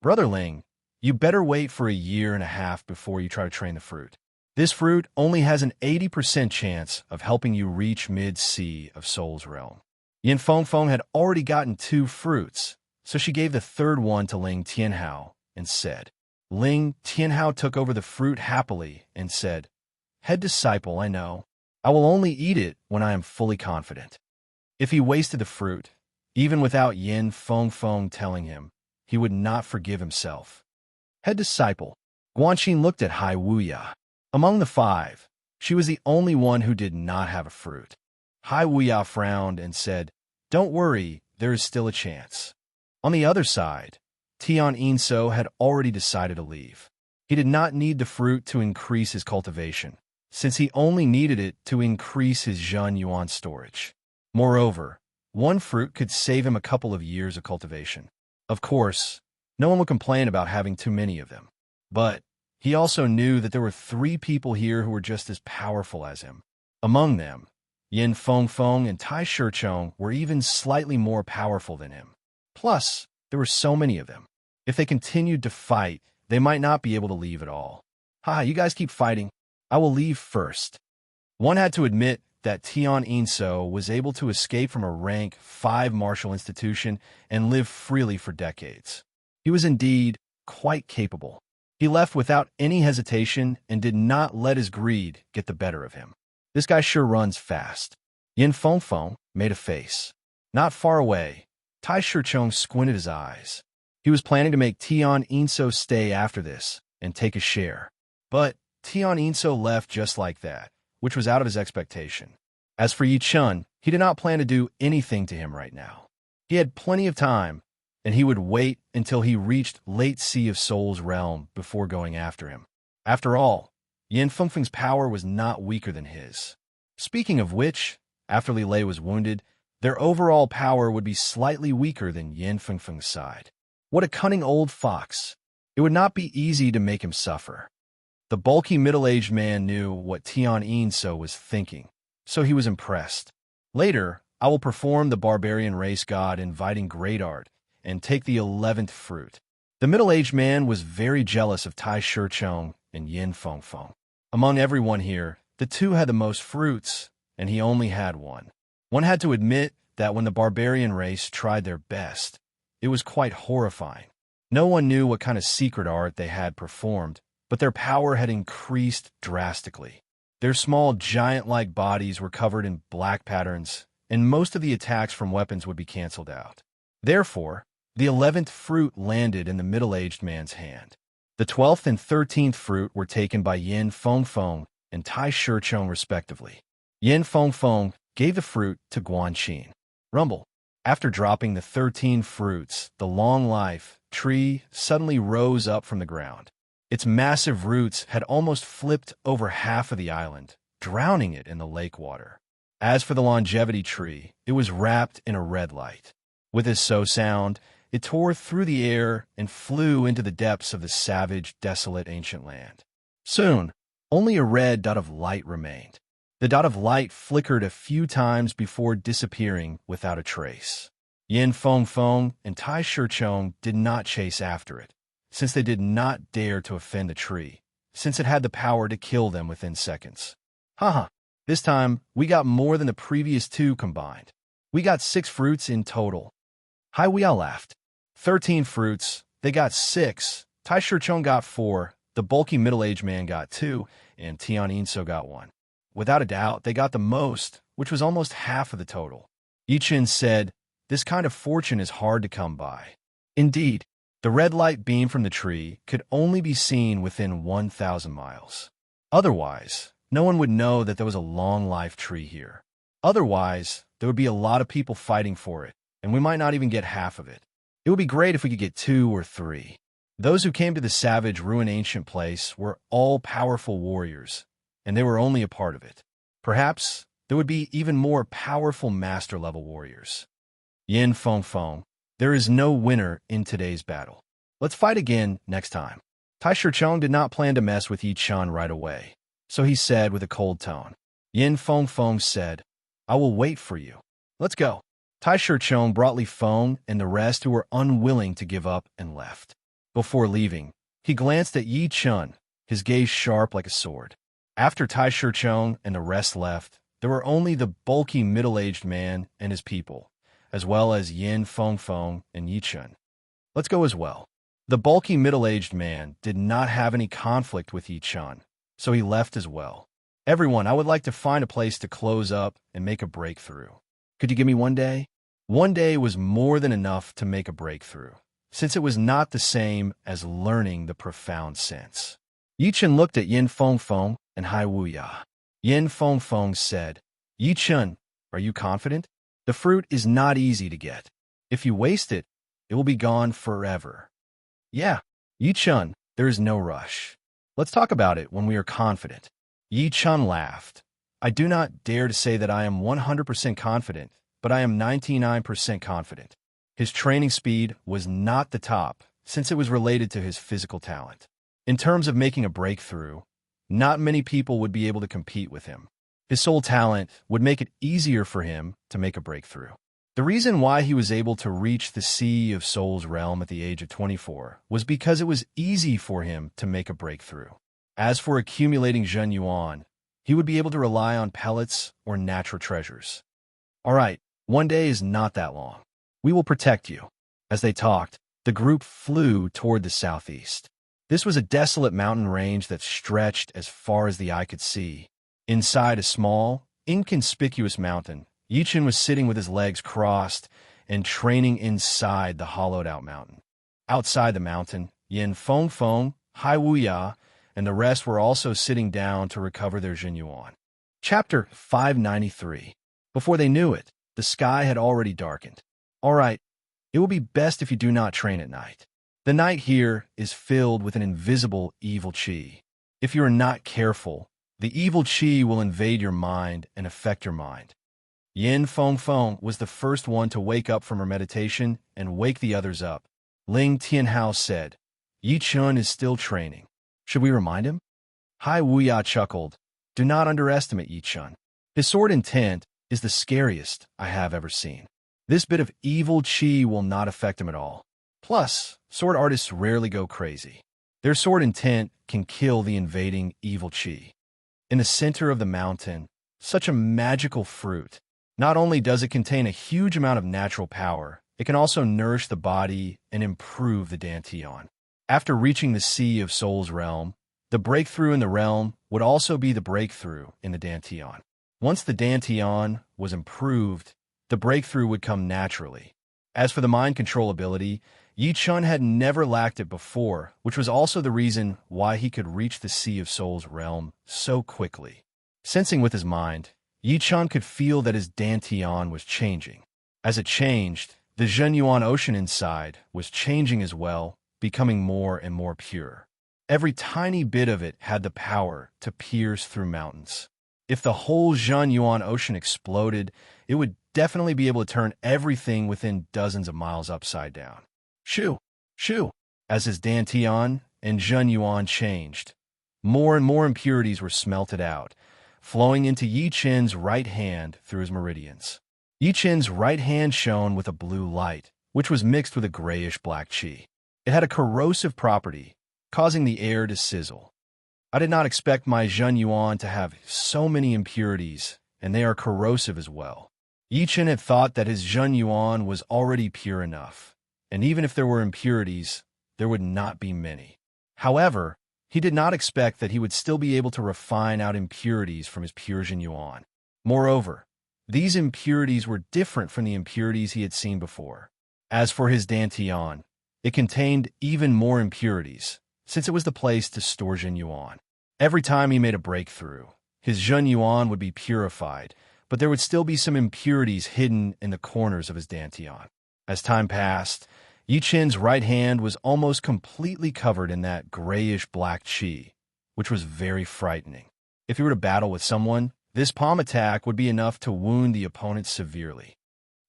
Brother Ling, you better wait for a year and a half before you try to train the fruit. This fruit only has an 80% chance of helping you reach mid-sea of Soul's realm. Yin Fengfeng had already gotten 2 fruits, so she gave the 3rd one to Ling Tianhao and said. Ling Tianhao took over the fruit happily and said, Head disciple, I know. I will only eat it when I am fully confident. If he wasted the fruit, even without Yin Fengfeng telling him, he would not forgive himself. Head disciple, Guanxin looked at Hai Wuya. Among the 5, she was the only one who did not have a fruit. Hai Wuya frowned and said, Don't worry, there is still a chance. On the other side, Tian Yinso had already decided to leave. He did not need the fruit to increase his cultivation, since he only needed it to increase his Zhen Yuan storage. Moreover, 1 fruit could save him a couple of years of cultivation. Of course, no one would complain about having too many of them. But he also knew that there were 3 people here who were just as powerful as him. Among them, Yin Fengfeng and Tai Shirchong were even slightly more powerful than him. Plus, there were so many of them. If they continued to fight, they might not be able to leave at all. You guys keep fighting. I will leave first. One had to admit that Tian Yinso was able to escape from a rank 5 martial institution and live freely for decades. He was indeed quite capable. He left without any hesitation and did not let his greed get the better of him. This guy sure runs fast. Yin Fengfeng made a face. Not far away, Tai Shirchong squinted his eyes. He was planning to make Tian Yinso stay after this and take a share. But Tian Yinso left just like that, which was out of his expectation. As for Yi Chun, he did not plan to do anything to him right now. He had plenty of time, and he would wait until he reached late sea of Soul's realm before going after him. After all, Yin Fengfeng's power was not weaker than his. Speaking of which, after Li Lei was wounded, their overall power would be slightly weaker than Yin Fengfeng's side. What a cunning old fox! It would not be easy to make him suffer. The bulky middle-aged man knew what Tian Yinso was thinking, so he was impressed. Later, I will perform the barbarian race god inviting great art and take the 11th fruit. The middle-aged man was very jealous of Tai Shirchong and Yin Fengfeng. Among everyone here, the 2 had the most fruits, and he only had 1. One had to admit that when the barbarian race tried their best, it was quite horrifying. No one knew what kind of secret art they had performed, but their power had increased drastically. Their small giant-like bodies were covered in black patterns, and most of the attacks from weapons would be cancelled out. Therefore, the 11th fruit landed in the middle-aged man's hand. The 12th and 13th fruit were taken by Yin Fengfeng and Tai Shirchong respectively. Yin Fengfeng gave the fruit to Guanxin. Rumble. After dropping the 13 fruits, the long life tree suddenly rose up from the ground. Its massive roots had almost flipped over half of the island, drowning it in the lake water. As for the longevity tree, it was wrapped in a red light. With its so sound, it tore through the air and flew into the depths of the savage, desolate ancient land. Soon, only a red dot of light remained. The dot of light flickered a few times before disappearing without a trace. Yin Fengfeng and Tai Shirchong did not chase after it, since they did not dare to offend the tree, since it had the power to kill them within seconds. This time, we got more than the previous 2 combined. We got 6 fruits in total. Hai Wuya laughed. 13 fruits. They got 6. Tai Shichong got 4. The bulky middle-aged man got 2. And Tian Yinso got 1. Without a doubt, they got the most, which was almost half of the total. Yichen said, "This kind of fortune is hard to come by." Indeed, the red light beam from the tree could only be seen within 1,000 miles. Otherwise, no one would know that there was a long-life tree here. Otherwise, there would be a lot of people fighting for it, and we might not even get half of it. It would be great if we could get 2 or 3. Those who came to the savage ruin ancient place were all powerful warriors, and they were only a part of it. Perhaps there would be even more powerful master-level warriors. Yin Feng Feng, there is no winner in today's battle. Let's fight again next time. Tai Shichong did not plan to mess with Yi Chun right away, so he said with a cold tone. Yin Feng Feng said, "I will wait for you. Let's go." Tai Shichong brought Li Feng and the rest who were unwilling to give up and left. Before leaving, he glanced at Yi Chun, his gaze sharp like a sword. After Tai Shichong and the rest left, there were only the bulky middle-aged man and his people, as well as Yin Feng Feng and Yi Chun. Let's go as well. The bulky middle-aged man did not have any conflict with Yi Chun, so he left as well. "Everyone, I would like to find a place to close up and make a breakthrough. Could you give me 1 day?" 1 day was more than enough to make a breakthrough, since it was not the same as learning the profound sense. Yi Chun looked at Yin Feng Feng and Hai Wuya. Yin Feng Feng said, "Yi Chun, are you confident? The fruit is not easy to get. If you waste it, it will be gone forever." "Yeah, Yi Chun, there is no rush. Let's talk about it when we are confident." Yi Chun laughed. "I do not dare to say that I am 100% confident, but I am 99% confident." His training speed was not the top, since it was related to his physical talent. In terms of making a breakthrough, not many people would be able to compete with him. His soul talent would make it easier for him to make a breakthrough. The reason why he was able to reach the Sea of Souls realm at the age of 24 was because it was easy for him to make a breakthrough. As for accumulating Zhen Yuan, he would be able to rely on pellets or natural treasures. "All right, 1 day is not that long. We will protect you." As they talked, the group flew toward the southeast. This was a desolate mountain range that stretched as far as the eye could see. Inside a small, inconspicuous mountain, Yi Chun was sitting with his legs crossed and training inside the hollowed-out mountain. Outside the mountain, Yin Feng Feng, Hai Wuya, and the rest were also sitting down to recover their Zhen Yuan. Chapter 593. Before they knew it, the sky had already darkened. "All right, it will be best if you do not train at night. The night here is filled with an invisible evil qi. If you are not careful, the evil qi will invade your mind and affect your mind." Yin Feng Feng was the first one to wake up from her meditation and wake the others up. Ling Tianhao said, "Yi Chun is still training. Should we remind him?" Hai Wuya chuckled. "Do not underestimate Yi Chun. His sword intent is the scariest I have ever seen. This bit of evil qi will not affect him at all. Plus, sword artists rarely go crazy. Their sword intent can kill the invading evil qi." In the center of the mountain, such a magical fruit. Not only does it contain a huge amount of natural power, it can also nourish the body and improve the Dantian. After reaching the Sea of Souls realm, the breakthrough in the realm would also be the breakthrough in the Dantian. Once the Dantian was improved, the breakthrough would come naturally. As for the mind control ability, Yi Chun had never lacked it before, which was also the reason why he could reach the Sea of Souls realm so quickly. Sensing with his mind, Yi Chun could feel that his Dantian was changing. As it changed, the Zhen Yuan ocean inside was changing as well, becoming more and more pure. Every tiny bit of it had the power to pierce through mountains. If the whole Zhen Yuan ocean exploded, it would definitely be able to turn everything within dozens of miles upside down. Shoo! Shoo! As his Dantian and Zhen Yuan changed, more and more impurities were smelted out, flowing into Yi Chun's right hand through his meridians. Yi Chun's right hand shone with a blue light, which was mixed with a grayish-black qi. It had a corrosive property, causing the air to sizzle. I did not expect my Zhen Yuan to have so many impurities, and they are corrosive as well. Yi Chen had thought that his Zhen Yuan was already pure enough, and even if there were impurities, there would not be many. However, he did not expect that he would still be able to refine out impurities from his pure Zhen Yuan. Moreover, these impurities were different from the impurities he had seen before. As for his Dantian, it contained even more impurities, since it was the place to store Zhen Yuan. Every time he made a breakthrough, his Zhen Yuan would be purified, but there would still be some impurities hidden in the corners of his Dantian. As time passed, Yi Chen's right hand was almost completely covered in that grayish-black qi, which was very frightening. If he were to battle with someone, this palm attack would be enough to wound the opponent severely.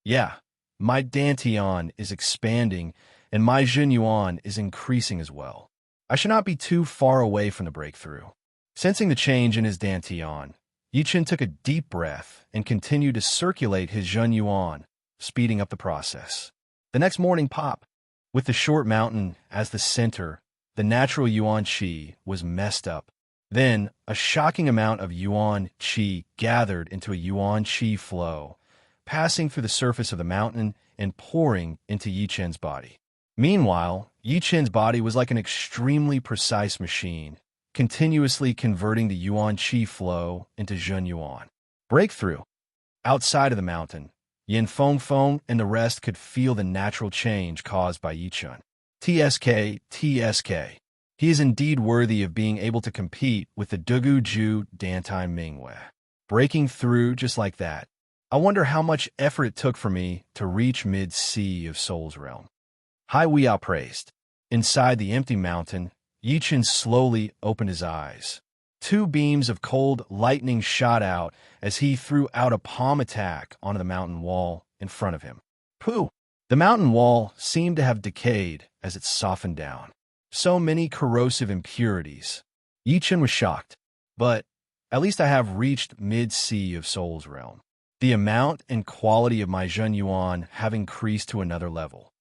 Yeah, my Dantian is expanding, and my Zhen Yuan is increasing as well. I should not be too far away from the breakthrough. Sensing the change in his Dantian, Yi Chen took a deep breath and continued to circulate his Zhen Yuan, speeding up the process. The next morning, with the short mountain as the center, the natural Yuan Qi was messed up. Then, a shocking amount of Yuan Qi gathered into a Yuan Qi flow, passing through the surface of the mountain and pouring into Yi Chen's body. Meanwhile, Yi Chen's body was like an extremely precise machine, continuously converting the Yuan Qi flow into Zhen Yuan. Breakthrough. Outside of the mountain, Yin Feng and the rest could feel the natural change caused by Yi Chen. TSK. He is indeed worthy of being able to compete with the Dugu Ju Dantai Mingwei. Breaking through just like that. I wonder how much effort it took for me to reach mid-sea of Soul's realm. Hai Weiyao praised. Inside the empty mountain, Yi Chen slowly opened his eyes. Two beams of cold lightning shot out as he threw out a palm attack onto the mountain wall in front of him. Pooh! The mountain wall seemed to have decayed as it softened down. So many corrosive impurities. Yi Chen was shocked. But at least I have reached mid-sea of Soul's realm. The amount and quality of my Zhen Yuan have increased to another level.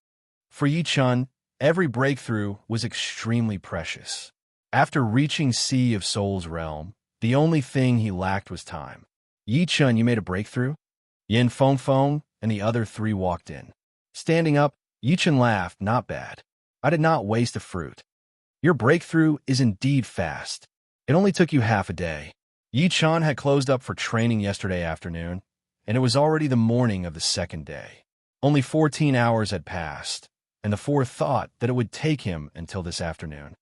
For Yi Chen, every breakthrough was extremely precious. After reaching Sea of Soul's realm, the only thing he lacked was time. Yi Chen, you made a breakthrough? Yin Feng and the other three walked in. Standing up, Yi Chen laughed, not bad. I did not waste a fruit. Your breakthrough is indeed fast. It only took you half a day. Yi Chen had closed up for training yesterday afternoon, and it was already the morning of the second day. Only 14 hours had passed, and the four thought that it would take him until this afternoon.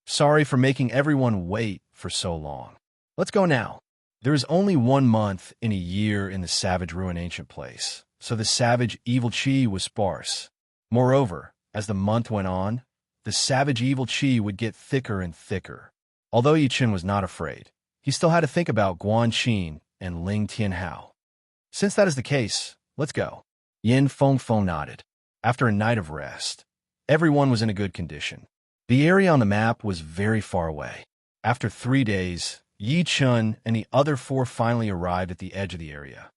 Sorry for making everyone wait for so long. Let's go now. There is only 1 month in a year in the Savage Ruin Ancient Place, so the Savage Evil Qi was sparse. Moreover, as the month went on, the Savage Evil Qi would get thicker and thicker. Although Yi Chen was not afraid, he still had to think about Guan Qin and Ling Tianhao. Since that is the case, let's go. Yin Feng nodded. After a night of rest, everyone was in a good condition. The area on the map was very far away. After 3 days, Yi Chen and the other four finally arrived at the edge of the area.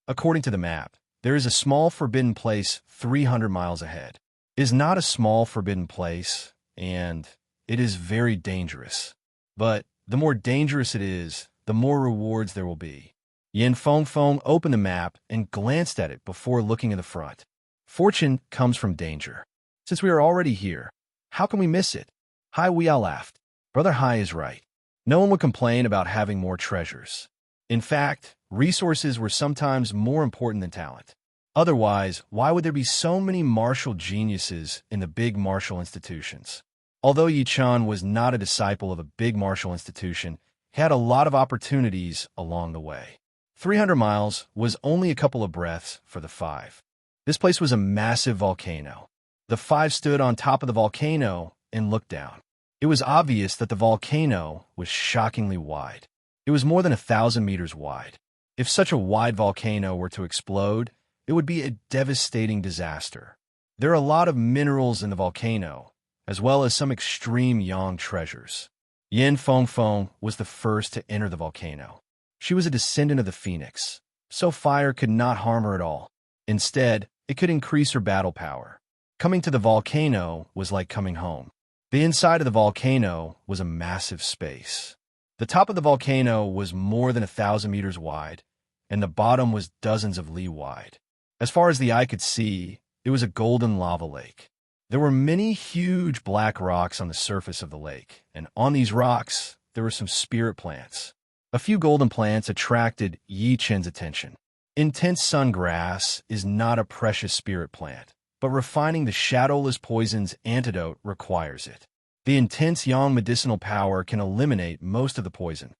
According to the map, there is a small forbidden place 300 miles ahead. It is not a small forbidden place, and it is very dangerous. But the more dangerous it is, the more rewards there will be. Yin Feng opened the map and glanced at it before looking in the front. Fortune comes from danger. Since we are already here, how can we miss it? Hai Weiyao laughed. Brother Hai is right. No one would complain about having more treasures. In fact, resources were sometimes more important than talent. Otherwise, why would there be so many martial geniuses in the big martial institutions? Although Yi Chen was not a disciple of a big martial institution, he had a lot of opportunities along the way. 300 miles was only a couple of breaths for the five. This place was a massive volcano. The five stood on top of the volcano and looked down. It was obvious that the volcano was shockingly wide. It was more than 1,000 meters wide. If such a wide volcano were to explode, it would be a devastating disaster. There are a lot of minerals in the volcano, as well as some extreme yang treasures. Yin Feng was the first to enter the volcano. She was a descendant of the phoenix, so fire could not harm her at all. Instead, it could increase her battle power. Coming to the volcano was like coming home. The inside of the volcano was a massive space. The top of the volcano was more than 1,000 meters wide, and the bottom was dozens of li wide. As far as the eye could see, it was a golden lava lake. There were many huge black rocks on the surface of the lake, and on these rocks, there were some spirit plants. A few golden plants attracted Yi Chen's attention. Intense sun grass is not a precious spirit plant, but refining the shadowless poison's antidote requires it. The intense yang medicinal power can eliminate most of the poison.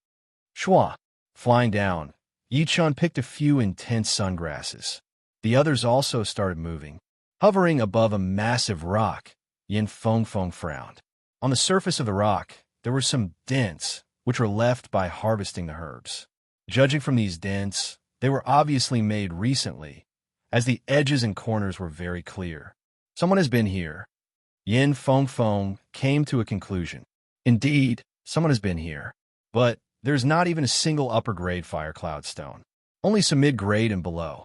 Shua. Flying down, Yi Chen picked a few intense sungrasses. The others also started moving. Hovering above a massive rock, Yin Fengfeng frowned. On the surface of the rock, there were some dents, which were left by harvesting the herbs. Judging from these dents, they were obviously made recently, as the edges and corners were very clear. Someone has been here. Yin Fengfeng came to a conclusion. Indeed, someone has been here. But there's not even a single upper-grade fire cloud stone. Only some mid-grade and below.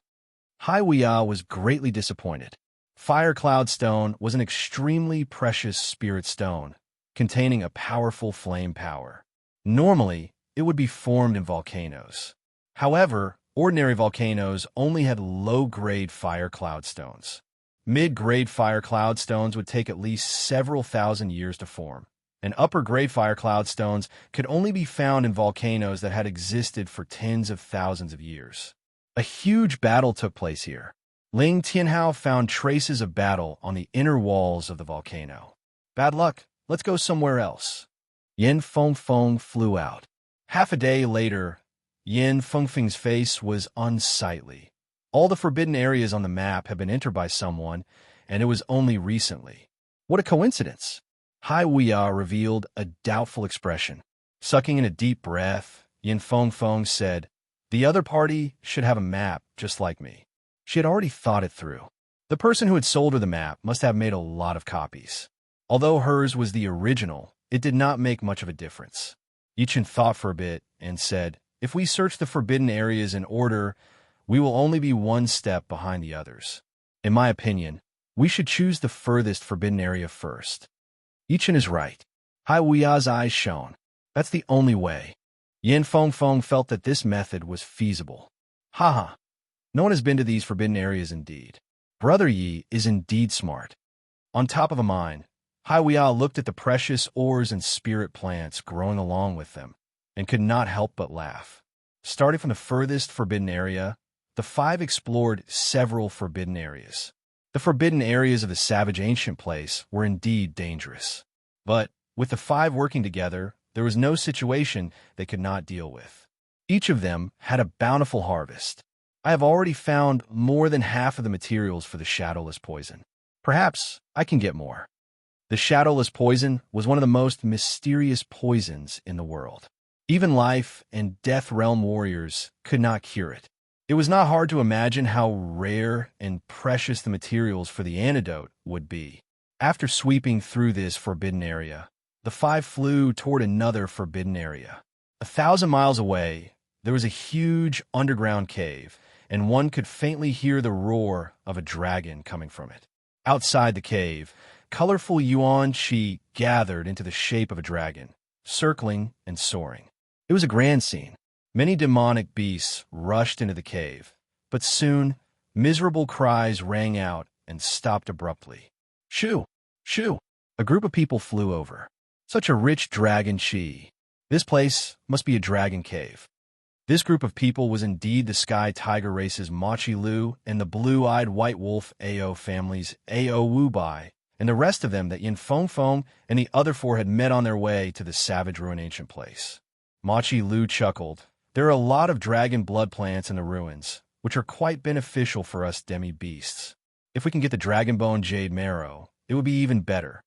Hai Weia was greatly disappointed. Fire cloud stone was an extremely precious spirit stone, containing a powerful flame power. Normally, it would be formed in volcanoes. However, ordinary volcanoes only had low-grade fire cloud stones. Mid-grade fire cloud stones would take at least several thousand years to form, and upper-grade fire cloud stones could only be found in volcanoes that had existed for tens of thousands of years. A huge battle took place here. Ling Tianhao found traces of battle on the inner walls of the volcano. Bad luck, let's go somewhere else. Yin Fengfeng flew out. Half a day later, Yin Fengfeng's face was unsightly. All the forbidden areas on the map had been entered by someone, and it was only recently. What a coincidence! Hai Weia revealed a doubtful expression. Sucking in a deep breath, Yin Fengfeng said, "The other party should have a map just like me." She had already thought it through. The person who had sold her the map must have made a lot of copies. Although hers was the original, it did not make much of a difference. Yi Chen thought for a bit and said, "If we search the forbidden areas in order, we will only be one step behind the others. In my opinion, we should choose the furthest forbidden area first." Yi Chen is right. Hai Weia's eyes shone. That's the only way. Yin Fengfeng felt that this method was feasible. Haha. No one has been to these forbidden areas indeed. Brother Yi is indeed smart. On top of a mine, Hai Weia looked at the precious ores and spirit plants growing along with them, and could not help but laugh. Starting from the furthest forbidden area, the five explored several forbidden areas. The forbidden areas of the savage ancient place were indeed dangerous. But, with the five working together, there was no situation they could not deal with. Each of them had a bountiful harvest. I have already found more than half of the materials for the shadowless poison. Perhaps I can get more. The shadowless poison was one of the most mysterious poisons in the world. Even life and death realm warriors could not cure it. It was not hard to imagine how rare and precious the materials for the antidote would be. After sweeping through this forbidden area, the five flew toward another forbidden area. 1,000 miles away, there was a huge underground cave, and one could faintly hear the roar of a dragon coming from it. Outside the cave, colorful yuan qi gathered into the shape of a dragon, circling and soaring. It was a grand scene. Many demonic beasts rushed into the cave, but soon, miserable cries rang out and stopped abruptly. Shoo! Shoo! A group of people flew over. Such a rich dragon qi. This place must be a dragon cave. This group of people was indeed the Sky Tiger race's Machi Lu and the blue-eyed white wolf Ao family's Ao Wubai, and the rest of them that Yin Fengfeng and the other four had met on their way to the savage ruin ancient place. Machi Lu chuckled. There are a lot of dragon blood plants in the ruins, which are quite beneficial for us demi-beasts. If we can get the dragon bone jade marrow, it would be even better.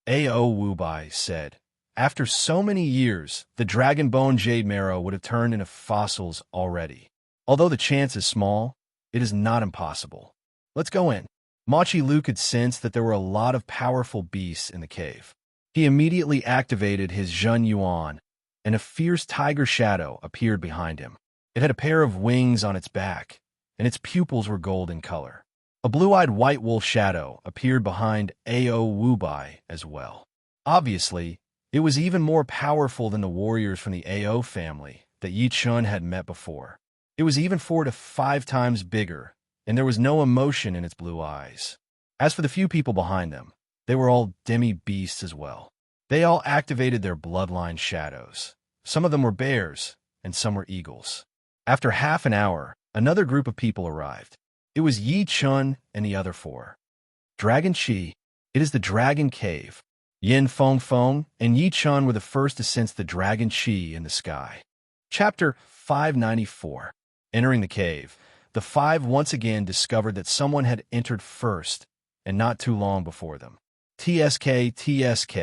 Ao Wubai said. After so many years, the dragon bone jade marrow would have turned into fossils already. Although the chance is small, it is not impossible. Let's go in. Machi Lu could sense that there were a lot of powerful beasts in the cave. He immediately activated his Zhen Yuan, and a fierce tiger shadow appeared behind him. It had a pair of wings on its back, and its pupils were gold in color. A blue-eyed white wolf shadow appeared behind Ao Wubai as well. Obviously, it was even more powerful than the warriors from the Ao family that Yi Chen had met before. It was even 4 to 5 times bigger, and there was no emotion in its blue eyes. As for the few people behind them, they were all demi-beasts as well. They all activated their bloodline shadows. Some of them were bears, and some were eagles. After half an hour, another group of people arrived. It was Yi Chun and the other 4. Dragon Chi. It is the Dragon Cave. Yin Feng Feng and Yi Chun were the first to sense the Dragon Chi in the sky. Chapter 594. Entering the cave, the 5 once again discovered that someone had entered first, and not too long before them. TSK.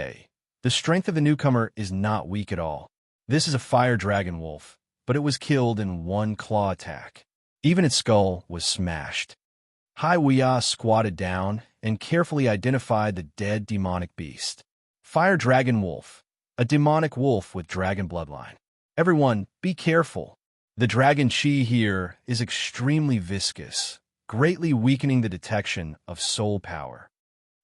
The strength of the newcomer is not weak at all. This is a fire dragon wolf, but it was killed in one claw attack. Even its skull was smashed. Hai Weia squatted down and carefully identified the dead demonic beast. Fire dragon wolf, a demonic wolf with dragon bloodline. Everyone, be careful. The dragon chi here is extremely viscous, greatly weakening the detection of soul power.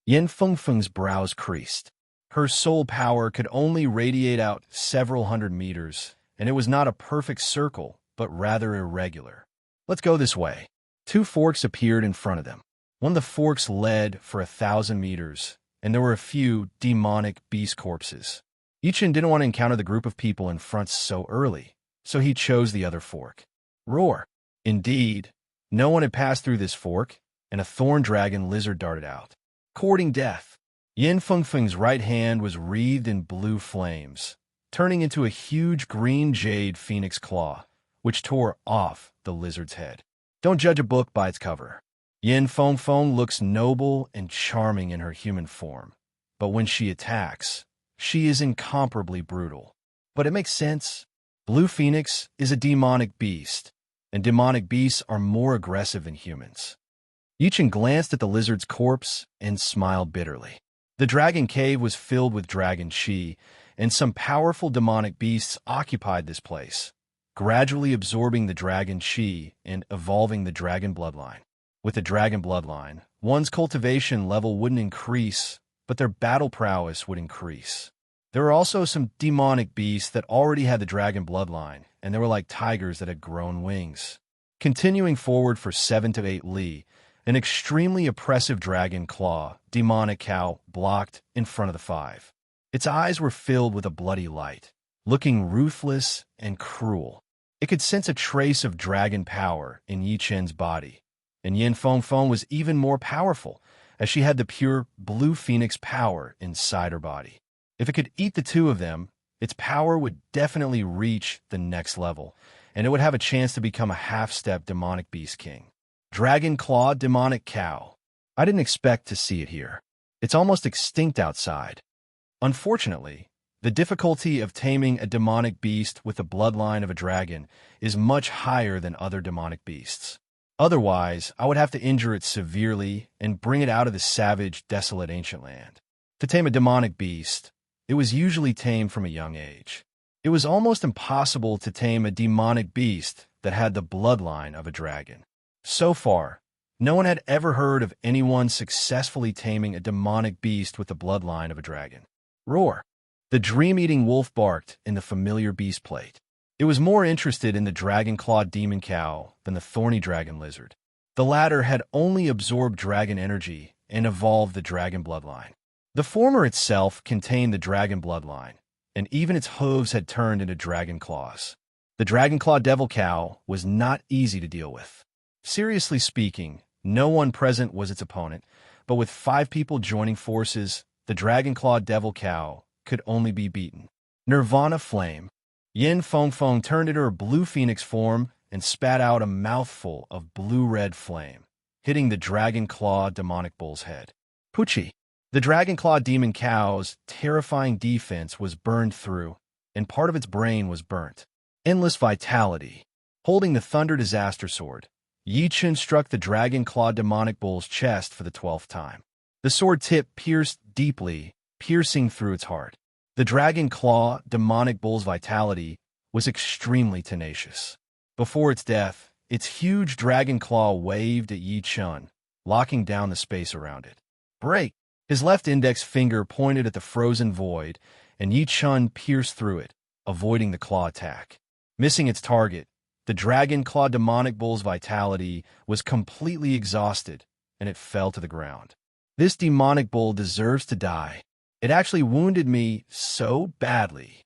Yin Fengfeng's brows creased. Her soul power could only radiate out several hundred meters, and it was not a perfect circle, but rather irregular. Let's go this way. 2 forks appeared in front of them. One of the forks led for 1,000 meters, and there were a few demonic beast corpses. Yichin didn't want to encounter the group of people in front so early, so he chose the other fork. Roar. Indeed, no one had passed through this fork, and a thorn dragon lizard darted out. Courting death. Yin Fengfeng's right hand was wreathed in blue flames, turning into a huge green jade phoenix claw, which tore off the lizard's head. Don't judge a book by its cover. Yin Fengfeng looks noble and charming in her human form, but when she attacks, she is incomparably brutal. But it makes sense. Blue Phoenix is a demonic beast, and demonic beasts are more aggressive than humans. Yichin glanced at the lizard's corpse and smiled bitterly. The dragon cave was filled with dragon chi, and some powerful demonic beasts occupied this place, gradually absorbing the dragon chi and evolving the dragon bloodline. With the dragon bloodline, one's cultivation level wouldn't increase, but their battle prowess would increase. There were also some demonic beasts that already had the dragon bloodline, and they were like tigers that had grown wings. Continuing forward for 7 to 8 li, an extremely oppressive dragon claw, demonic cow, blocked in front of the 5. Its eyes were filled with a bloody light, looking ruthless and cruel. It could sense a trace of dragon power in Yi Chen's body, and Yin Fengfeng was even more powerful, as she had the pure blue phoenix power inside her body. If it could eat the 2 of them, its power would definitely reach the next level, and it would have a chance to become a half-step demonic beast king. Dragon Claw Demonic Cow. I didn't expect to see it here. It's almost extinct outside. Unfortunately, the difficulty of taming a demonic beast with the bloodline of a dragon is much higher than other demonic beasts. Otherwise, I would have to injure it severely and bring it out of the savage, desolate ancient land. To tame a demonic beast, it was usually tamed from a young age. It was almost impossible to tame a demonic beast that had the bloodline of a dragon. So far, no one had ever heard of anyone successfully taming a demonic beast with the bloodline of a dragon. Roar. The dream-eating wolf barked in the familiar beast plate. It was more interested in the dragon-clawed demon cow than the thorny dragon lizard. The latter had only absorbed dragon energy and evolved the dragon bloodline. The former itself contained the dragon bloodline, and even its hooves had turned into dragon claws. The dragon-claw devil cow was not easy to deal with. Seriously speaking, no one present was its opponent, but with 5 people joining forces, the dragon-claw devil cow could only be beaten. Nirvana Flame. Yin Fengfeng turned into her blue phoenix form and spat out a mouthful of blue-red flame, hitting the dragon claw demonic bull's head. Puchi. The dragon claw demon cow's terrifying defense was burned through, and part of its brain was burnt. Endless vitality. Holding the thunder disaster sword, Yi Chen struck the dragon claw demonic bull's chest for the 12th time. The sword tip pierced deeply, piercing through its heart. The dragon claw demonic bull's vitality was extremely tenacious. Before its death, its huge dragon claw waved at Yi Chun, locking down the space around it. Break! His left index finger pointed at the frozen void, and Yi Chun pierced through it, avoiding the claw attack. Missing its target, The dragon claw demonic bull's vitality was completely exhausted, and it fell to the ground. This demonic bull deserves to die. It actually wounded me so badly.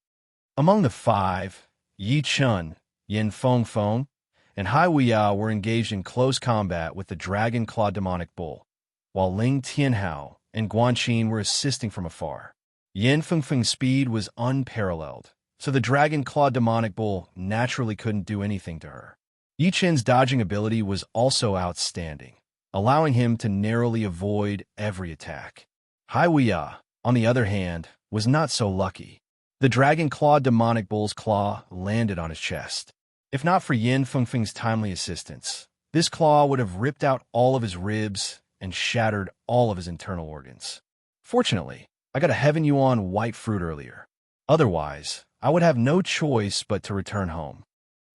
Among the five, Yi Chun, Yin Feng Feng, and Hai Wuya were engaged in close combat with the dragon claw demonic bull, while Ling Tianhao and Guanqin were assisting from afar. Yin Feng Feng's speed was unparalleled, so the dragon claw demonic bull naturally couldn't do anything to her. Yi Chen's dodging ability was also outstanding, allowing him to narrowly avoid every attack. Hai Wuya, on the other hand, was not so lucky. The dragon claw demonic bull's claw landed on his chest. If not for Yin Fengfeng's timely assistance, this claw would have ripped out all of his ribs and shattered all of his internal organs. Fortunately, I got a Heaven Yuan white fruit earlier. Otherwise, I would have no choice but to return home.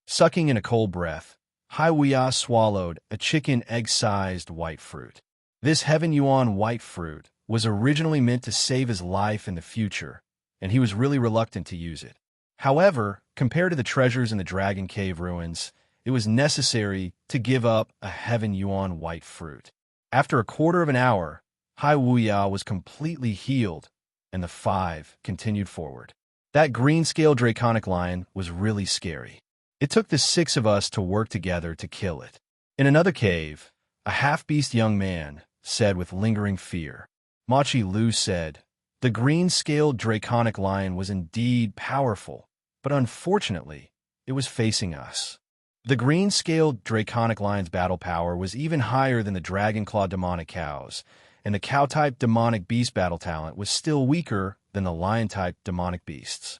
Sucking in a cold breath, Hai Wuya swallowed a chicken egg-sized white fruit. This Heaven Yuan white fruit was originally meant to save his life in the future, and he was really reluctant to use it. However, compared to the treasures in the Dragon Cave ruins, it was necessary to give up a Heaven Yuan white fruit. After a quarter of an hour, Hai Wuya was completely healed, and the five continued forward. That green-scale draconic lion was really scary. It took the six of us to work together to kill it. In another cave, a half-beast young man said with lingering fear. Machi Lu said, "The green-scaled draconic lion was indeed powerful, but unfortunately, it was facing us." The green-scaled draconic lion's battle power was even higher than the dragon claw demonic cows, and the cow-type demonic beast battle talent was still weaker than the lion-type demonic beasts.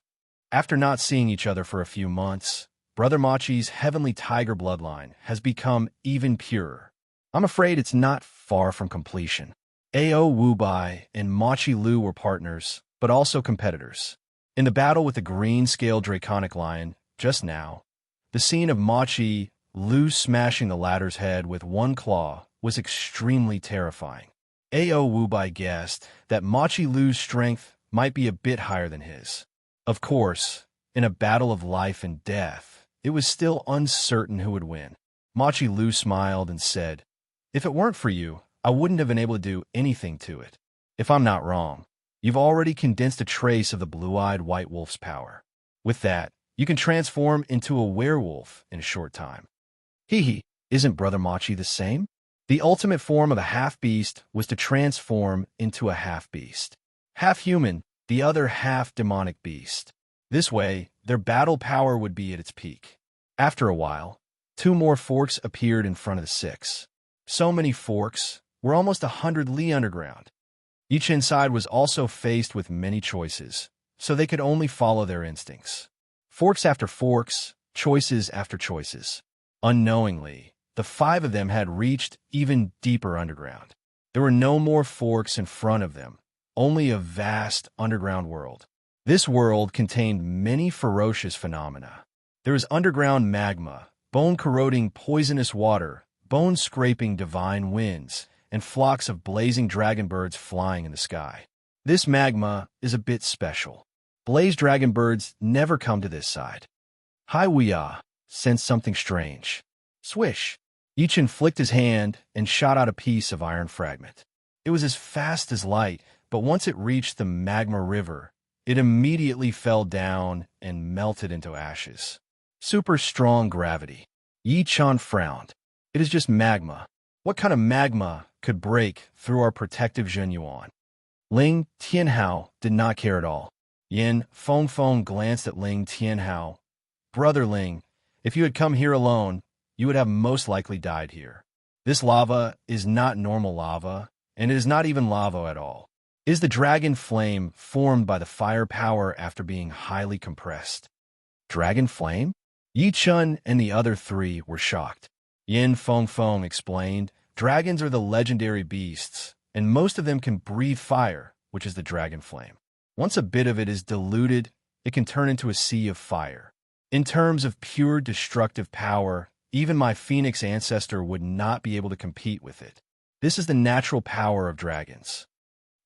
After not seeing each other for a few months, Brother Machi's heavenly tiger bloodline has become even purer. I'm afraid it's not far from completion. Ao Wubai and Machi Lu were partners, but also competitors. In the battle with the green-scaled draconic lion, just now, the scene of Machi Lu smashing the latter's head with one claw was extremely terrifying. Ao Wubai guessed that Machi Lu's strength might be a bit higher than his. Of course, in a battle of life and death, it was still uncertain who would win. Machi Lu smiled and said, "If it weren't for you, I wouldn't have been able to do anything to it. If I'm not wrong, you've already condensed a trace of the blue-eyed white wolf's power. With that, you can transform into a werewolf in a short time." Hee, isn't Brother Machi the same? The ultimate form of a half-beast was to transform into a half-beast. Half-human, the other half-demonic beast. This way, their battle power would be at its peak. After a while, two more forks appeared in front of the six. So many forks, we're almost 100 li underground. Each inside was also faced with many choices, so they could only follow their instincts. Forks after forks, choices after choices. Unknowingly, the five of them had reached even deeper underground. There were no more forks in front of them, only a vast underground world. This world contained many ferocious phenomena. There was underground magma, bone-corroding poisonous water, bone-scraping divine winds, and flocks of blazing dragon birds flying in the sky. This magma is a bit special. Blaze dragon birds never come to this side. Hai Wuya sensed something strange. Swish! Yichin flicked his hand and shot out a piece of iron fragment. It was as fast as light, but once it reached the magma river, it immediately fell down and melted into ashes. Super strong gravity. Yi Chan frowned. It is just magma. What kind of magma could break through our protective Zhenyuan? Ling Tianhao did not care at all. Yin Feng glanced at Ling Tianhao. "Brother Ling, if you had come here alone, you would have most likely died here. This lava is not normal lava, and it is not even lava at all. It is the dragon flame formed by the fire power after being highly compressed." Dragon flame? Yi Chun and the other three were shocked. Yin Feng explained, "Dragons are the legendary beasts, and most of them can breathe fire, which is the dragon flame. Once a bit of it is diluted, it can turn into a sea of fire. In terms of pure destructive power, even my phoenix ancestor would not be able to compete with it. This is the natural power of dragons."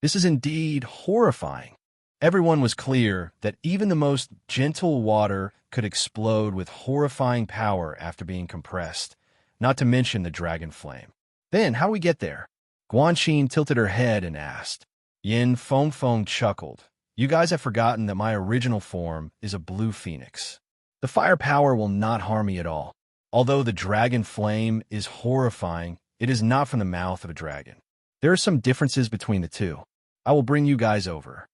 This is indeed horrifying. Everyone was clear that even the most gentle water could explode with horrifying power after being compressed, not to mention the dragon flame. Then, how do we get there? Guanxin tilted her head and asked. Yin Feng chuckled. You guys have forgotten that my original form is a blue phoenix. The fire power will not harm me at all. Although the dragon flame is horrifying, it is not from the mouth of a dragon. There are some differences between the two. I will bring you guys over.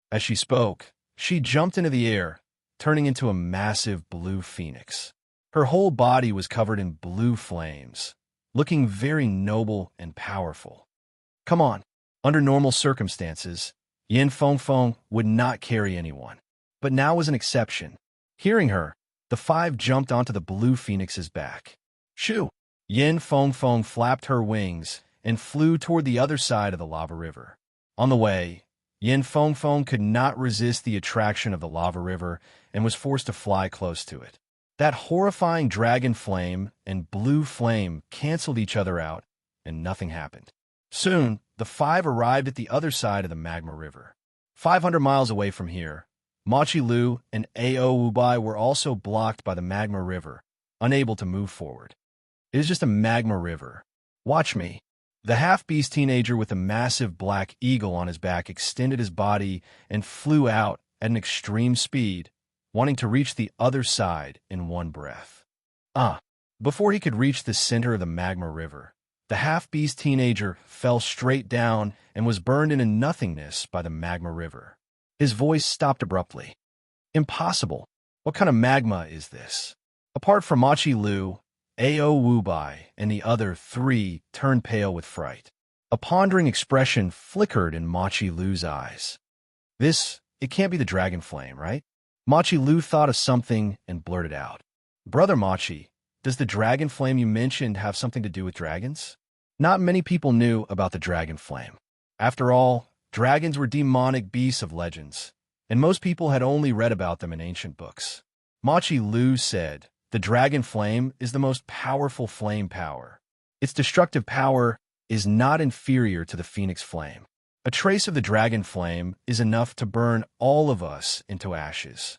As she spoke, she jumped into the air, turning into a massive blue phoenix. Her whole body was covered in blue flames, looking very noble and powerful. Come on. Under normal circumstances, Yin Feng would not carry anyone. But now was an exception. Hearing her, the five jumped onto the blue phoenix's back. Shoo! Yin Feng flapped her wings and flew toward the other side of the lava river. On the way, Yin Feng could not resist the attraction of the lava river and was forced to fly close to it. That horrifying dragon flame and blue flame canceled each other out, and nothing happened. Soon, the five arrived at the other side of the magma river. 500 miles away from here, Machi Lu and Ao Wubai were also blocked by the magma river, unable to move forward. It is just a magma river. Watch me. The half-beast teenager with a massive black eagle on his back extended his body and flew out at an extreme speed, wanting to reach the other side in one breath. Before he could reach the center of the magma river, the half-beast teenager fell straight down and was burned into nothingness by the magma river. His voice stopped abruptly. Impossible. What kind of magma is this? Apart from Machi Lu, Ao Wubai and the other three turned pale with fright. A pondering expression flickered in Machi Lu's eyes. It can't be the dragon flame, right? Machi Lu thought of something and blurted out. Brother Machi, does the dragon flame you mentioned have something to do with dragons? Not many people knew about the dragon flame. After all, dragons were demonic beasts of legends, and most people had only read about them in ancient books. Machi Lu said, the dragon flame is the most powerful flame power. Its destructive power is not inferior to the phoenix flame. A trace of the dragon flame is enough to burn all of us into ashes.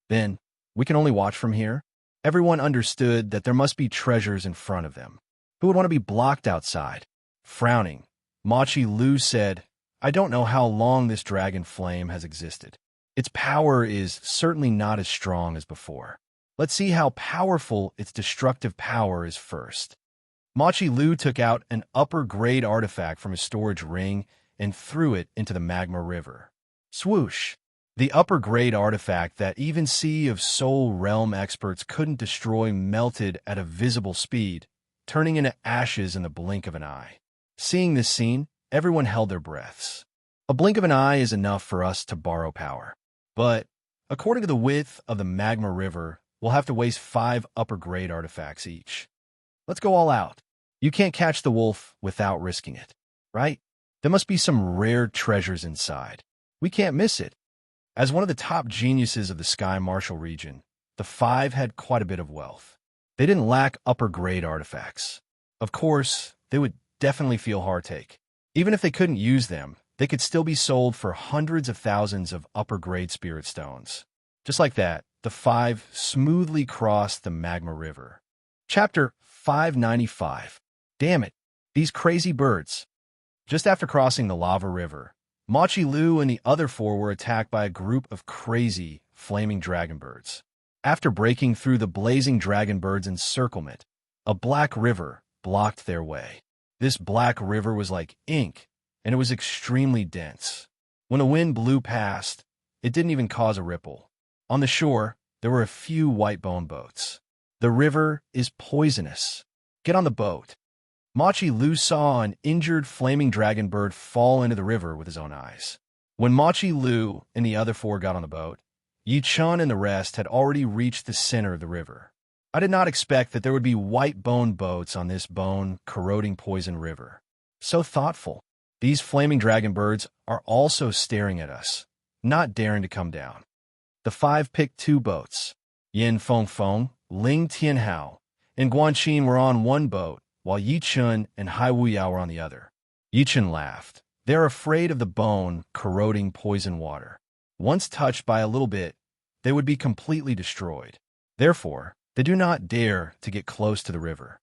Then, we can only watch from here? Everyone understood that there must be treasures in front of them. Who would want to be blocked outside? Frowning, Machi Lu said, I don't know how long this dragon flame has existed. Its power is certainly not as strong as before. Let's see how powerful its destructive power is first. Machi Lu took out an upper-grade artifact from his storage ring and threw it into the magma river. Swoosh! The upper-grade artifact that even Sea of Soul Realm experts couldn't destroy melted at a visible speed, turning into ashes in the blink of an eye. Seeing this scene, everyone held their breaths. A blink of an eye is enough for us to borrow power. But, according to the width of the magma river, we'll have to waste 5 upper-grade artifacts each. Let's go all out. You can't catch the wolf without risking it, right? There must be some rare treasures inside. We can't miss it. As one of the top geniuses of the Sky Martial region, the 5 had quite a bit of wealth. They didn't lack upper-grade artifacts. Of course, they would definitely feel heartache. Even if they couldn't use them, they could still be sold for hundreds of thousands of upper-grade spirit stones. Just like that, the 5 smoothly crossed the magma river. Chapter 595. Damn it, these crazy birds. Just after crossing the lava river, Machi Lu and the other 4 were attacked by a group of crazy, flaming dragon birds. After breaking through the blazing dragon birds' encirclement, a black river blocked their way. This black river was like ink, and it was extremely dense. When a wind blew past, it didn't even cause a ripple. On the shore, there were a few white-boned boats. The river is poisonous. Get on the boat. Machi Lu saw an injured flaming dragon bird fall into the river with his own eyes. When Machi Lu and the other 4 got on the boat, Yi Chun and the rest had already reached the center of the river. I did not expect that there would be white-boned boats on this bone-corroding poison river. So thoughtful. These flaming dragon birds are also staring at us, not daring to come down. The 5 picked 2 boats. Yin Feng, Ling Tianhao, and Guanxin were on one boat, while Yi Chun and Hai Wuyao were on the other. Yi Chun laughed. They're afraid of the bone, corroding poison water. Once touched by a little bit, they would be completely destroyed. Therefore, they do not dare to get close to the river.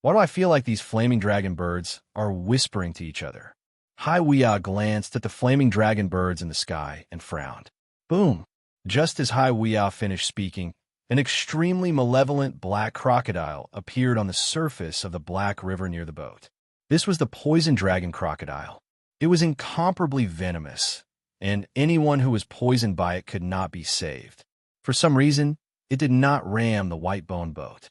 Why do I feel like these flaming dragon birds are whispering to each other? Haiwia glanced at the flaming dragon birds in the sky and frowned. Boom! Just as Haiwia finished speaking, an extremely malevolent black crocodile appeared on the surface of the black river near the boat. This was the poison dragon crocodile. It was incomparably venomous, and anyone who was poisoned by it could not be saved. For some reason, it did not ram the white bone boat.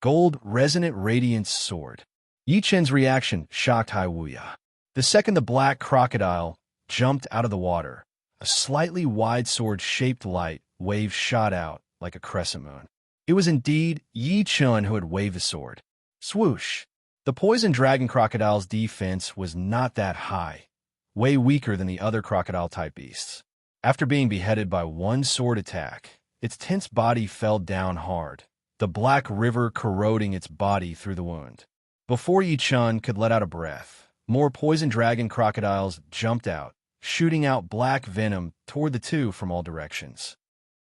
Gold resonant radiance sword. Yi Chen's reaction shocked Haiwuya. The second the black crocodile jumped out of the water, a slightly wide sword-shaped light wave shot out like a crescent moon. It was indeed Yi Chen who had waved the sword. Swoosh! The poison dragon crocodile's defense was not that high, way weaker than the other crocodile-type beasts. After being beheaded by one sword attack, its tense body fell down hard, the black river corroding its body through the wound. Before Yi Chen could let out a breath, more poison dragon crocodiles jumped out, shooting out black venom toward the two from all directions.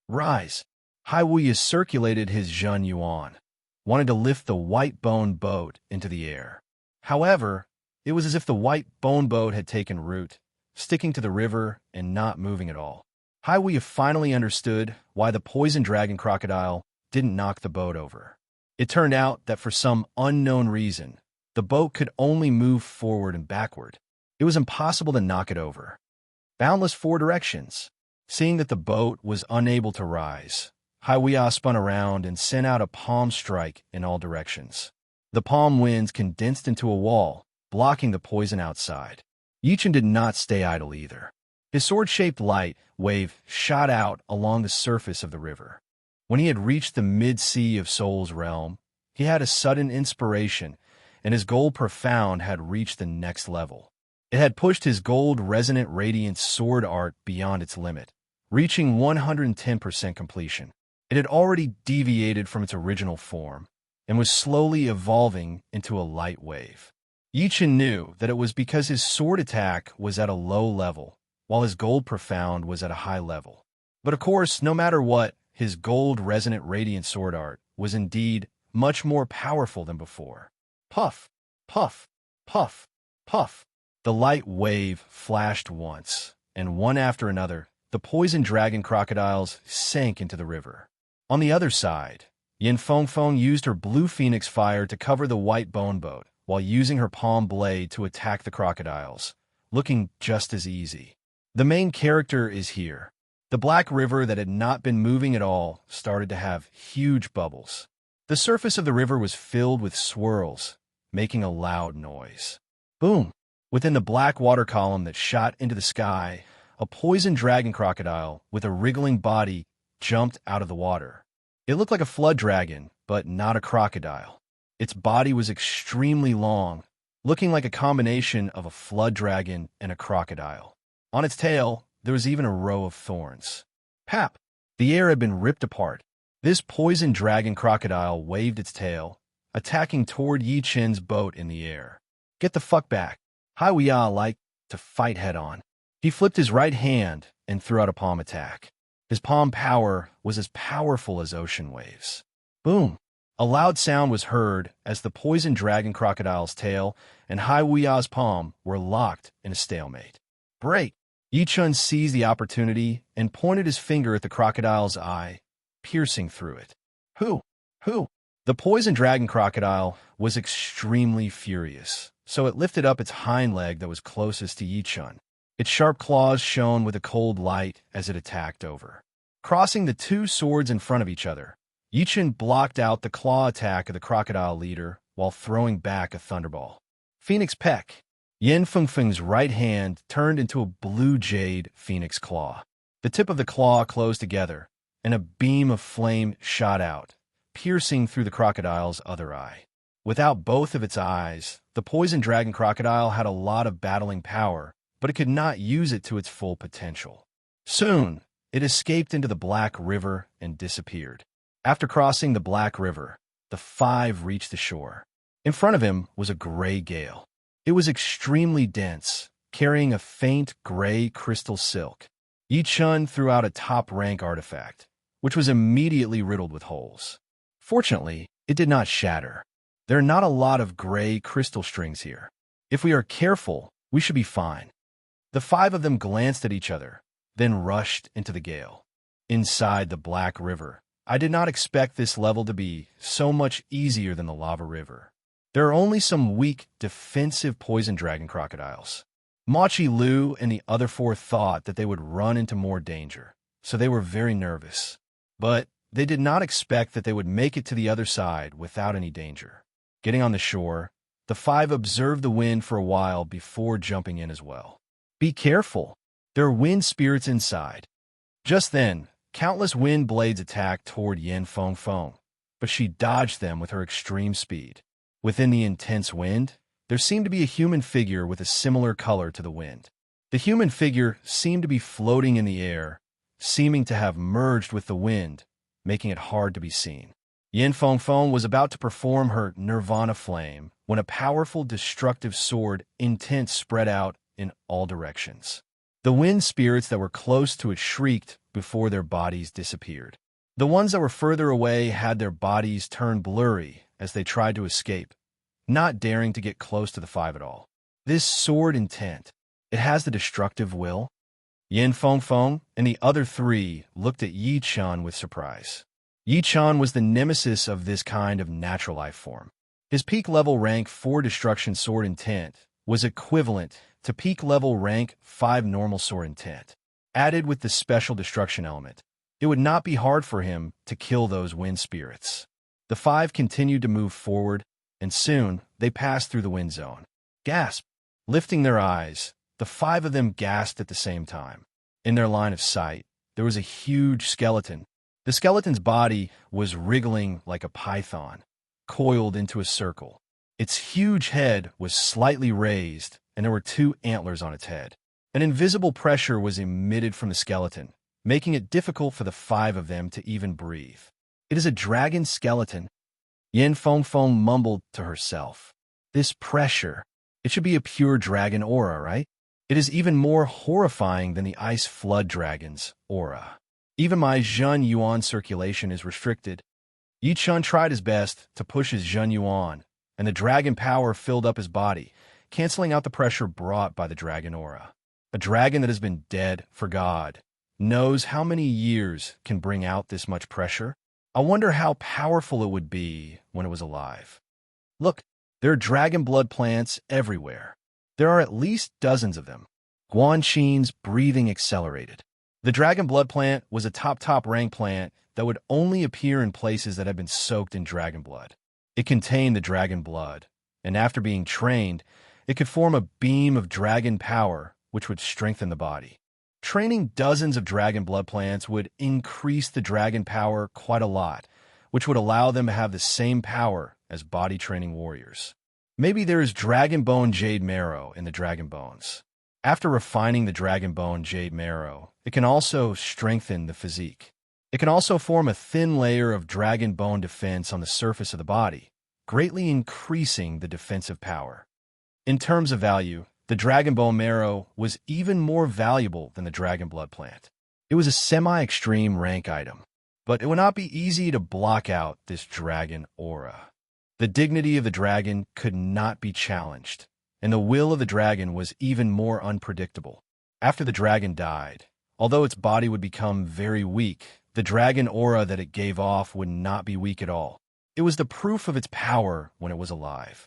Rise! Haiwuya circulated his Zhen Yuan, wanted to lift the white bone boat into the air. However, it was as if the white bone boat had taken root, sticking to the river and not moving at all. Haiwuya finally understood why the poison dragon crocodile didn't knock the boat over. It turned out that for some unknown reason, the boat could only move forward and backward. It was impossible to knock it over. Boundless four directions. Seeing that the boat was unable to rise, Haiwuya spun around and sent out a palm strike in all directions. The palm winds condensed into a wall, blocking the poison outside. Yi Chen did not stay idle either. His sword-shaped light wave shot out along the surface of the river. When he had reached the mid-sea of Soul's realm, he had a sudden inspiration, and his gold profound had reached the next level. It had pushed his gold resonant radiance sword art beyond its limit, reaching 110% completion. It had already deviated from its original form, and was slowly evolving into a light wave. Yi Chen knew that it was because his sword attack was at a low level, while his gold profound was at a high level. But of course, no matter what, his gold resonant radiant sword art was indeed much more powerful than before. Puff, puff, puff, puff. The light wave flashed once, and one after another, the poison dragon crocodiles sank into the river. On the other side, Yin Fengfeng used her blue phoenix fire to cover the white bone boat, while using her palm blade to attack the crocodiles, looking just as easy. The main character is here. The black river that had not been moving at all started to have huge bubbles. The surface of the river was filled with swirls, making a loud noise. Boom! Within the black water column that shot into the sky, a poison dragon crocodile with a wriggling body jumped out of the water. It looked like a flood dragon, but not a crocodile. Its body was extremely long, looking like a combination of a flood dragon and a crocodile. On its tail, there was even a row of thorns. Pap! The air had been ripped apart. This poison dragon crocodile waved its tail, attacking toward Yi Chen's boat in the air. Get the fuck back. Haiwuya liked to fight head-on. He flipped his right hand and threw out a palm attack. His palm power was as powerful as ocean waves. Boom! A loud sound was heard as the poison dragon crocodile's tail and Haiwuya's palm were locked in a stalemate. Break! Yi Chen seized the opportunity and pointed his finger at the crocodile's eye, piercing through it. Who? The poison dragon crocodile was extremely furious, so it lifted up its hind leg that was closest to Yi Chen. Its sharp claws shone with a cold light as it attacked over. Crossing the two swords in front of each other, Yi Chen blocked out the claw attack of the crocodile leader while throwing back a thunderball. Phoenix Peck. Yin Fengfeng's right hand turned into a blue jade phoenix claw. The tip of the claw closed together, and a beam of flame shot out, piercing through the crocodile's other eye. Without both of its eyes, the poison dragon crocodile had a lot of battling power, but it could not use it to its full potential. Soon, it escaped into the Black River and disappeared. After crossing the Black River, the five reached the shore. In front of him was a gray gale. It was extremely dense, carrying a faint gray crystal silk. Yi Chun threw out a top-rank artifact, which was immediately riddled with holes. Fortunately, it did not shatter. There are not a lot of gray crystal strings here. If we are careful, we should be fine. The 5 of them glanced at each other, then rushed into the gale. Inside the Black River, I did not expect this level to be so much easier than the Lava River. There are only some weak, defensive poison dragon crocodiles. Machi Lu and the other 4 thought that they would run into more danger, so they were very nervous. But they did not expect that they would make it to the other side without any danger. Getting on the shore, the 5 observed the wind for a while before jumping in as well. Be careful! There are wind spirits inside. Just then, countless wind blades attacked toward Yen Feng Feng, but she dodged them with her extreme speed. Within the intense wind, there seemed to be a human figure with a similar color to the wind. The human figure seemed to be floating in the air, seeming to have merged with the wind, making it hard to be seen. Yen Feng Feng was about to perform her Nirvana flame when a powerful destructive sword intent spread out in all directions. The wind spirits that were close to it shrieked before their bodies disappeared. The ones that were further away had their bodies turn blurry as they tried to escape, not daring to get close to the 5 at all. This sword intent, it has the destructive will? Yen Feng Feng and the other 3 looked at Yi Chun with surprise. Yi Chun was the nemesis of this kind of natural life form. His peak level rank 4 destruction sword intent was equivalent to peak level rank 5 normal sword intent. Added with the special destruction element, it would not be hard for him to kill those wind spirits. The 5 continued to move forward, and soon they passed through the wind zone. Gasp! Lifting their eyes, the 5 of them gasped at the same time. In their line of sight, there was a huge skeleton. The skeleton's body was wriggling like a python, coiled into a circle. Its huge head was slightly raised, and there were 2 antlers on its head. An invisible pressure was emitted from the skeleton, making it difficult for the 5 of them to even breathe. It is a dragon skeleton. Yen Feng Feng mumbled to herself. This pressure, it should be a pure dragon aura, right? It is even more horrifying than the ice flood dragon's aura. Even my Zhen Yuan circulation is restricted. Yi Chun tried his best to push his Zhen Yuan, and the dragon power filled up his body, canceling out the pressure brought by the dragon aura. A dragon that has been dead for God knows how many years can bring out this much pressure. I wonder how powerful it would be when it was alive. Look, there are dragon blood plants everywhere. There are at least dozens of them. Guan Qin's breathing accelerated. The dragon blood plant was a top rank plant that would only appear in places that had been soaked in dragon blood. It contained the dragon blood, and after being trained, it could form a beam of dragon power which would strengthen the body. Training dozens of dragon blood plants would increase the dragon power quite a lot, which would allow them to have the same power as body training warriors. Maybe there is dragon bone jade marrow in the dragon bones. After refining the dragon bone jade marrow, it can also strengthen the physique. It can also form a thin layer of dragon bone defense on the surface of the body, greatly increasing the defensive power. In terms of value, the dragon bone marrow was even more valuable than the dragon blood plant. It was a semi-extreme rank item, but it would not be easy to block out this dragon aura. The dignity of the dragon could not be challenged, and the will of the dragon was even more unpredictable. After the dragon died, although its body would become very weak, the dragon aura that it gave off would not be weak at all. It was the proof of its power when it was alive.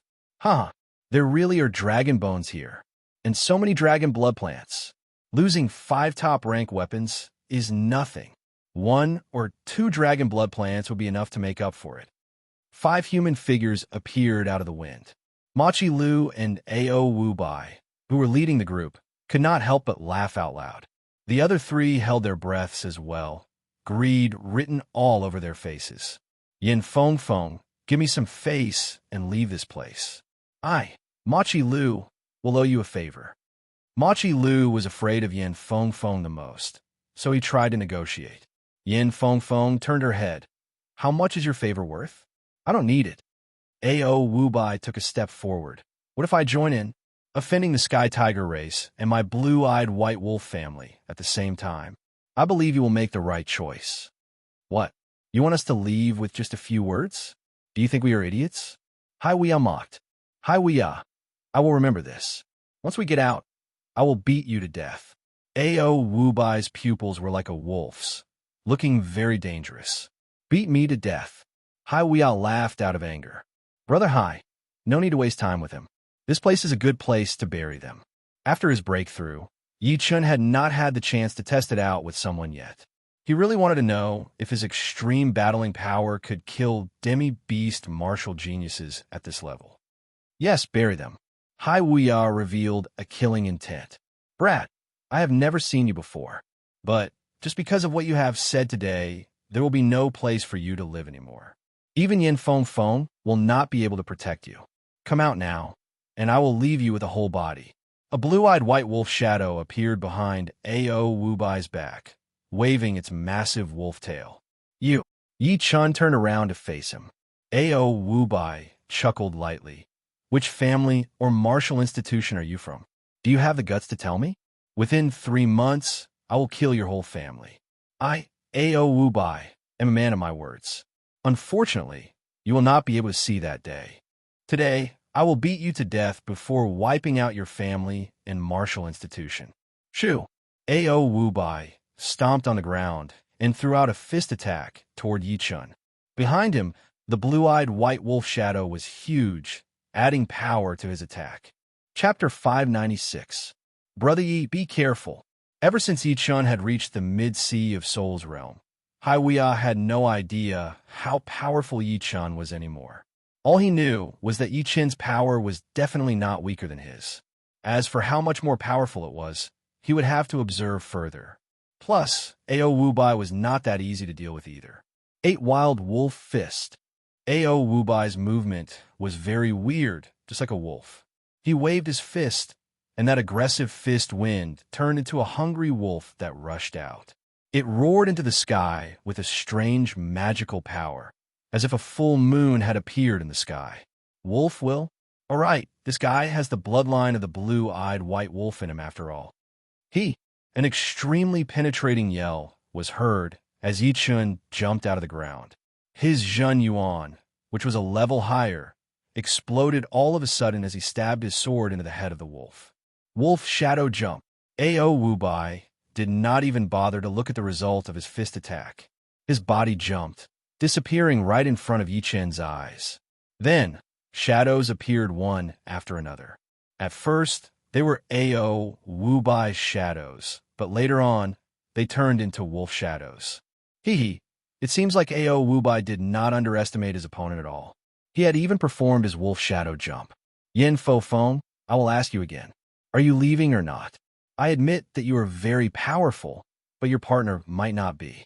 There really are dragon bones here, and so many dragon blood plants. Losing 5 top-rank weapons is nothing. 1 or 2 dragon blood plants would be enough to make up for it. 5 human figures appeared out of the wind. Machi Lu and Ao Wu Bai, who were leading the group, could not help but laugh out loud. The other 3 held their breaths as well, greed written all over their faces. Yen Feng Feng, give me some face and leave this place. Machi Lu, will owe you a favor. Machi Lu was afraid of Yen Feng Feng the most, so he tried to negotiate. Yen Feng Feng turned her head. How much is your favor worth? I don't need it. Ao Wu Bai took a step forward. What if I join in? offending the Sky Tiger race and my blue-eyed white wolf family at the same time. I believe you will make the right choice. What? You want us to leave with just a few words? Do you think we are idiots? Hai Weia mocked. Hai Weia. I will remember this. Once we get out, I will beat you to death. Ao Wubai's pupils were like a wolf's, looking very dangerous. Beat me to death. Hai Weia laughed out of anger. Brother Hai, no need to waste time with him. This place is a good place to bury them. After his breakthrough, Yi Chun had not had the chance to test it out with someone yet. He really wanted to know if his extreme battling power could kill demi-beast martial geniuses at this level. Yes, bury them. Hai Weia revealed a killing intent. Brat, I have never seen you before, but just because of what you have said today, there will be no place for you to live anymore. Even Yin Feng Feng will not be able to protect you. Come out now, and I will leave you with a whole body. A blue-eyed white wolf shadow appeared behind Ao Wubai's back, waving its massive wolf tail. You. Yi Chun turned around to face him. Ao Wubai chuckled lightly. Which family or martial institution are you from? Do you have the guts to tell me? Within 3 months, I will kill your whole family. I, Ao Wubai, am a man of my words. Unfortunately, you will not be able to see that day. Today, I will beat you to death before wiping out your family and martial institution. Shoo! Ao Wubai stomped on the ground and threw out a fist attack toward Yi Chun. Behind him, the blue-eyed white wolf shadow was huge, adding power to his attack. Chapter 596. Brother Yi, be careful. Ever since Yi Chun had reached the mid-sea of Soul's realm, Hai Weia had no idea how powerful Yi Chun was anymore. All he knew was that Yi Chun's power was definitely not weaker than his. As for how much more powerful it was, he would have to observe further. Plus, Ao Wubai was not that easy to deal with either. 8 Wild Wolf Fist. Ao Wubai's movement was very weird, just like a wolf. He waved his fist, and that aggressive fist wind turned into a hungry wolf that rushed out. It roared into the sky with a strange magical power, as if a full moon had appeared in the sky. Wolf will? All right, this guy has the bloodline of the blue-eyed white wolf in him after all. An extremely penetrating yell was heard as Yi Chun jumped out of the ground. His Zhen Yuan, which was a level higher, exploded all of a sudden as he stabbed his sword into the head of the wolf. Wolf Shadow Jump. Ao Wubai did not even bother to look at the result of his fist attack. His body jumped, disappearing right in front of Yi Chun's eyes. Then, shadows appeared one after another. At first, they were Ao Wubai's shadows, but later on, they turned into wolf shadows. It seems like Ao Wubai did not underestimate his opponent at all. He had even performed his wolf shadow jump. Yin Fo Feng, I will ask you again. Are you leaving or not? I admit that you are very powerful, but your partner might not be.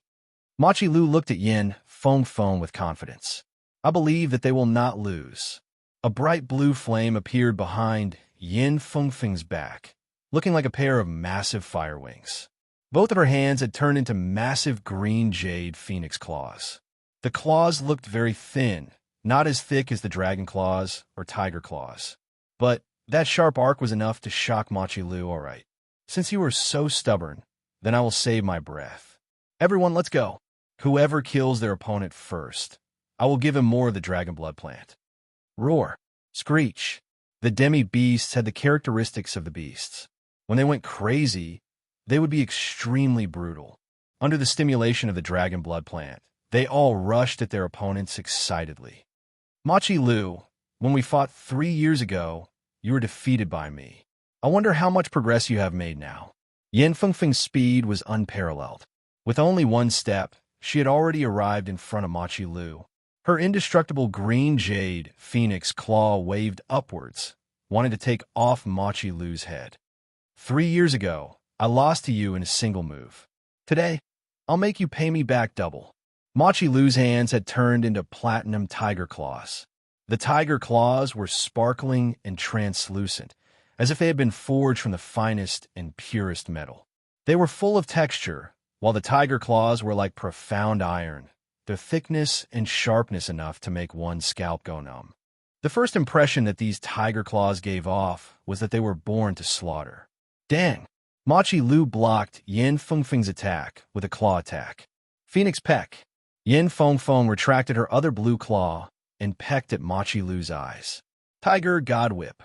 Machi Lu looked at Yin Feng Feng with confidence. I believe that they will not lose. A bright blue flame appeared behind Yin Feng Feng's back, looking like a pair of massive fire wings. Both of her hands had turned into massive green jade phoenix claws. The claws looked very thin, not as thick as the dragon claws or tiger claws. But that sharp arc was enough to shock Machi Lu, all right. Since you are so stubborn, then I will save my breath. Everyone, let's go. Whoever kills their opponent first, I will give him more of the dragon blood plant. Roar. Screech. The demi-beasts had the characteristics of the beasts. When they went crazy, they would be extremely brutal. Under the stimulation of the dragon blood plant, they all rushed at their opponents excitedly. Machi Lu, when we fought 3 years ago, you were defeated by me. I wonder how much progress you have made now. Yin Fengfeng's speed was unparalleled. With only one step, she had already arrived in front of Machi Lu. Her indestructible green jade phoenix claw waved upwards, wanting to take off Machi Lu's head. 3 years ago, I lost to you in a single move. Today, I'll make you pay me back double. Machi Lu's hands had turned into platinum tiger claws. The tiger claws were sparkling and translucent, as if they had been forged from the finest and purest metal. They were full of texture, while the tiger claws were like profound iron, their thickness and sharpness enough to make one's scalp go numb. The first impression that these tiger claws gave off was that they were born to slaughter. Dang! Machi Lu blocked Yin Fengfeng's attack with a claw attack. Phoenix Peck. Yin Fengfeng retracted her other blue claw and pecked at Machi Lu's eyes. Tiger God Whip.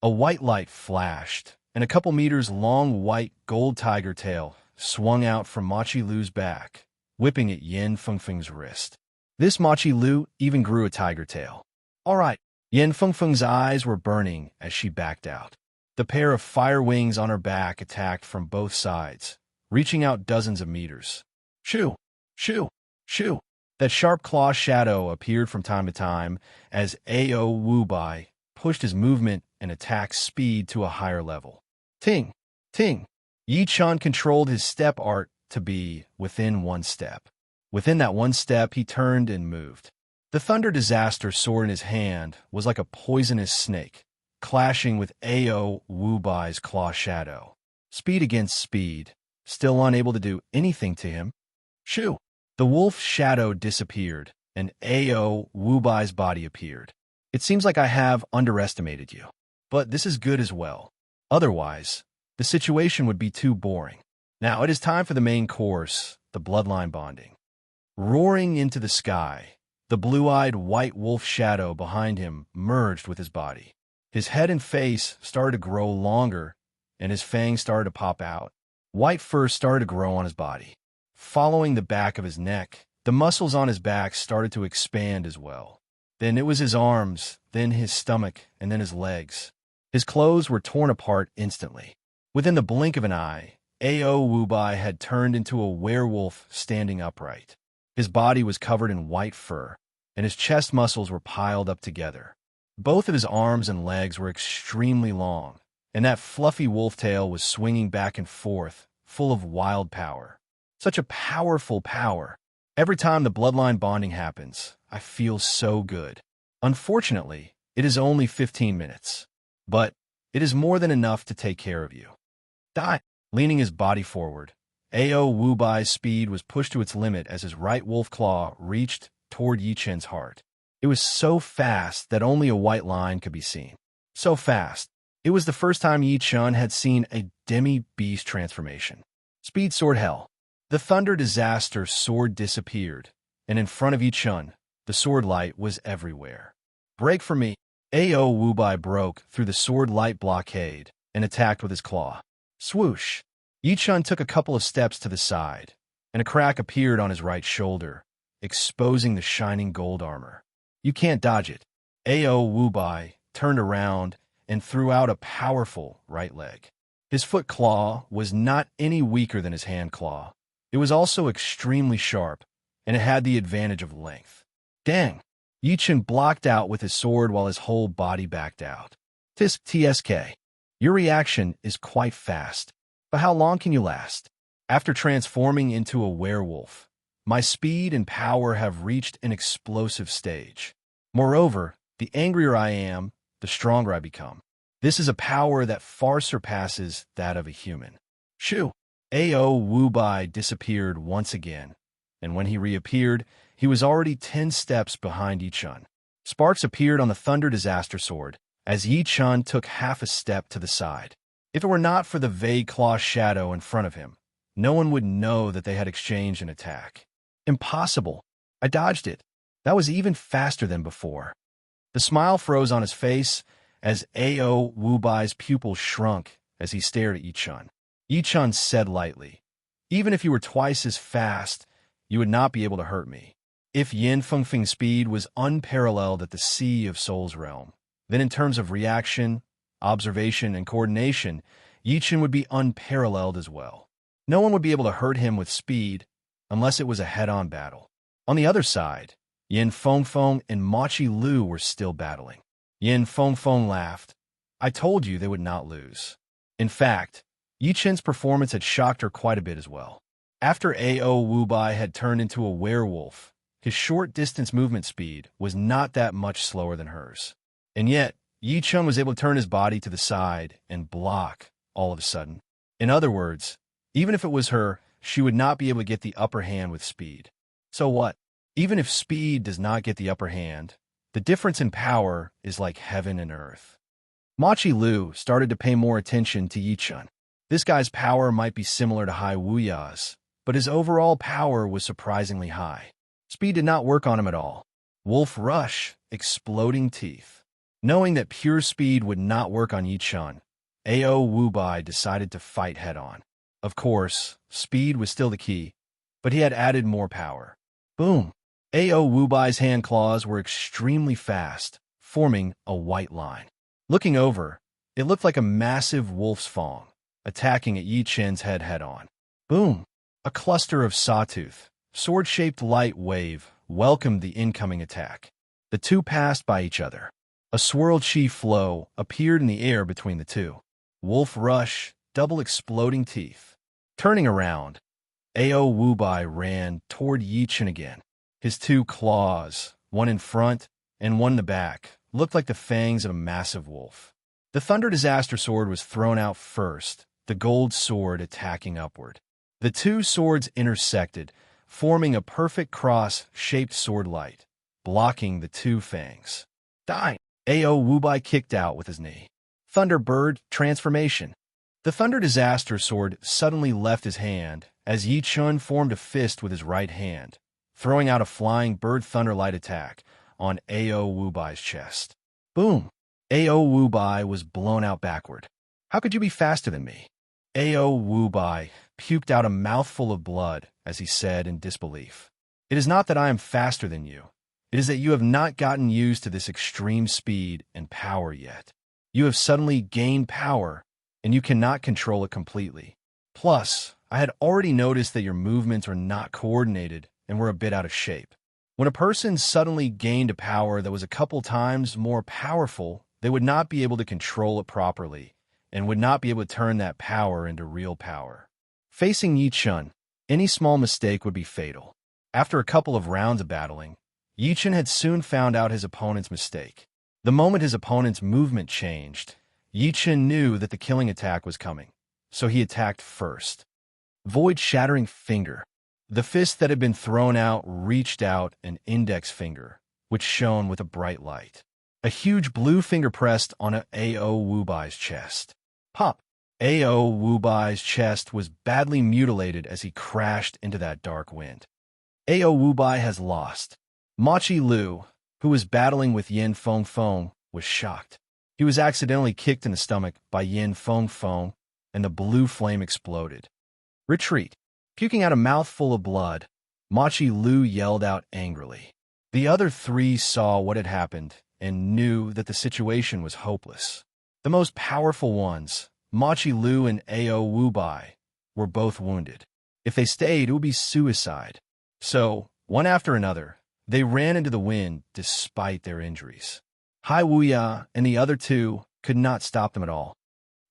A white light flashed, and a couple meters long white gold tiger tail swung out from Machi Lu's back, whipping at Yin Fengfeng's wrist. This Machi Lu even grew a tiger tail. All right. Yin Fengfeng's eyes were burning as she backed out. The pair of fire wings on her back attacked from both sides, reaching out dozens of meters. Shoo! Shoo! Shoo! That sharp claw shadow appeared from time to time as Ao Wu Bai pushed his movement and attack speed to a higher level. Ting! Ting! Yi Chun controlled his step art to be within one step. Within that one step, he turned and moved. The Thunder Disaster sword in his hand was like a poisonous snake, clashing with Ao Wu Bai's claw shadow. Speed against speed, still unable to do anything to him. Shoo! The wolf shadow disappeared, and Ao Wu Bai's body appeared. It seems like I have underestimated you, but this is good as well. Otherwise, the situation would be too boring. Now it is time for the main course, the bloodline bonding. Roaring into the sky, the blue-eyed white wolf shadow behind him merged with his body. His head and face started to grow longer, and his fangs started to pop out. White fur started to grow on his body. Following the back of his neck, the muscles on his back started to expand as well. Then it was his arms, then his stomach, and then his legs. His clothes were torn apart instantly. Within the blink of an eye, Ao Wu Bai had turned into a werewolf standing upright. His body was covered in white fur, and his chest muscles were piled up together. Both of his arms and legs were extremely long, and that fluffy wolf tail was swinging back and forth, full of wild power. Such a powerful power. Every time the bloodline bonding happens, I feel so good. Unfortunately, it is only 15 minutes, but it is more than enough to take care of you. Die! Leaning his body forward, Ao Wu Bai's speed was pushed to its limit as his right wolf claw reached toward Yi Chen's heart. It was so fast that only a white line could be seen. So fast. It was the first time Yi Chen had seen a demi-beast transformation. Speed Sword Hell. The Thunder Disaster sword disappeared, and in front of Yi Chen, the sword light was everywhere. Break for me. Ao Wu Bai broke through the sword light blockade and attacked with his claw. Swoosh! Yi Chen took a couple of steps to the side, and a crack appeared on his right shoulder, exposing the shining gold armor. You can't dodge it. Ao Wu Bai turned around and threw out a powerful right leg. His foot claw was not any weaker than his hand claw. It was also extremely sharp, and it had the advantage of length. Dang! Yi Chen blocked out with his sword while his whole body backed out. TSK. Your reaction is quite fast. But how long can you last? After transforming into a werewolf, my speed and power have reached an explosive stage. Moreover, the angrier I am, the stronger I become. This is a power that far surpasses that of a human. Shoo! Ao Wu Bai disappeared once again, and when he reappeared, he was already 10 steps behind Yi Chen. Sparks appeared on the Thunder Disaster sword as Yi Chen took half a step to the side. If it were not for the vague claw shadow in front of him, no one would know that they had exchanged an attack. Impossible. I dodged it. That was even faster than before. The smile froze on his face as Ao Wu Bai's pupils shrunk as he stared at Yi Chen. Yi Chen said lightly, "Even if you were twice as fast, you would not be able to hurt me." If Yin Fengfeng's speed was unparalleled at the Sea of Souls realm, then in terms of reaction, observation, and coordination, Yi Chen would be unparalleled as well. No one would be able to hurt him with speed unless it was a head-on battle. On the other side, Yin Fengfeng and Machi Lu were still battling. Yin Fengfeng laughed. I told you they would not lose. In fact, Yi Chen's performance had shocked her quite a bit as well. After Ao Wu Bai had turned into a werewolf, his short-distance movement speed was not that much slower than hers. And yet, Yi Chen was able to turn his body to the side and block all of a sudden. In other words, even if it was her, she would not be able to get the upper hand with speed. So what? Even if speed does not get the upper hand, The difference in power is like heaven and earth. Machi Lu started to pay more attention to Yichun. This guy's power might be similar to Hai Wuya's, but his overall power was surprisingly high. Speed did not work on him at all. Wolf Rush, exploding teeth. Knowing that pure speed would not work on Yichun, Ao Wubai decided to fight head-on. Of course, speed was still the key, but he had added more power. Boom! Ao Wubai's hand claws were extremely fast, forming a white line. Looking over, it looked like a massive wolf's fang, attacking at Yi Chen's head-on. Boom! A cluster of sawtooth, sword-shaped light wave welcomed the incoming attack. The two passed by each other. A swirl chi flow appeared in the air between the two. Wolf Rush, double exploding teeth. Turning around, Ao Wubai ran toward Yi Chen again. His two claws, one in front and one in the back, looked like the fangs of a massive wolf. The Thunder Disaster Sword was thrown out first, the gold sword attacking upward. The two swords intersected, forming a perfect cross-shaped sword light, blocking the two fangs. Die! Ao Wubai kicked out with his knee. Thunderbird transformation. The Thunder Disaster Sword suddenly left his hand as Yi Chun formed a fist with his right hand, throwing out a flying bird thunderlight attack on Ao Wubai's chest. Boom! Ao Wubai was blown out backward. How could you be faster than me? Ao Wubai puked out a mouthful of blood as he said in disbelief. It is not that I am faster than you. It is that you have not gotten used to this extreme speed and power yet. You have suddenly gained power, and you cannot control it completely. Plus, I had already noticed that your movements were not coordinated and were a bit out of shape. When a person suddenly gained a power that was a couple times more powerful, they would not be able to control it properly and would not be able to turn that power into real power. Facing Yi Chun, any small mistake would be fatal. After a couple of rounds of battling, Yi Chun had soon found out his opponent's mistake. The moment his opponent's movement changed, Yi Chun knew that the killing attack was coming, so he attacked first. Void-shattering finger. The fist that had been thrown out reached out an index finger, which shone with a bright light. A huge blue finger pressed on Ao Wubai's chest. Pop! Ao Wubai's chest was badly mutilated as he crashed into that dark wind. Ao Wubai has lost. Machi Lu, who was battling with Yin Feng Feng, was shocked. He was accidentally kicked in the stomach by Yin Feng Feng, and the blue flame exploded. Retreat. Puking out a mouthful of blood, Machi Lu yelled out angrily. The other three saw what had happened and knew that the situation was hopeless. The most powerful ones, Machi Lu and Ao Wubai, were both wounded. If they stayed, it would be suicide. So, one after another, they ran into the wind despite their injuries. Hai Wuya and the other two could not stop them at all.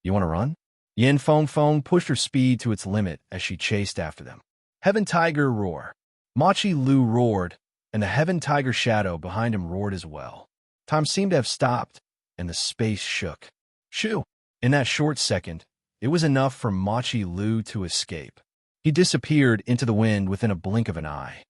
You want to run? Yin Feng Feng pushed her speed to its limit as she chased after them. Heaven Tiger roar. Machi Lu roared, and the Heaven Tiger shadow behind him roared as well. Time seemed to have stopped, and the space shook. Shoo! In that short second, it was enough for Machi Lu to escape. He disappeared into the wind within a blink of an eye.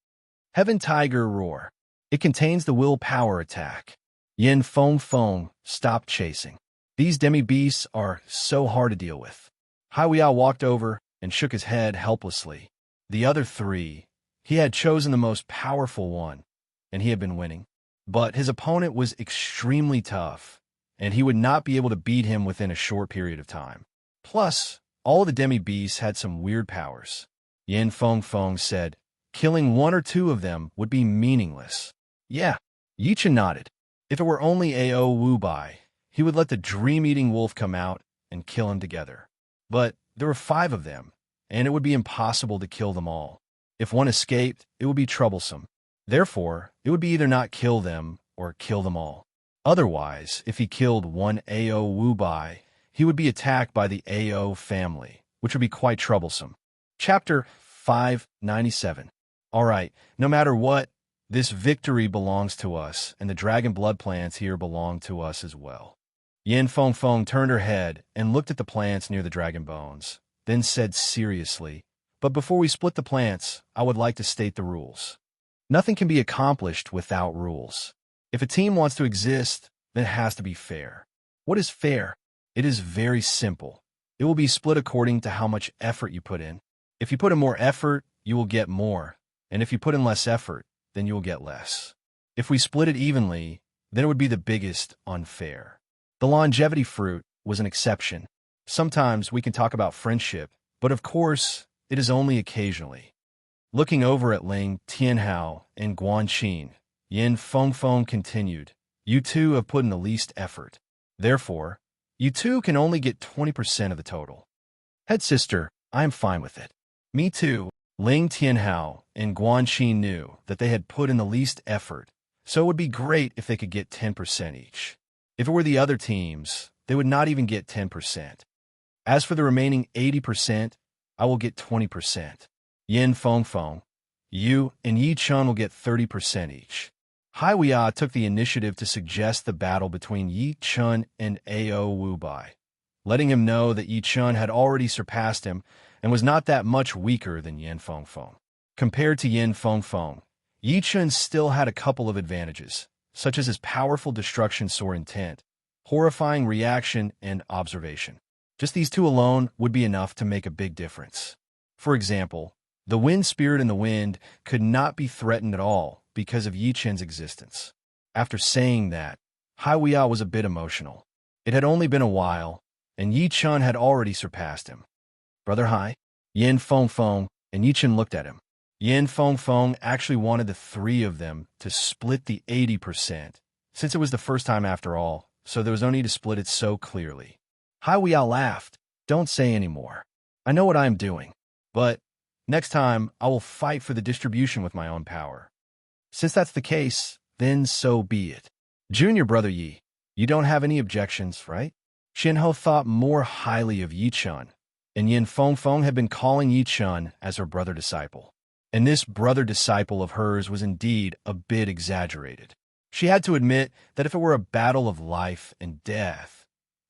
Heaven Tiger roar. It contains the willpower attack. Yin Feng Feng stopped chasing. These demi-beasts are so hard to deal with. Hai Wuya walked over and shook his head helplessly. The other three, he had chosen the most powerful one, and he had been winning. But his opponent was extremely tough, and he would not be able to beat him within a short period of time. Plus, all the demi-beasts had some weird powers. Yin Feng Feng said, killing one or two of them would be meaningless. Yeah, Yi Chen nodded. If it were only Ao Wubai, he would let the dream-eating wolf come out and kill him together. But there were 5 of them, and it would be impossible to kill them all. If one escaped, it would be troublesome. Therefore, it would be either not kill them or kill them all. Otherwise, if he killed one Ao Wubai, he would be attacked by the Ao family, which would be quite troublesome. Chapter 597. All right, no matter what, this victory belongs to us, and the dragon blood plants here belong to us as well. Yin Feng Feng turned her head and looked at the plants near the dragon bones, then said seriously, but before we split the plants, I would like to state the rules. Nothing can be accomplished without rules. If a team wants to exist, then it has to be fair. What is fair? It is very simple. It will be split according to how much effort you put in. If you put in more effort, you will get more. And if you put in less effort, then you will get less. If we split it evenly, then it would be the biggest unfair. The longevity fruit was an exception. Sometimes we can talk about friendship, but of course, it is only occasionally. Looking over at Ling Tianhao and Guanqin, Yin Fengfeng continued, "You two have put in the least effort. Therefore, you two can only get 20% of the total." "Head sister, I am fine with it." "Me too." Ling Tianhao and Guanqin knew that they had put in the least effort, so it would be great if they could get 10% each. If it were the other teams, they would not even get 10%. As for the remaining 80%, I will get 20%. Yin Fengfeng, you and Yi Chun will get 30% each. Hai Weia took the initiative to suggest the battle between Yi Chun and Ao Wubai, letting him know that Yi Chun had already surpassed him and was not that much weaker than Yin Fengfeng. Compared to Yin Fengfeng, Yi Chun still had a couple of advantages, such as his powerful destruction sword intent, horrifying reaction, and observation. Just these two alone would be enough to make a big difference. For example, the wind spirit in the wind could not be threatened at all because of Yi Chun's existence. After saying that, Hai Weia was a bit emotional. It had only been a while, and Yi Chun had already surpassed him. "Brother Hai?" Yin Fengfeng and Yi Chun looked at him. Yin Fengfeng actually wanted the three of them to split the 80%, since it was the first time after all, so there was no need to split it so clearly. Hai Weia laughed. "Don't say any more. I know what I am doing, but next time I will fight for the distribution with my own power. Since that's the case, then so be it." "Junior brother Yi, you don't have any objections, right?" Shinho thought more highly of Yi Chun, and Yin Fengfeng had been calling Yi Chun as her brother disciple. And this brother disciple of hers was indeed a bit exaggerated. She had to admit that if it were a battle of life and death,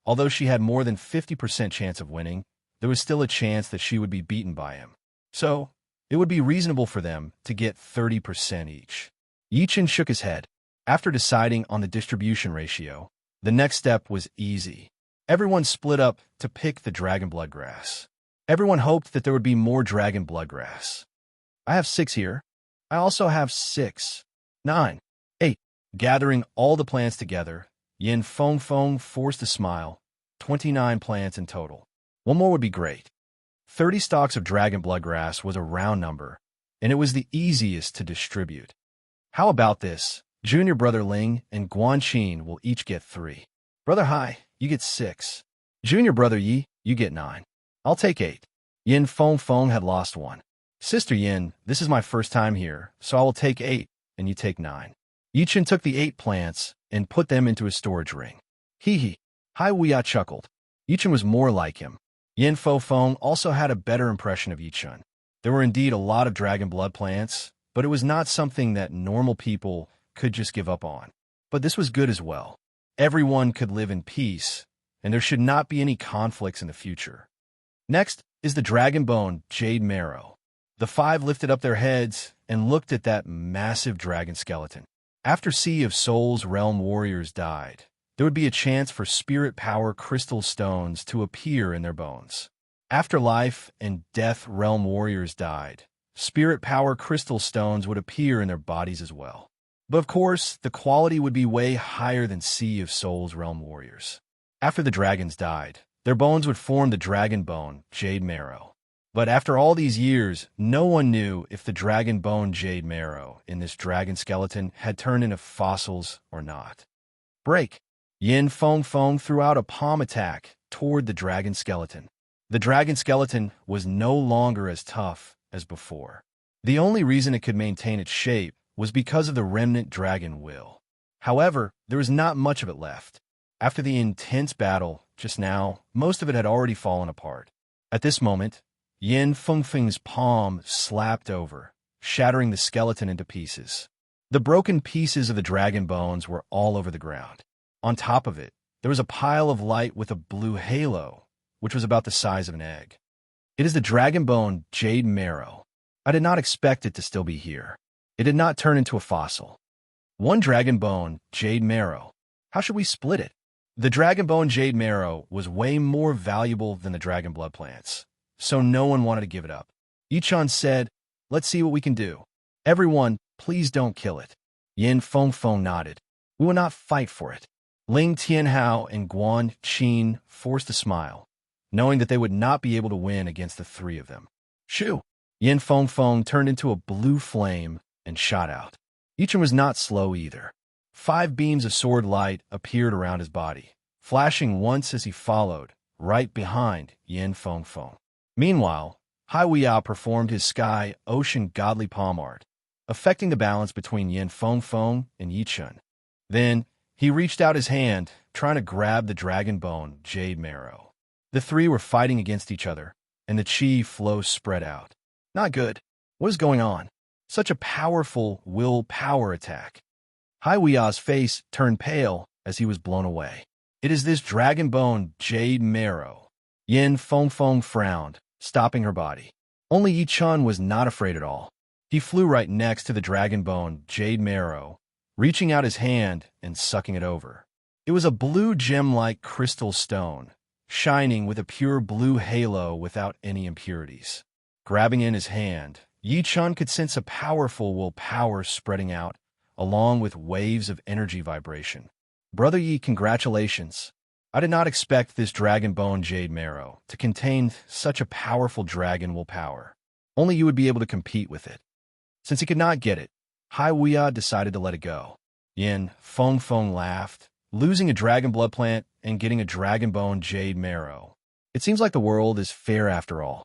although she had more than 50% chance of winning, there was still a chance that she would be beaten by him. So, it would be reasonable for them to get 30% each. Yi Chun shook his head. After deciding on the distribution ratio, the next step was easy. Everyone split up to pick the dragon blood grass. Everyone hoped that there would be more dragon blood grass. "I have 6 here. I also have 6, 9, 8. Gathering all the plants together, Yin Fengfeng forced a smile. 29 plants in total. One more would be great. 30 stalks of dragon blood grass was a round number, and it was the easiest to distribute. "How about this? Junior brother Ling and Guanqin will each get 3. Brother Hai, you get 6. Junior brother Yi, you get 9. I'll take 8. Yin Fengfeng had lost 1. "Sister Yin, this is my first time here, so I will take 8, and you take 9. Yi Chun took the 8 plants and put them into his storage ring. "Hee hee." Hai Weia chuckled. Yi Chun was more like him. Yin Fengfeng also had a better impression of Yi Chun. There were indeed a lot of dragon blood plants, but it was not something that normal people could just give up on. But this was good as well. Everyone could live in peace, and there should not be any conflicts in the future. Next is the dragon bone jade marrow. The 5 lifted up their heads and looked at that massive dragon skeleton. After Sea of Souls realm warriors died, there would be a chance for spirit power crystal stones to appear in their bones. After life and death realm warriors died, spirit power crystal stones would appear in their bodies as well. But of course, the quality would be way higher than Sea of Souls realm warriors. After the dragons died, their bones would form the dragon bone jade marrow. But after all these years, no one knew if the dragon bone jade marrow in this dragon skeleton had turned into fossils or not. "Break!" Yin Fengfeng threw out a palm attack toward the dragon skeleton. The dragon skeleton was no longer as tough as before. The only reason it could maintain its shape was because of the remnant dragon will. However, there was not much of it left. After the intense battle just now, most of it had already fallen apart. At this moment, Yin Fengfeng's palm slapped over, shattering the skeleton into pieces. The broken pieces of the dragon bones were all over the ground. On top of it, there was a pile of light with a blue halo, which was about the size of an egg. "It is the dragon bone jade marrow. I did not expect it to still be here. It did not turn into a fossil." One dragon bone, jade marrow. How should we split it? The dragon bone jade marrow was way more valuable than the dragon blood plants, so no one wanted to give it up. Yichun said, let's see what we can do. Everyone, please don't kill it. Yin Fengfeng nodded. We will not fight for it. Ling Tianhao and Guan Qin forced a smile, knowing that they would not be able to win against the three of them. Shoo! Yin Fengfeng turned into a blue flame and shot out. Yichun was not slow either. 5 beams of sword light appeared around his body, flashing once as he followed, right behind Yin Fengfeng. Meanwhile, Hai Weiyao performed his sky ocean godly palm art, affecting the balance between Yin Fengfeng and Yichun. Then, he reached out his hand, trying to grab the dragon bone jade marrow. The three were fighting against each other, and the chi flow spread out. Not good. What is going on? Such a powerful will-power attack. Hai Weiyao's face turned pale as he was blown away. It is this dragon bone jade marrow. Yin Fengfeng frowned, stopping her body. Only Yichun was not afraid at all. He flew right next to the dragon bone jade marrow, reaching out his hand and sucking it over. It was a blue gem-like crystal stone, shining with a pure blue halo without any impurities. Grabbing in his hand, Yichun could sense a powerful will-power spreading out, along with waves of energy vibration. Brother Yi, congratulations. I did not expect this dragon bone jade marrow to contain such a powerful dragon will-power. Only you would be able to compete with it. Since he could not get it, Hai Weiyao decided to let it go. Yin Fengfeng laughed, losing a dragon blood plant and getting a dragon bone jade marrow. It seems like the world is fair after all.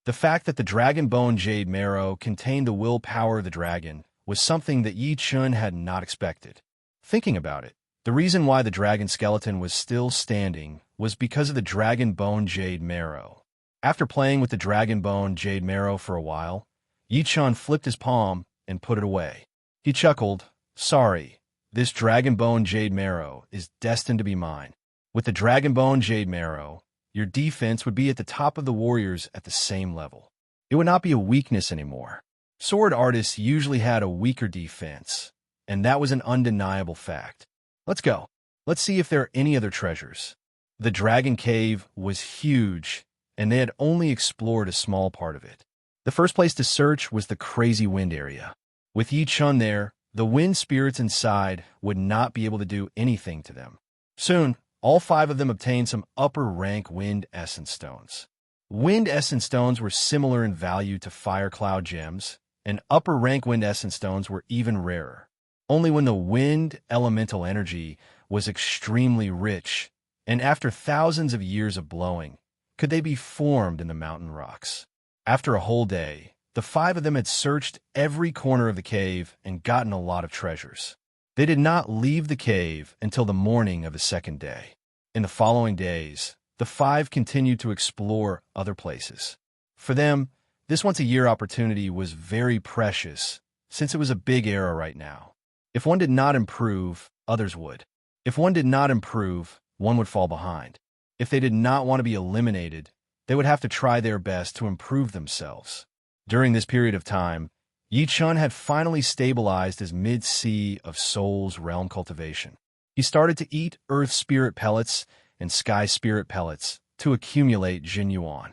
The fact that the dragon bone jade marrow contained the willpower of the dragon was something that Yichun had not expected. Thinking about it, the reason why the dragon skeleton was still standing was because of the dragon bone jade marrow. After playing with the dragon bone jade marrow for a while, Yichun flipped his palm and put it away. He chuckled, sorry, this dragon bone jade marrow is destined to be mine. With the dragon bone jade marrow, your defense would be at the top of the warriors at the same level. It would not be a weakness anymore. Sword artists usually had a weaker defense, and that was an undeniable fact. Let's go. Let's see if there are any other treasures. The dragon cave was huge, and they had only explored a small part of it. The first place to search was the crazy wind area. With Yichun there, the wind spirits inside would not be able to do anything to them. Soon, all 5 of them obtained some upper-rank wind essence stones. Wind essence stones were similar in value to fire cloud gems, and upper-rank wind essence stones were even rarer. Only when the wind elemental energy was extremely rich, and after thousands of years of blowing, could they be formed in the mountain rocks. After a whole day, the 5 of them had searched every corner of the cave and gotten a lot of treasures. They did not leave the cave until the morning of the second day. In the following days, the 5 continued to explore other places. For them, this once-a-year opportunity was very precious, since it was a big era right now. If one did not improve, others would. If one did not improve, one would fall behind. If they did not want to be eliminated, they would have to try their best to improve themselves. During this period of time, Yichun had finally stabilized his mid-sea of Soul's realm cultivation. He started to eat earth spirit pellets and sky spirit pellets to accumulate Jin Yuan.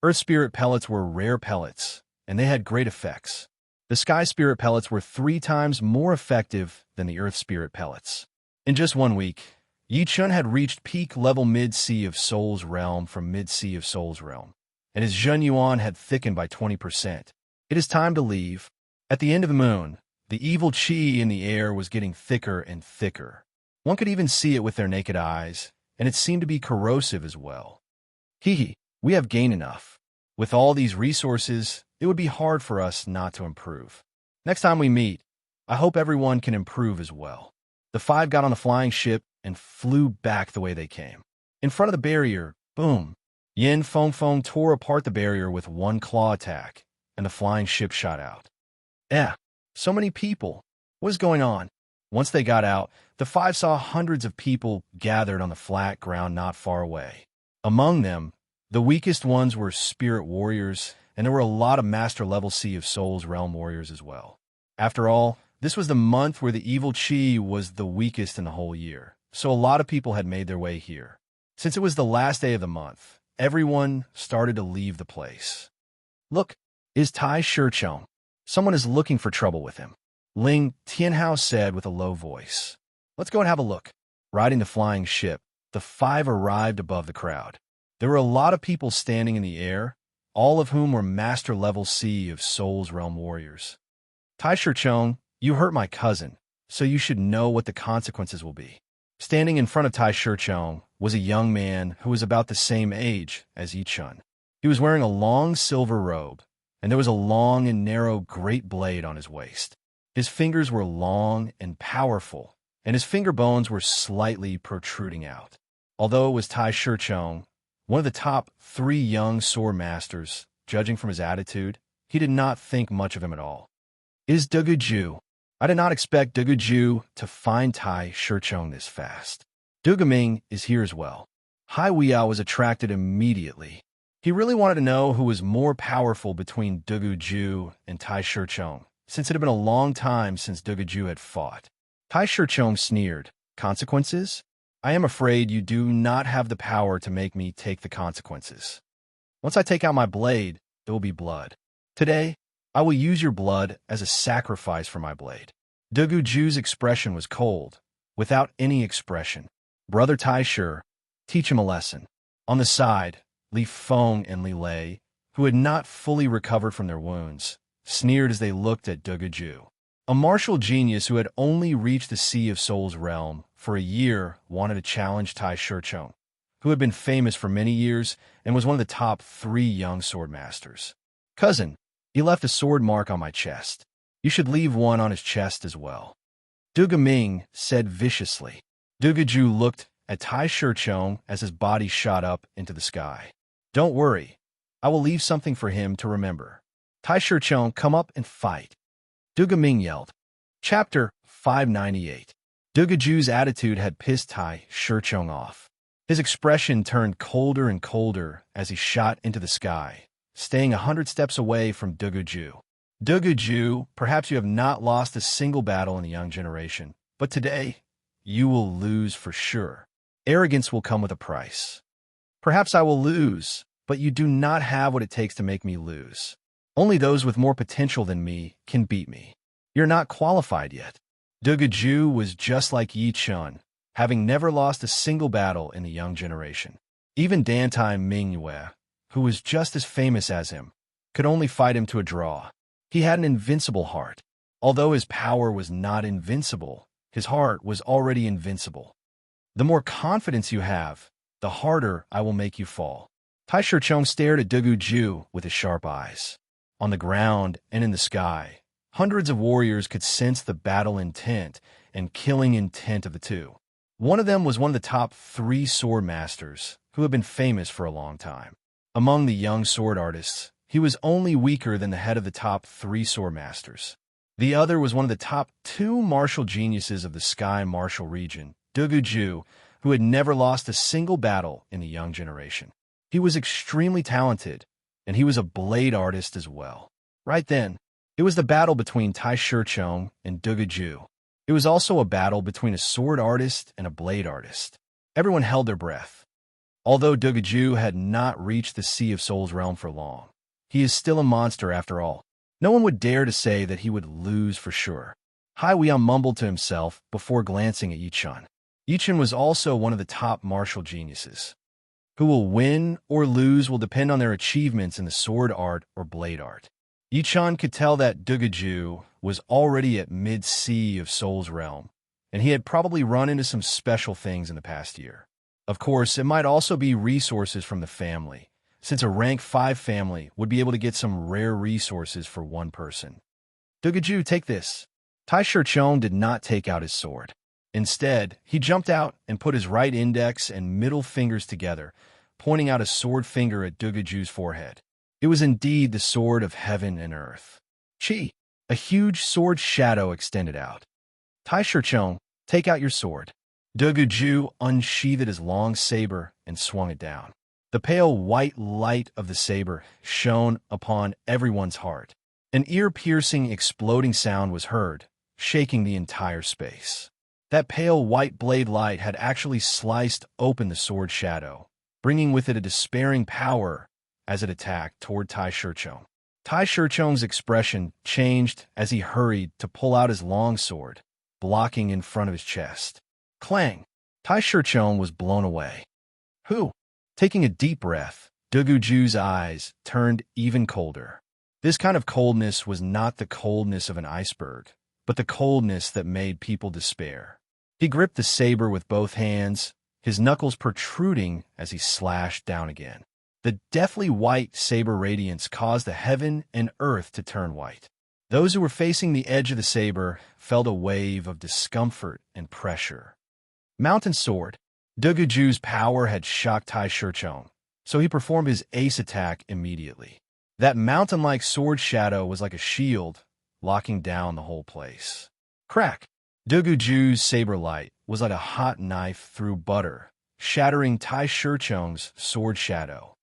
Earth spirit pellets were rare pellets, and they had great effects. The sky spirit pellets were 3 times more effective than the earth spirit pellets. In just 1 week, Yichun had reached peak level mid-sea of Soul's realm from mid-sea of Soul's realm, and his Jin Yuan had thickened by 20%. It is time to leave. At the end of the moon, the evil chi in the air was getting thicker and thicker. One could even see it with their naked eyes, and it seemed to be corrosive as well. Hee, we have gained enough. With all these resources, it would be hard for us not to improve. Next time we meet, I hope everyone can improve as well. The 5 got on the flying ship and flew back the way they came. In front of the barrier, boom, Yin Fengfeng tore apart the barrier with 1 claw attack, and the flying ship shot out. So many people. What is going on? Once they got out, the 5 saw hundreds of people gathered on the flat ground not far away. Among them, the weakest ones were spirit warriors, and there were a lot of master level Sea of Souls realm warriors as well. After all, This was the month where the evil chi was the weakest in the whole year, so a lot of people had made their way here. Since it was the last day of the month, everyone started to leave the place. Look, is Tai Shichong. Someone is looking for trouble with him, Ling Tianhao said with a low voice. Let's go and have a look. Riding the flying ship, the five arrived above the crowd. There were a lot of people standing in the air, all of whom were master-level Sea of Souls Realm warriors. Tai Shichong, you hurt my cousin, so you should know what the consequences will be. Standing in front of Tai Shichong was a young man who was about the same age as Yichun. He was wearing a long silver robe, and there was a long and narrow great blade on his waist. His fingers were long and powerful, and his finger bones were slightly protruding out. Although it was Tai Shichong, one of the top 3 young sword masters, judging from his attitude, he did not think much of him at all. Is Duguju? I did not expect Duguju to find Tai Shichong this fast. Dugaming is here as well. Hai Weiao was attracted immediately. He really wanted to know who was more powerful between Duguju and Tai Shichong, since it had been a long time since Duguju had fought. Tai Shichong sneered. Consequences? I am afraid you do not have the power to make me take the consequences. Once I take out my blade, there will be blood. Today, I will use your blood as a sacrifice for my blade. Duguju's expression was cold, without any expression. Brother Tai Shi, teach him a lesson. On the side, Li Feng and Li Lei, who had not fully recovered from their wounds, sneered as they looked at Duguju. A martial genius who had only reached the Sea of Souls realm for a year wanted to challenge Tai Shichong, who had been famous for many years and was one of the top 3 young sword masters. Cousin, he left a sword mark on my chest. You should leave one on his chest as well. Dugaming said viciously. Duguju looked at Tai Shichong as his body shot up into the sky. Don't worry, I will leave something for him to remember. Tai Shichong, come up and fight. Dugaming yelled. Chapter 598. Duguju's attitude had pissed Tai Shichong off. His expression turned colder and colder as he shot into the sky, staying 100 steps away from Duguju. Duguju, perhaps you have not lost a single battle in the young generation, but today, you will lose for sure. Arrogance will come with a price. Perhaps I will lose, but you do not have what it takes to make me lose. Only those with more potential than me can beat me. You're not qualified yet. Duguju was just like Yichun, having never lost a single battle in the young generation. Even Dantai Mingyue, who was just as famous as him, could only fight him to a draw. He had an invincible heart. Although his power was not invincible, his heart was already invincible. The more confidence you have, the harder I will make you fall. Tai Shichong stared at Duguju with his sharp eyes. On the ground and in the sky, hundreds of warriors could sense the battle intent and killing intent of the two. One of them was one of the top 3 sword masters who had been famous for a long time. Among the young sword artists, he was only weaker than the head of the top 3 sword masters. The other was one of the top 2 martial geniuses of the Sky Martial region, Duguju, who had never lost a single battle in the young generation. He was extremely talented, and he was a blade artist as well. Right then, it was the battle between Tai Shichong and Duguju. It was also a battle between a sword artist and a blade artist. Everyone held their breath. Although Duguju had not reached the Sea of Souls realm for long, he is still a monster after all. No one would dare to say that he would lose for sure. Hai Weiao mumbled to himself before glancing at Yichun. Yichun was also one of the top martial geniuses. Who will win or lose will depend on their achievements in the sword art or blade art. Yichun could tell that Duguju was already at mid-Sea of Souls realm, and he had probably run into some special things in the past year. Of course, it might also be resources from the family, since a rank 5 family would be able to get some rare resources for one person. Duguju, take this. Tai Shichong did not take out his sword. Instead, he jumped out and put his right index and middle fingers together, pointing out a sword finger at Duguju's forehead. It was indeed the sword of heaven and earth. Chi! A huge sword shadow extended out. Tai Shichong, take out your sword. Duguju unsheathed his long saber and swung it down. The pale white light of the saber shone upon everyone's heart. An ear-piercing, exploding sound was heard, shaking the entire space. That pale white blade light had actually sliced open the sword shadow, bringing with it a despairing power as it attacked toward Tai Shichong. Tai Shichong's expression changed as he hurried to pull out his long sword, blocking in front of his chest. Clang! Tai Shichong was blown away. Who? Taking a deep breath, Duguju's eyes turned even colder. This kind of coldness was not the coldness of an iceberg, but the coldness that made people despair. He gripped the saber with both hands, his knuckles protruding as he slashed down again. The deathly white saber radiance caused the heaven and earth to turn white. Those who were facing the edge of the saber felt a wave of discomfort and pressure. Mountain Sword. Duguju's power had shocked Tai Shichong, so he performed his ace attack immediately. That mountain-like sword shadow was like a shield, locking down the whole place. Crack! Duguju's saber light was like a hot knife through butter, shattering Tai Shichong's sword shadow.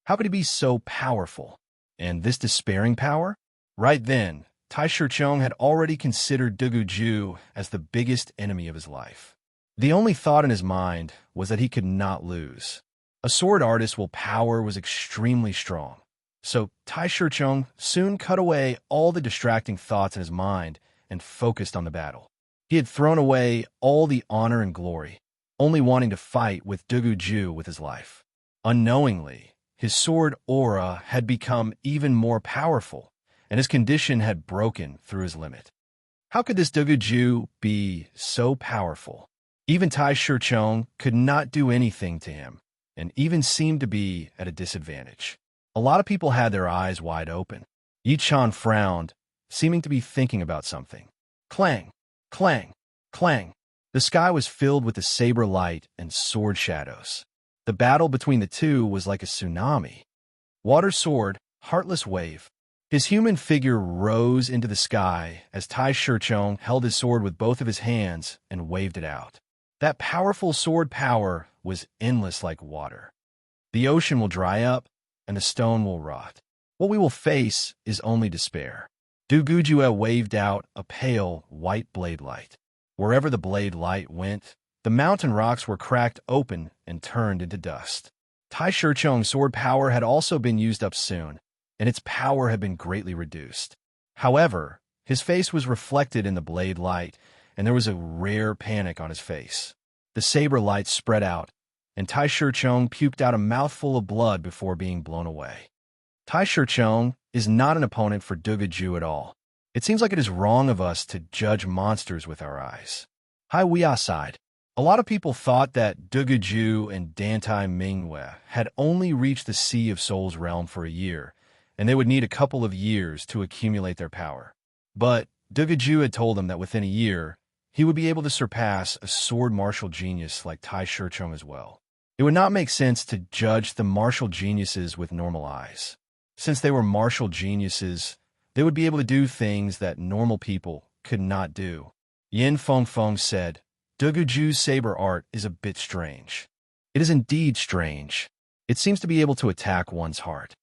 How could he be so powerful? And this despairing power? Right then, Tai Shichong had already considered Duguju as the biggest enemy of his life. The only thought in his mind was that he could not lose. A sword artist's power was extremely strong, so Tai Shichong soon cut away all the distracting thoughts in his mind and focused on the battle. He had thrown away all the honor and glory, only wanting to fight with Duguju with his life. Unknowingly, his sword aura had become even more powerful, and his condition had broken through his limit. How could this Duguju be so powerful? Even Tai Shichong could not do anything to him, and even seemed to be at a disadvantage. A lot of people had their eyes wide open. Yi Chan frowned, seeming to be thinking about something. Clang! Clang! Clang! The sky was filled with the saber light and sword shadows. The battle between the two was like a tsunami. Water Sword, Heartless Wave. His human figure rose into the sky as Tai Shichong held his sword with both of his hands and waved it out. That powerful sword power was endless like water. The ocean will dry up, and the stone will rot. What we will face is only despair. Duguju waved out a pale, white blade light. Wherever the blade light went, the mountain rocks were cracked open and turned into dust. Tai Shichong's sword power had also been used up soon, and its power had been greatly reduced. However, his face was reflected in the blade light, and there was a rare panic on his face. The saber light spread out, and Tai Shichong puked out a mouthful of blood before being blown away. Tai Shichong is not an opponent for Duguju at all. It seems like it is wrong of us to judge monsters with our eyes. Hai Weia sighed. A lot of people thought that Duguju and Dantai Mingwe had only reached the Sea of Souls realm for a year, and they would need a couple of years to accumulate their power. But Duguju had told them that within a year, he would be able to surpass a sword martial genius like Tai Shichong as well. It would not make sense to judge the martial geniuses with normal eyes. Since they were martial geniuses, they would be able to do things that normal people could not do. Yin Fengfeng said, Duguju's saber art is a bit strange. It is indeed strange. It seems to be able to attack one's heart.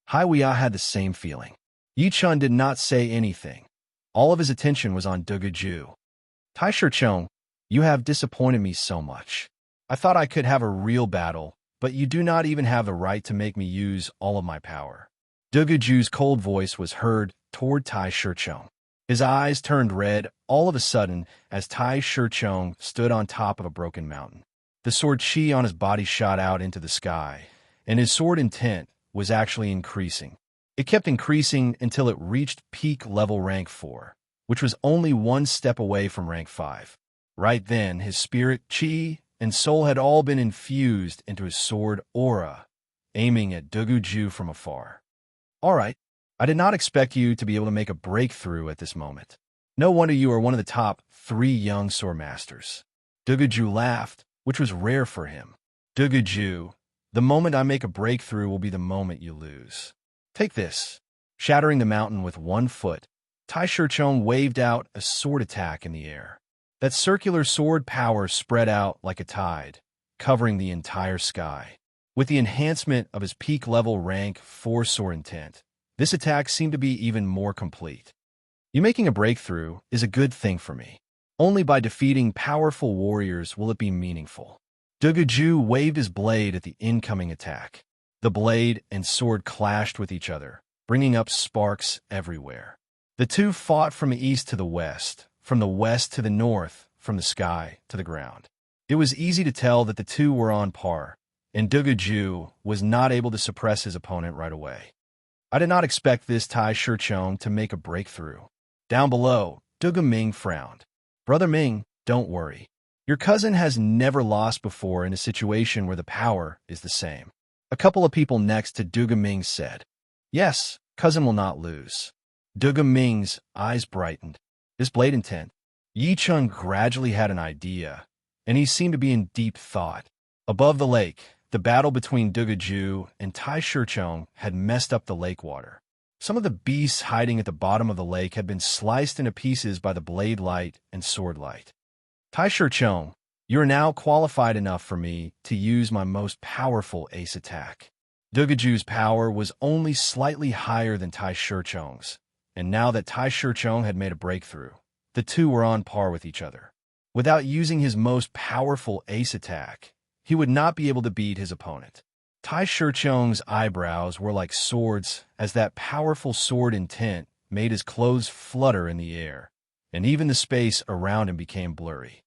Hai Weia had the same feeling. Yi Chun did not say anything. All of his attention was on Duguju. Tai Shichong, you have disappointed me so much. I thought I could have a real battle, but you do not even have the right to make me use all of my power. Duguju's cold voice was heard toward Tai Shichong. His eyes turned red all of a sudden as Tai Shichong stood on top of a broken mountain. The sword chi on his body shot out into the sky, and his sword intent was actually increasing. It kept increasing until it reached peak level rank 4, which was only one step away from rank 5. Right then, his spirit, chi, and soul had all been infused into his sword aura, aiming at Duguju from afar. All right, I did not expect you to be able to make a breakthrough at this moment. No wonder you are one of the top 3 young sword masters. Duguju laughed, which was rare for him. Duguju, the moment I make a breakthrough will be the moment you lose. Take this. Shattering the mountain with one foot, Tai Shichong waved out a sword attack in the air. That circular sword power spread out like a tide, covering the entire sky. With the enhancement of his peak level rank 4 sword intent, this attack seemed to be even more complete. You making a breakthrough is a good thing for me. Only by defeating powerful warriors will it be meaningful. Dugaju waved his blade at the incoming attack. The blade and sword clashed with each other, bringing up sparks everywhere. The two fought from the east to the west, from the west to the north, from the sky to the ground. It was easy to tell that the two were on par, and Dugaju was not able to suppress his opponent right away. I did not expect this Tai Shichong to make a breakthrough. Down below, Duga Ming frowned. Brother Ming, don't worry. Your cousin has never lost before in a situation where the power is the same. A couple of people next to Duga Ming said, Yes, cousin will not lose. Duga Ming's eyes brightened. This blade intent. Yi Chun gradually had an idea, and he seemed to be in deep thought. Above the lake, the battle between Dugaju and Tai Shichong had messed up the lake water. Some of the beasts hiding at the bottom of the lake had been sliced into pieces by the blade light and sword light. Tai Shichong, you are now qualified enough for me to use my most powerful ace attack. Dugaju's power was only slightly higher than Tai Shichong's, and now that Tai Shichong had made a breakthrough, the two were on par with each other. Without using his most powerful ace attack, he would not be able to beat his opponent. Tai Shichong's eyebrows were like swords as that powerful sword intent made his clothes flutter in the air, and even the space around him became blurry.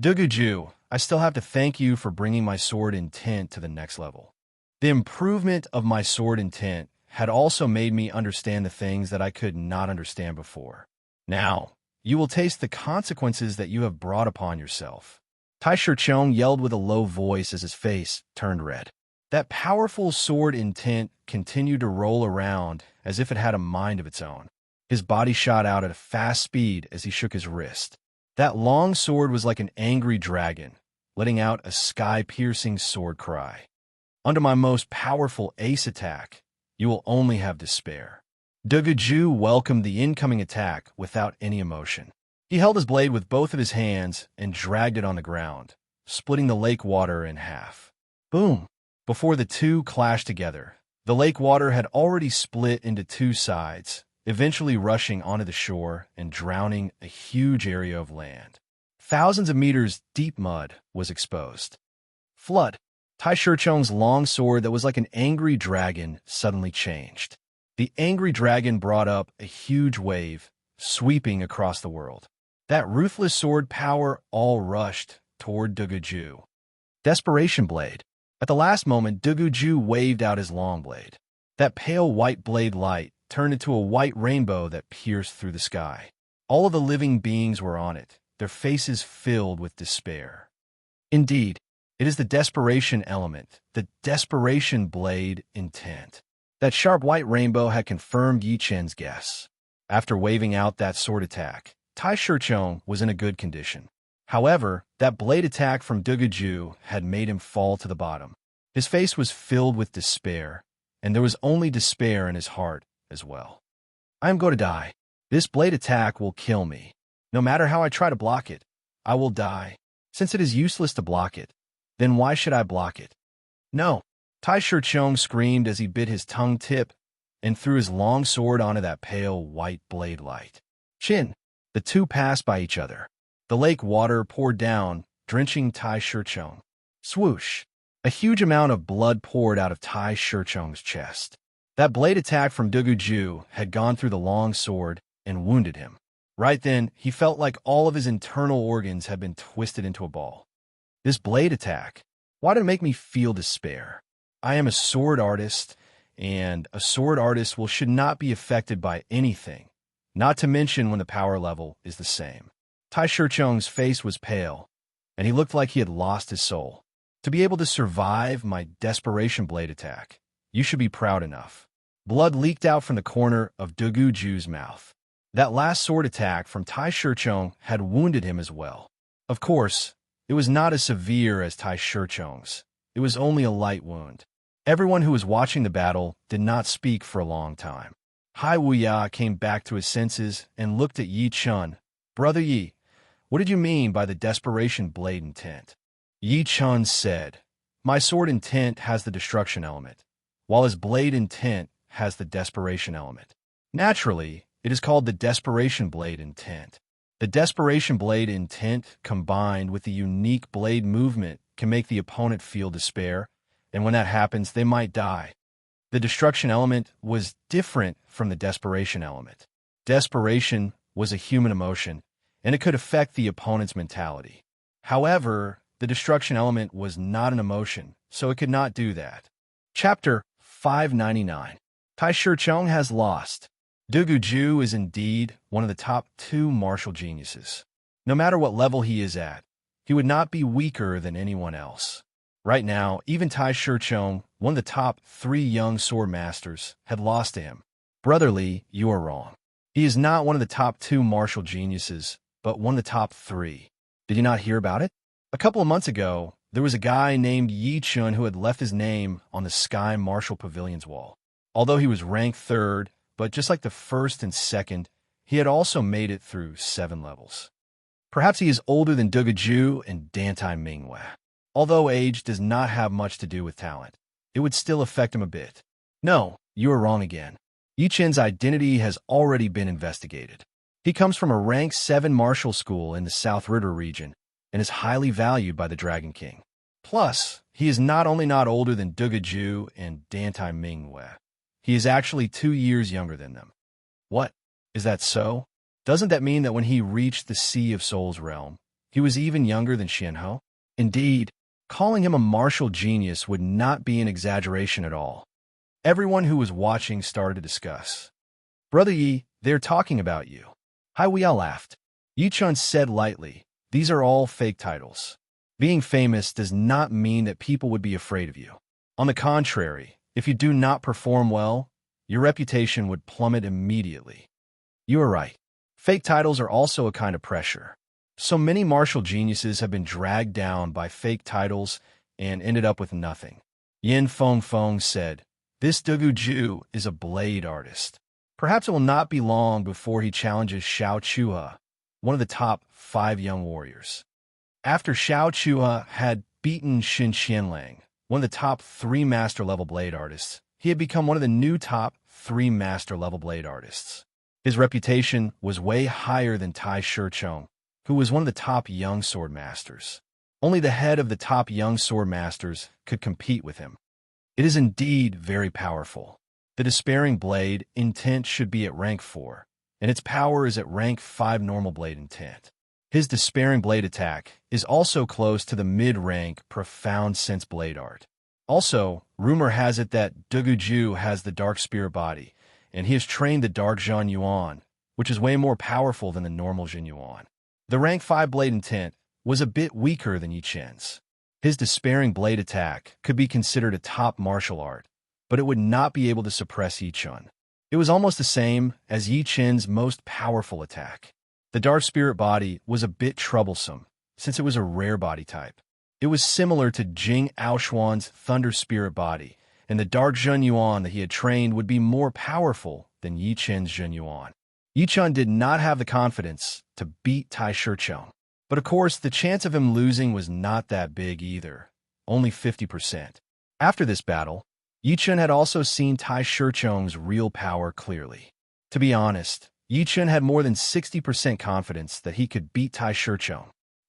Dugaju, I still have to thank you for bringing my sword intent to the next level. The improvement of my sword intent had also made me understand the things that I could not understand before. Now, you will taste the consequences that you have brought upon yourself. Tai Shichong yelled with a low voice as his face turned red. That powerful sword intent continued to roll around as if it had a mind of its own. His body shot out at a fast speed as he shook his wrist. That long sword was like an angry dragon, letting out a sky-piercing sword cry. Under my most powerful ace attack, you will only have despair. Dugaju welcomed the incoming attack without any emotion. He held his blade with both of his hands and dragged it on the ground, splitting the lake water in half. Boom! Before the two clashed together, the lake water had already split into two sides, eventually rushing onto the shore and drowning a huge area of land. Thousands of meters deep mud was exposed. Flood. Tai Shichong's long sword that was like an angry dragon suddenly changed. The angry dragon brought up a huge wave, sweeping across the world. That ruthless sword power all rushed toward Dugaju. Desperation Blade. At the last moment, Dugaju waved out his long blade. That pale white blade light turned into a white rainbow that pierced through the sky. All of the living beings were on it, their faces filled with despair. Indeed, it is the desperation element, the desperation blade intent. That sharp white rainbow had confirmed Yi Chen's guess. After waving out that sword attack, Tai Shichong was in a good condition. However, that blade attack from Dugaju had made him fall to the bottom. His face was filled with despair, and there was only despair in his heart as well. I am going to die. This blade attack will kill me. No matter how I try to block it, I will die. Since it is useless to block it, then why should I block it? No. Tai Shichong screamed as he bit his tongue tip and threw his long sword onto that pale white blade light. Chin. The two passed by each other. The lake water poured down, drenching Tai Shichong. Swoosh! A huge amount of blood poured out of Tai Shichong's chest. That blade attack from Dugaju had gone through the long sword and wounded him. Right then, he felt like all of his internal organs had been twisted into a ball. This blade attack, why did it make me feel despair? I am a sword artist, and a sword artist should not be affected by anything, not to mention when the power level is the same. Tai Shichong's face was pale, and he looked like he had lost his soul. To be able to survive my desperation blade attack, you should be proud enough. Blood leaked out from the corner of Dugaju's mouth. That last sword attack from Tai Shichong had wounded him as well. Of course, it was not as severe as Tai Shichong's. It was only a light wound. Everyone who was watching the battle did not speak for a long time. Hai Wuya came back to his senses and looked at Yi Chun. Brother Yi, what did you mean by the desperation blade intent? Yi Chun said, My sword intent has the destruction element, while his blade intent has the desperation element. Naturally, It is called the Desperation Blade Intent. The Desperation Blade Intent, combined with the unique blade movement, can make the opponent feel despair, and when that happens, they might die. The destruction element was different from the desperation element. Desperation was a human emotion, and it could affect the opponent's mentality. However, the destruction element was not an emotion, so it could not do that. Chapter 599. Tai Shi has lost. Dugu is indeed one of the top 2 martial geniuses. No matter what level he is at, he would not be weaker than anyone else. Right now, even Tai Shi, one of the top 3 young sword masters, had lost to him. Brother Lee, you are wrong. He is not one of the top 2 martial geniuses, but one of the top 3. Did you not hear about it? A couple of months ago, there was a guy named Yi Chun who had left his name on the Sky Martial Pavilion's wall. Although he was ranked 3rd, but just like the 1st and 2nd, he had also made it through 7 levels. Perhaps he is older than Dugu and Dantai Mingwei. Although age does not have much to do with talent, it would still affect him a bit. No, you are wrong again. Yi Chun's identity has already been investigated. He comes from a rank 7 martial school in the South River region and is highly valued by the Dragon King. Plus, he is not only not older than Dugu and Dantai Mingwei, he is actually 2 years younger than them. What? Is that so? Doesn't that mean that when he reached the Sea of Souls realm, he was even younger than Xianhou? Indeed, calling him a martial genius would not be an exaggeration at all. Everyone who was watching started to discuss. Brother Yi, they're talking about you. Hai Weiyao laughed. Yi Chun said lightly, these are all fake titles. Being famous does not mean that people would be afraid of you. On the contrary, if you do not perform well, your reputation would plummet immediately. You are right. Fake titles are also a kind of pressure. So many martial geniuses have been dragged down by fake titles and ended up with nothing. Yin Feng said, this Dugu is a blade artist. Perhaps it will not be long before he challenges Xiao Chuha, one of the top 5 young warriors. After Xiao Chuha had beaten Xin Qianlang, one of the top 3 master-level blade artists, he had become one of the new top 3 master-level blade artists. His reputation was way higher than Tai Shi, who was one of the top young sword masters. Only the head of the top young sword masters could compete with him. It is indeed very powerful. The Despairing Blade Intent should be at rank 4, and its power is at rank 5 normal blade intent. His Despairing Blade attack is also close to the mid-rank Profound Sense blade art. Also, rumor has it that Dugu has the Dark Spirit body, and he has trained the Dark Zhan Yuan, which is way more powerful than the normal Jin Yuan. The rank 5 blade intent was a bit weaker than Yi Chun's. His Despairing Blade attack could be considered a top martial art, but it would not be able to suppress Yi Chun. It was almost the same as Yi Chun's most powerful attack. The Dark Spirit body was a bit troublesome, since it was a rare body type. It was similar to Jing Aoshuan's Thunder Spirit body, and the Dark Zhen Yuan that he had trained would be more powerful than Yi Chun's Zhen Yuan. Yi Chun did not have the confidence to beat Tai Shi. But of course, the chance of him losing was not that big either, only 50%. After this battle, Yi Chun had also seen Tai Shi's real power clearly. To be honest, Yi Chun had more than 60% confidence that he could beat Tai Shi.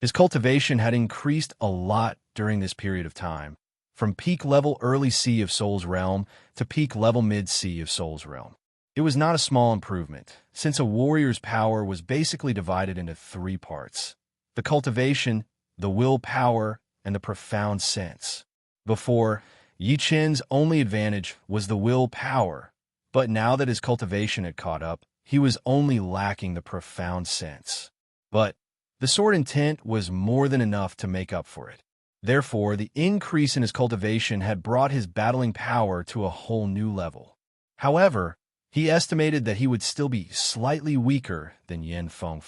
His cultivation had increased a lot during this period of time, from peak level early Sea of Souls realm to peak level mid Sea of Souls realm. It was not a small improvement, since a warrior's power was basically divided into 3 parts: the cultivation, the willpower, and the profound sense. Before, Yi Chun's only advantage was the willpower, but now that his cultivation had caught up, he was only lacking the profound sense. But the sword intent was more than enough to make up for it. Therefore, the increase in his cultivation had brought his battling power to a whole new level. However, he estimated that he would still be slightly weaker than Yin Feng.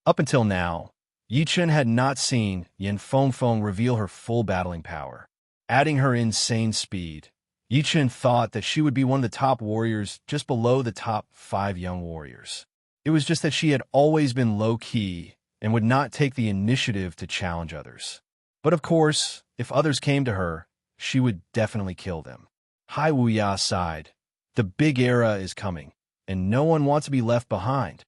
Up until now, Yi Chun had not seen Yin Feng reveal her full battling power. Adding her insane speed, Yi Chun thought that she would be one of the top warriors just below the top 5 young warriors. It was just that she had always been low-key and would not take the initiative to challenge others. But of course, if others came to her, she would definitely kill them. Hai Weiyao sighed. The big era is coming, and no one wants to be left behind.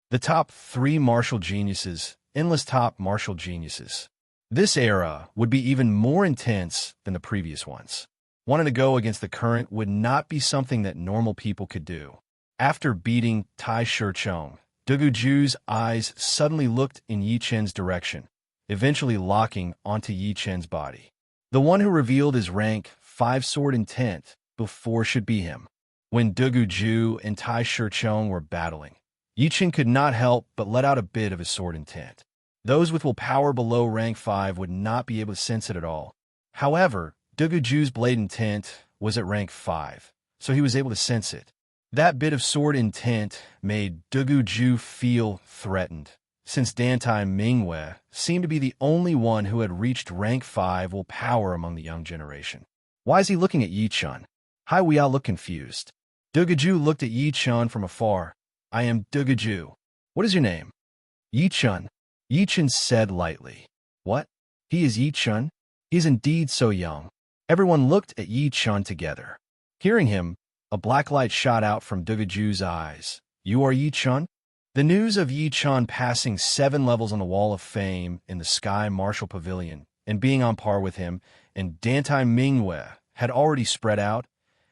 The top 3 martial geniuses, endless top martial geniuses. This era would be even more intense than the previous ones. Wanting to go against the current would not be something that normal people could do. After beating Tai Shicheng, Duguju's eyes suddenly looked in Yi Chen's direction, eventually locking onto Yi Chen's body. The one who revealed his rank 5 sword intent before should be him. When Duguju and Tai Shicheng were battling, Yi Chen could not help but let out a bit of his sword intent. Those with willpower below rank 5 would not be able to sense it at all. However, Duguju's blade intent was at rank 5, so he was able to sense it. That bit of sword intent made Duguju feel threatened, since Dantai Mingwei seemed to be the only one who had reached rank 5 willpower among the young generation. Why is he looking at Yi Chen? Hai Weiyao looked confused. Duguju looked at Yi Chen from afar. I am Duguju. What is your name? Yi Chen. Yi Chen said lightly. What? He is Yi Chen? He is indeed so young. Everyone looked at Yi Chen together. Hearing him, a black light shot out from Duguju's eyes. You are Yi Chen? The news of Yi Chen passing 7 levels on the Wall of Fame in the Sky Martial Pavilion and being on par with him and Dantai Mingwei had already spread out,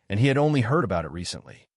and he had only heard about it recently.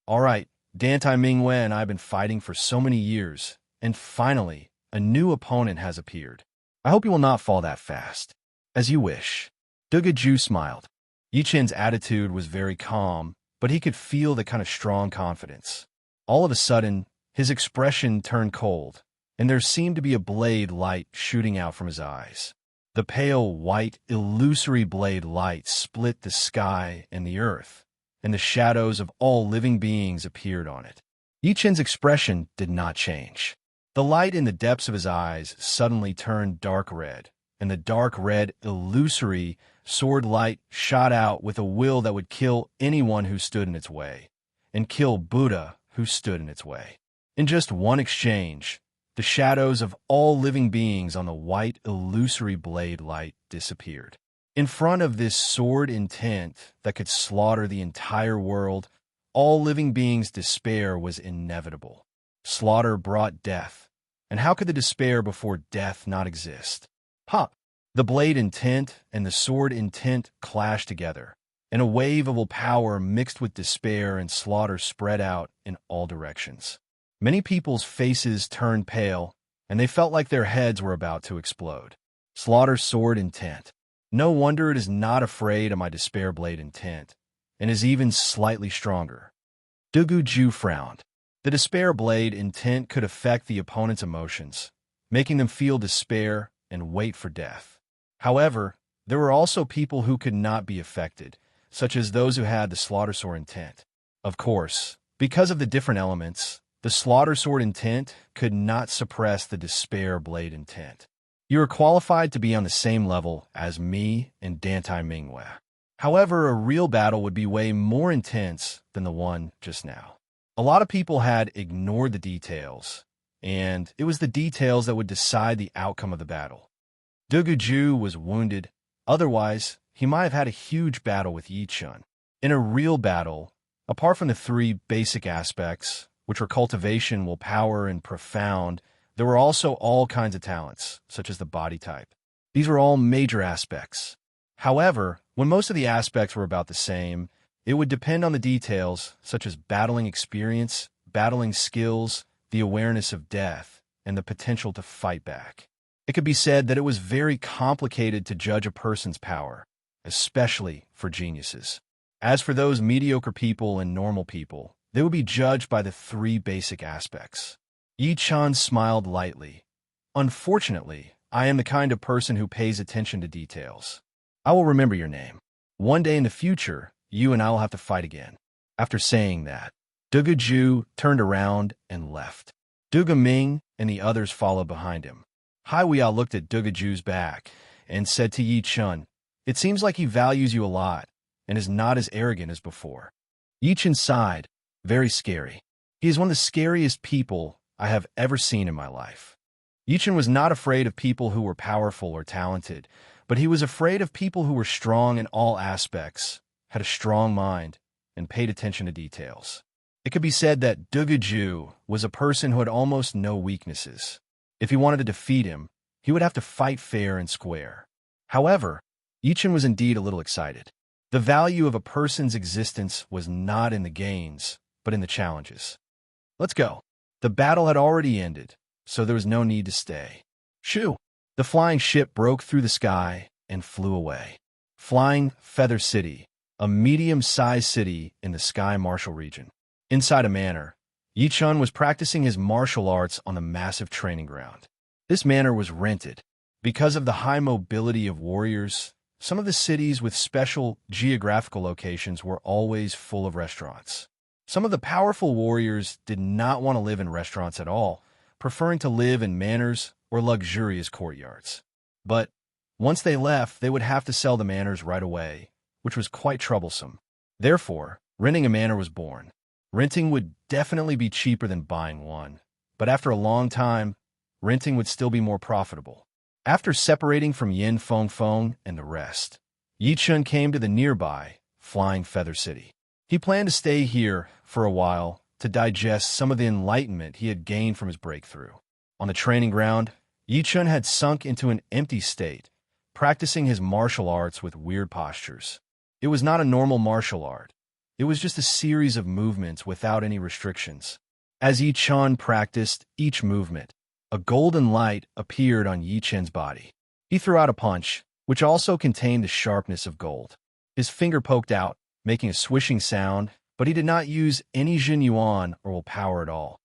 All right, Dantai Mingwei and I have been fighting for so many years, and finally, a new opponent has appeared. I hope you will not fall that fast. As you wish. Duguju smiled. Yi Chen's attitude was very calm, but he could feel the kind of strong confidence. All of a sudden, his expression turned cold, and there seemed to be a blade light shooting out from his eyes. The pale, white, illusory blade light split the sky and the earth, and the shadows of all living beings appeared on it. Yi Chen's expression did not change. The light in the depths of his eyes suddenly turned dark red, and the dark red, illusory sword light shot out with a will that would kill anyone who stood in its way, and kill Buddha who stood in its way. In just one exchange, the shadows of all living beings on the white, illusory blade light disappeared. In front of this sword intent that could slaughter the entire world, all living beings' despair was inevitable. Slaughter brought death, and how could the despair before death not exist? Ha! The blade intent and the sword intent clashed together, and a wave of power mixed with despair and slaughter spread out in all directions. Many people's faces turned pale, and they felt like their heads were about to explode. Slaughter's sword intent. No wonder it is not afraid of my despair blade intent, and is even slightly stronger. Duguju frowned. The despair blade intent could affect the opponent's emotions, making them feel despair and wait for death. However, there were also people who could not be affected, such as those who had the slaughter sword intent. Of course, because of the different elements, the slaughter sword intent could not suppress the despair blade intent. You are qualified to be on the same level as me and Dantai Mingwei. However, a real battle would be way more intense than the one just now. A lot of people had ignored the details, and it was the details that would decide the outcome of the battle. Duguju was wounded. Otherwise, he might have had a huge battle with Yi Chen. In a real battle, apart from the 3 basic aspects, which were cultivation, willpower, and profound, there were also all kinds of talents, such as the body type. These were all major aspects. However, when most of the aspects were about the same, it would depend on the details, such as battling experience, battling skills, the awareness of death, and the potential to fight back. It could be said that it was very complicated to judge a person's power, especially for geniuses. As for those mediocre people and normal people, they would be judged by the 3 basic aspects. Yi Chen smiled lightly. Unfortunately, I am the kind of person who pays attention to details. I will remember your name. One day in the future, you and I will have to fight again. After saying that, Duguju turned around and left. Duga Ming and the others followed behind him. Hai Weiyao looked at Duguju's back and said to Yi Chen, "It seems like he values you a lot and is not as arrogant as before." Yi Chen sighed. Very scary. He is one of the scariest people I have ever seen in my life. Yi Chen was not afraid of people who were powerful or talented, but he was afraid of people who were strong in all aspects, had a strong mind, and paid attention to details. It could be said that Dugaju was a person who had almost no weaknesses. If he wanted to defeat him, he would have to fight fair and square. However, Yichen was indeed a little excited. The value of a person's existence was not in the gains, but in the challenges. Let's go. The battle had already ended, so there was no need to stay. Shoo! The flying ship broke through the sky and flew away. Flying Feather City, a medium-sized city in the Sky Martial region. Inside a manor, Yichun was practicing his martial arts on the massive training ground. This manor was rented. Because of the high mobility of warriors, some of the cities with special geographical locations were always full of restaurants. Some of the powerful warriors did not want to live in restaurants at all, preferring to live in manors or luxurious courtyards. But once they left, they would have to sell the manors right away, which was quite troublesome. Therefore, renting a manor was born. Renting would definitely be cheaper than buying one, but after a long time, renting would still be more profitable. After separating from Yin Feng and the rest, Yichun came to the nearby Flying Feather City. He planned to stay here for a while to digest some of the enlightenment he had gained from his breakthrough. On the training ground, Yichun had sunk into an empty state, practicing his martial arts with weird postures. It was not a normal martial art. It was just a series of movements without any restrictions. As Yichun practiced each movement, a golden light appeared on Yichen's body. He threw out a punch, which also contained the sharpness of gold. His finger poked out, making a swishing sound, but he did not use any Jin Yuan or will power at all.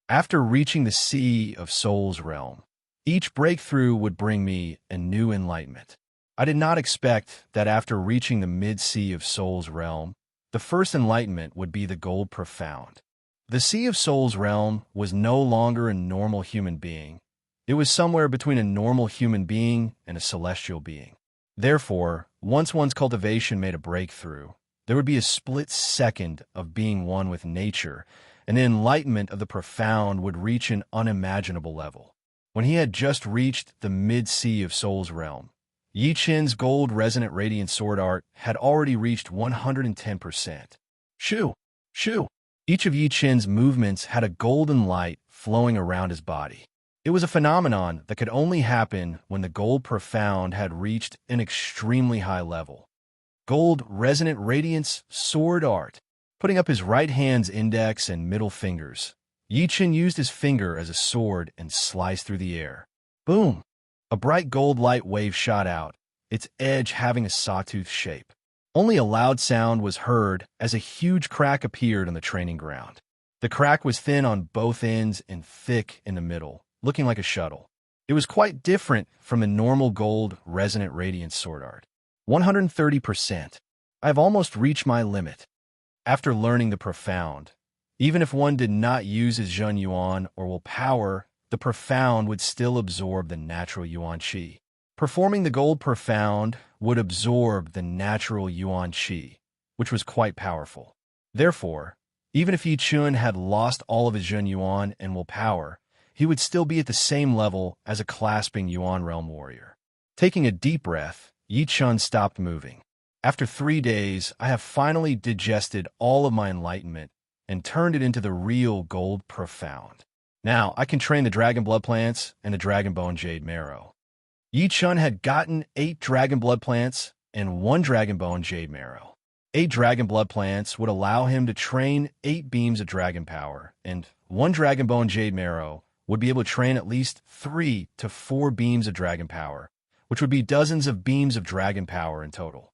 After reaching the Sea of Soul's realm, each breakthrough would bring me a new enlightenment. I did not expect that after reaching the mid-Sea of Soul's realm, the first enlightenment would be the Gold Profound. The Sea of Soul's realm was no longer a normal human being. It was somewhere between a normal human being and a celestial being. Therefore, once one's cultivation made a breakthrough, there would be a split second of being one with nature, and the enlightenment of the profound would reach an unimaginable level. When he had just reached the mid-Sea of Soul's realm, Yichen's gold resonant radiant sword art had already reached 110%. Shoo! Shoo! Each of Yichen's movements had a golden light flowing around his body. It was a phenomenon that could only happen when the gold profound had reached an extremely high level. Gold resonant radiance sword art. Putting up his right hand's index and middle fingers, Yichen used his finger as a sword and sliced through the air. Boom! A bright gold light wave shot out, its edge having a sawtooth shape. Only a loud sound was heard as a huge crack appeared on the training ground. The crack was thin on both ends and thick in the middle, looking like a shuttle. It was quite different from the normal gold resonant radiance sword art. 130%. I have almost reached my limit. After learning the profound, even if one did not use his Zhen Yuan or will power, the profound would still absorb the natural Yuan Qi. Performing the gold profound would absorb the natural Yuan Qi, which was quite powerful. Therefore, even if Yichun had lost all of his Zhen Yuan and will power, he would still be at the same level as a clasping Yuan realm warrior. Taking a deep breath, Yichun stopped moving. After 3 days, I have finally digested all of my enlightenment and turned it into the real gold profound. Now, I can train the dragon blood plants and the dragon bone jade marrow. Yichun had gotten 8 dragon blood plants and 1 dragon bone jade marrow. 8 dragon blood plants would allow him to train 8 beams of dragon power, and 1 dragon bone jade marrow would be able to train at least 3 to 4 beams of dragon power, which would be dozens of beams of dragon power in total.